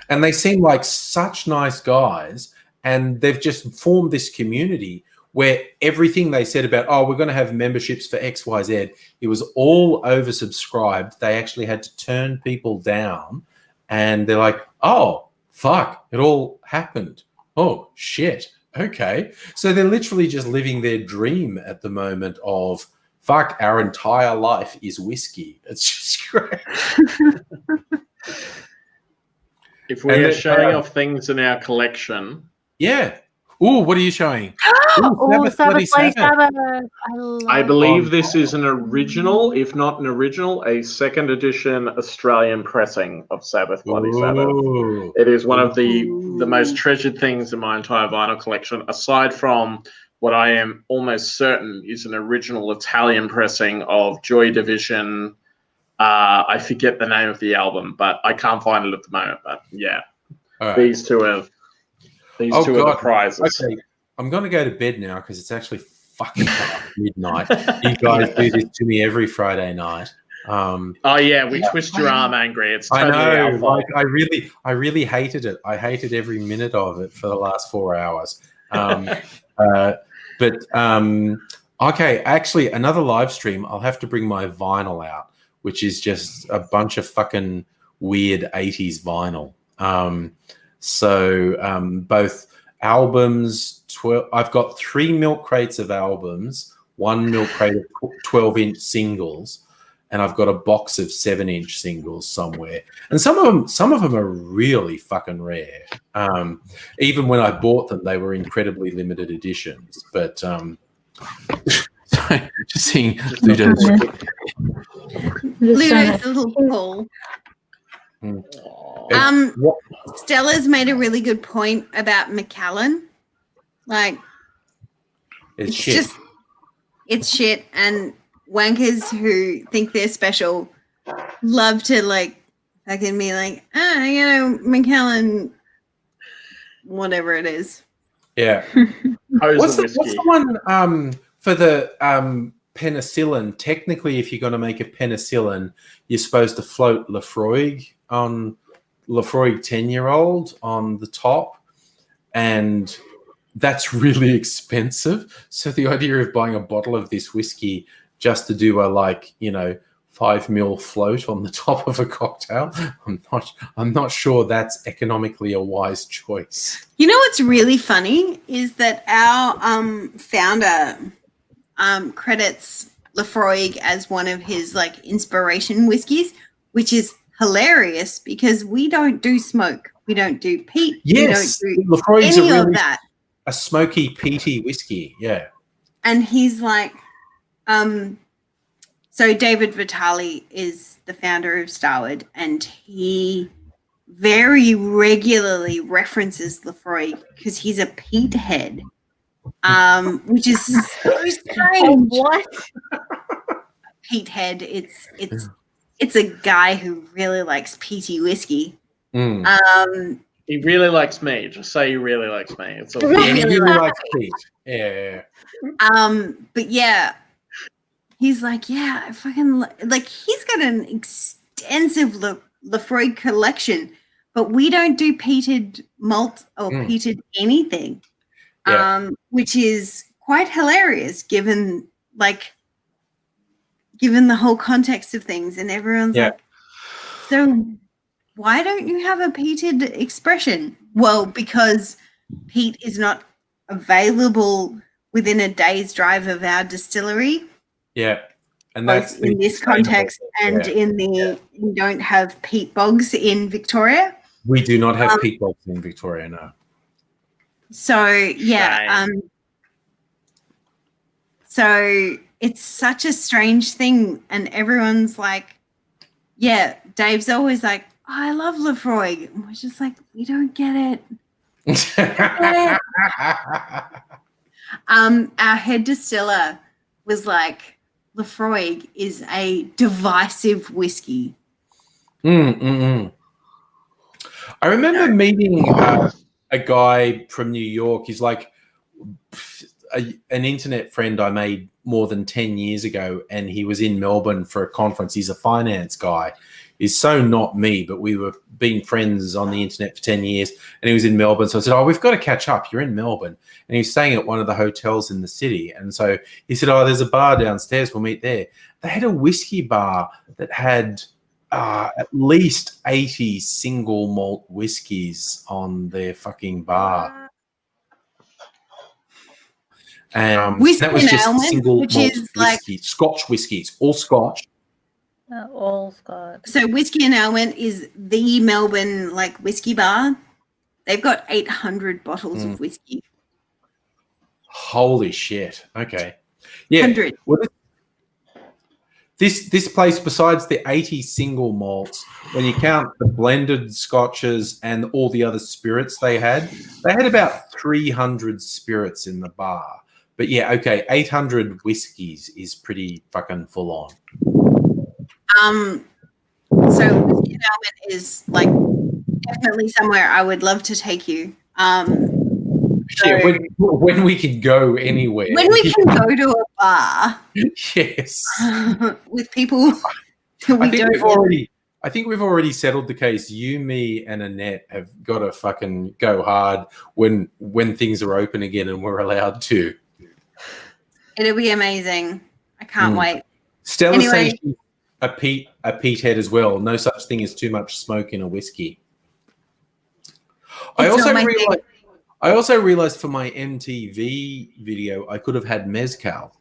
And they seem like such nice guys. And they've just formed this community where everything they said about, we're going to have memberships for X, Y, Z, it was all oversubscribed. They actually had to turn people down. And they're like, oh, fuck, it all happened. Oh, shit. Okay. So they're literally just living their dream at the moment of, fuck, our entire life is whiskey. It's just great. If we are showing off things in our collection. Yeah. Ooh, what are you showing? Sabbath Bloody Sabbath. I believe this is an original, if not an original, a second edition Australian pressing of Sabbath Bloody Sabbath. It is one of the most treasured things in my entire vinyl collection, aside from what I am almost certain is an original Italian pressing of Joy Division. I forget the name of the album, but I can't find it at the moment. But yeah, right. These two are the prizes. Okay. I'm going to go to bed now because it's actually fucking midnight. You guys do this to me every Friday night. We twist your arm angry. It's totally our fault. I really hated it. I hated every minute of it for the last 4 hours. Okay, actually, another live stream, I'll have to bring my vinyl out, which is just a bunch of fucking weird 80s vinyl. Both albums, I've got 3 milk crates of albums, 1 milk crate of 12-inch singles, and I've got a box of 7-inch singles somewhere. And some of them are really fucking rare. Even when I bought them, they were incredibly limited editions. But sorry, just seeing Ludo's little ball. Stella's made a really good point about Macallan. Like, it's shit. It's shit, and wankers who think they're special love to like fucking be like, Macallan, whatever it is. Yeah. hose What's of the whiskey. one for the penicillin? Technically, if you're going to make a penicillin, you're supposed to float Lafroig 10-year-old on the top, and that's really expensive. So the idea of buying a bottle of this whiskey just to do a 5 ml float on the top of a cocktail, I'm not sure that's economically a wise choice. You know what's really funny is that our founder credits Lafroig as one of his inspiration whiskeys, which is hilarious because we don't do smoke, we don't do peat, Yes, we don't do Lafroig's any of that. a smoky, peaty whiskey. Yeah. And he's like, so David Vitale is the founder of Starward, and he very regularly references Lafroig because he's a peat head, which is so strange. What? Peat head. It's a guy who really likes peaty whiskey. Mm. He really likes me. Just say he really likes me. It's all Yeah, he really likes peat. Yeah. But yeah, he's like, yeah, I fucking he's got an extensive Lafroig collection, but we don't do peated malt or peated anything, which is quite hilarious given the whole context of things. And everyone's like, so why don't you have a peated expression? Well, because peat is not available within a day's drive of our distillery. Yeah. And that's Both in this context and we don't have peat bogs in Victoria. We do not have peat bogs in Victoria, no. So so it's such a strange thing, and everyone's like, yeah, Dave's always like, oh, I love Lafroig. And we're just like, we don't get it. Our head distiller was like, Lafroig is a divisive whiskey. I remember meeting a guy from New York. He's like an internet friend I made more than 10 years ago, and he was in Melbourne for a conference. He's a finance guy. He's so not me, but we were being friends on the internet for 10 years, and he was in Melbourne. So I said, oh, we've got to catch up. You're in Melbourne. And he was staying at one of the hotels in the city. And so he said, oh, there's a bar downstairs. We'll meet there. They had a whiskey bar that had at least 80 single malt whiskeys on their fucking bar. Whiskey that was and just almond, single which malt is whiskey, Scotch whiskies, all Scotch. All Scotch. So Whiskey and Almond is the Melbourne whiskey bar. They've got 800 bottles of whiskey. Holy shit. Okay. Yeah. 100. Well, this place, besides the 80 single malts, when you count the blended scotches and all the other spirits they had about 300 spirits in the bar. But yeah, okay, 800 whiskeys is pretty fucking full on. So Whiskey and Almond is definitely somewhere I would love to take you. Yeah, when we can go anywhere. When we can go to a bar. Yes. With people who I think we've already settled the case. You, me, and Annette have got to fucking go hard when things are open again and we're allowed to. It'll be amazing. I can't wait. Stella says she's a peat head as well. No such thing as too much smoke in a whiskey. I also realized for my MTV video I could have had mezcal,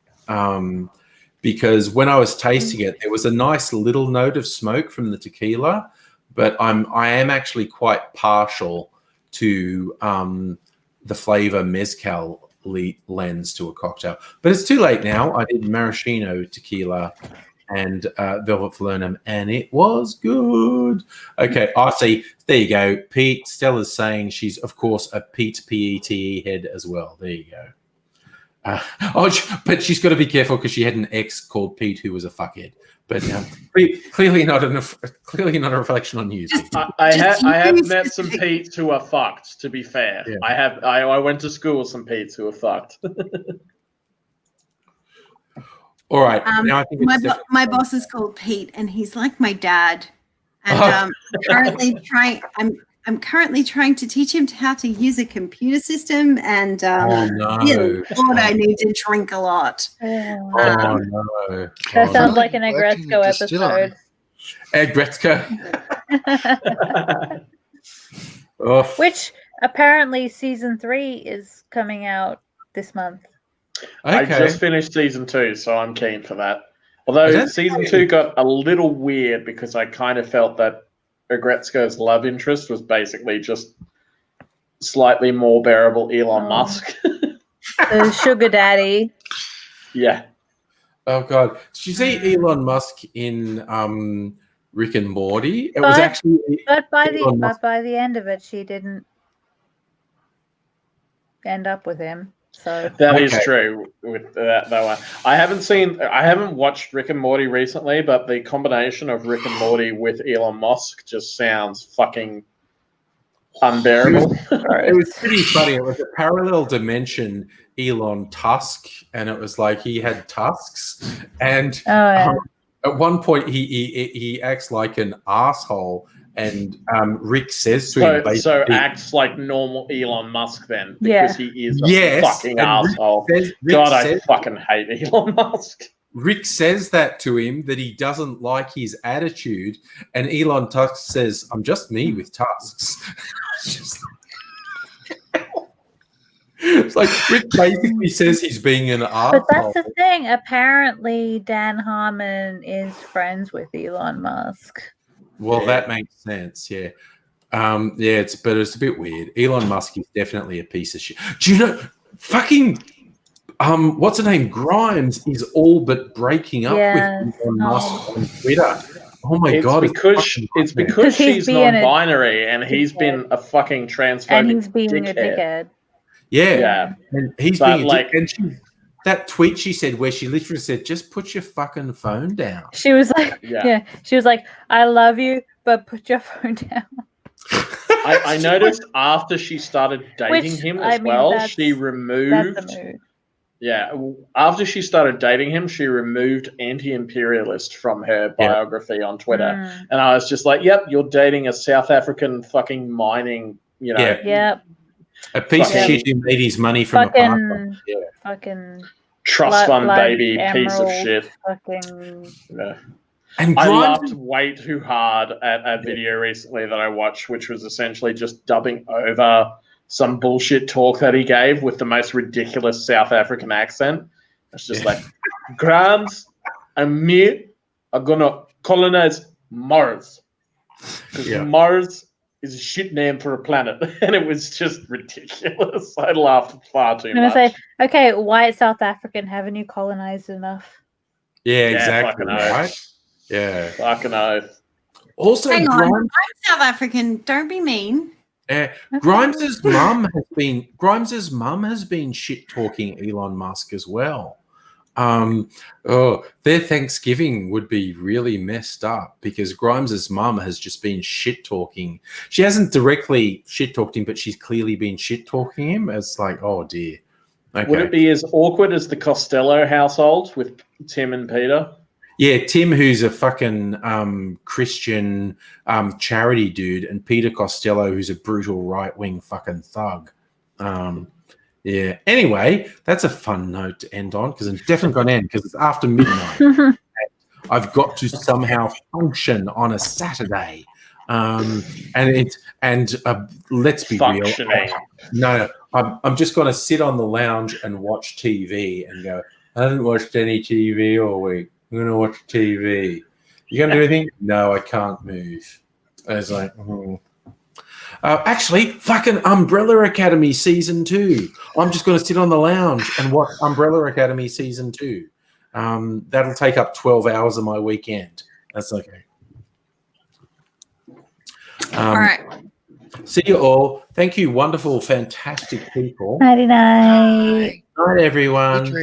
because when I was tasting it, there was a nice little note of smoke from the tequila, but I am actually quite partial to the flavor mezcal lends to a cocktail. But it's too late now. I did maraschino tequila and Velvet Falernum, and it was good. Okay, I see. There you go. Pete, Stella's saying she's, of course, a Pete, P-E-T-E head as well. There you go. But she's got to be careful because she had an ex called Pete who was a fuckhead. But clearly not a reflection on you. Just- I Just have you met some specific- Pete's who are fucked. To be fair, Yeah. I went to school with some Pete's who are fucked. All right. Now I think My it's definitely- my boss is called Pete, and he's like my dad. And I'm currently trying to teach him how to use a computer system. And Oh no! dear Lord, I need to drink a lot. Oh Um, no! That Oh, sounds no. like an Working Agretzko distillery. episode. Ed Gretzko. Oh, Which apparently season 3 is coming out this month. I okay. just finished season 2, so I'm keen for that. Although That's season great. 2 got a little weird because I kind of felt that Gretzko's love interest was basically just slightly more bearable Elon Oh. Musk. The sugar daddy. Yeah. Oh god! Did you see Elon Musk in Rick and Morty? It was But- actually But by Elon Musk. the end of it, she didn't end up with him. So That is Okay. true with that though. I haven't watched Rick and Morty recently, but the combination of Rick and Morty with Elon Musk just sounds fucking unbearable. It was pretty funny. It was a parallel dimension Elon Tusk, and it was like he had tusks, and oh yeah. at one point he acts like an asshole, and Rick says to him, So basically, acts like normal Elon Musk then, Yeah. because he is a Yes, fucking and Rick asshole. Rick God, I says- fucking hate Elon Musk. Rick says that to him, that he doesn't like his attitude, and Elon Tusk says, "I'm just me with tusks." It's just- it's like Rick basically says he's being an But asshole. that's the thing. Apparently, Dan Harmon is friends with Elon Musk. Well, Yeah. that makes sense. Yeah. Yeah, it's a bit weird. Elon Musk is definitely a piece of shit. Do you know fucking what's her name? Grimes is all but breaking up Yes. with Elon Musk Oh. on Twitter. Oh my It's god! because fucking it's nightmare. because He's she's being a non-binary and he's dickhead. been a fucking transphobic And he's being dickhead. a dickhead. Yeah, Yeah. and he's But, being like- and that tweet she said where she literally said, "Just put your fucking phone down." She was like, Yeah. yeah. She was like, I love you, but put your phone down. I noticed after she started dating Which, him I as mean, well, that's- she That's removed. a move. Yeah, after she started dating him, she removed anti-imperialist from her Yeah. biography on Twitter, Mm. and I was just like, "Yep, you're dating a South African fucking mining, Yeah. Yep. A piece Fucking- of shit who made his money from apartheid. Fucking, fucking, trust fund blood baby piece of emerald, shit." fucking. Yeah. And I Grimes, laughed way too hard at a video recently that I watched, which was essentially just dubbing over some bullshit talk that he gave with the most ridiculous South African accent. It's just like, Grimes and me are gonna colonize Mars because Yeah. Mars is a shit name for a planet, and it was just ridiculous. I laughed far too I'm gonna much. say, okay, white South African, haven't you colonized enough? yeah, Yeah, exactly fucking oath. right. Yeah. Fucking oath. Also, Hang on, Grimes, I'm South African. Don't be mean. Grimes's mum has been shit talking Elon Musk as well. Their Thanksgiving would be really messed up because Grimes's mum has just been shit talking. She hasn't directly shit talked him, but she's clearly been shit talking him. It's like, oh dear. Okay. Would it be as awkward as the Costello household with Tim and Peter? Yeah, Tim, who's a fucking Christian charity dude, and Peter Costello, who's a brutal right-wing fucking thug. Yeah. Anyway, that's a fun note to end on because I'm definitely going to end because it's after midnight. I've got to somehow function on a Saturday, let's be Functioning. real. No, I'm just going to sit on the lounge and watch TV and go. I haven't watched any TV all week. I'm going to watch TV. You going to do anything? No, I can't move. I was like, actually, fucking Umbrella Academy season 2. I'm just going to sit on the lounge and watch Umbrella Academy season 2. That'll take up 12 hours of my weekend. That's okay. All right. See you all. Thank you, wonderful, fantastic people. Nighty night. Night, everyone. Adrian.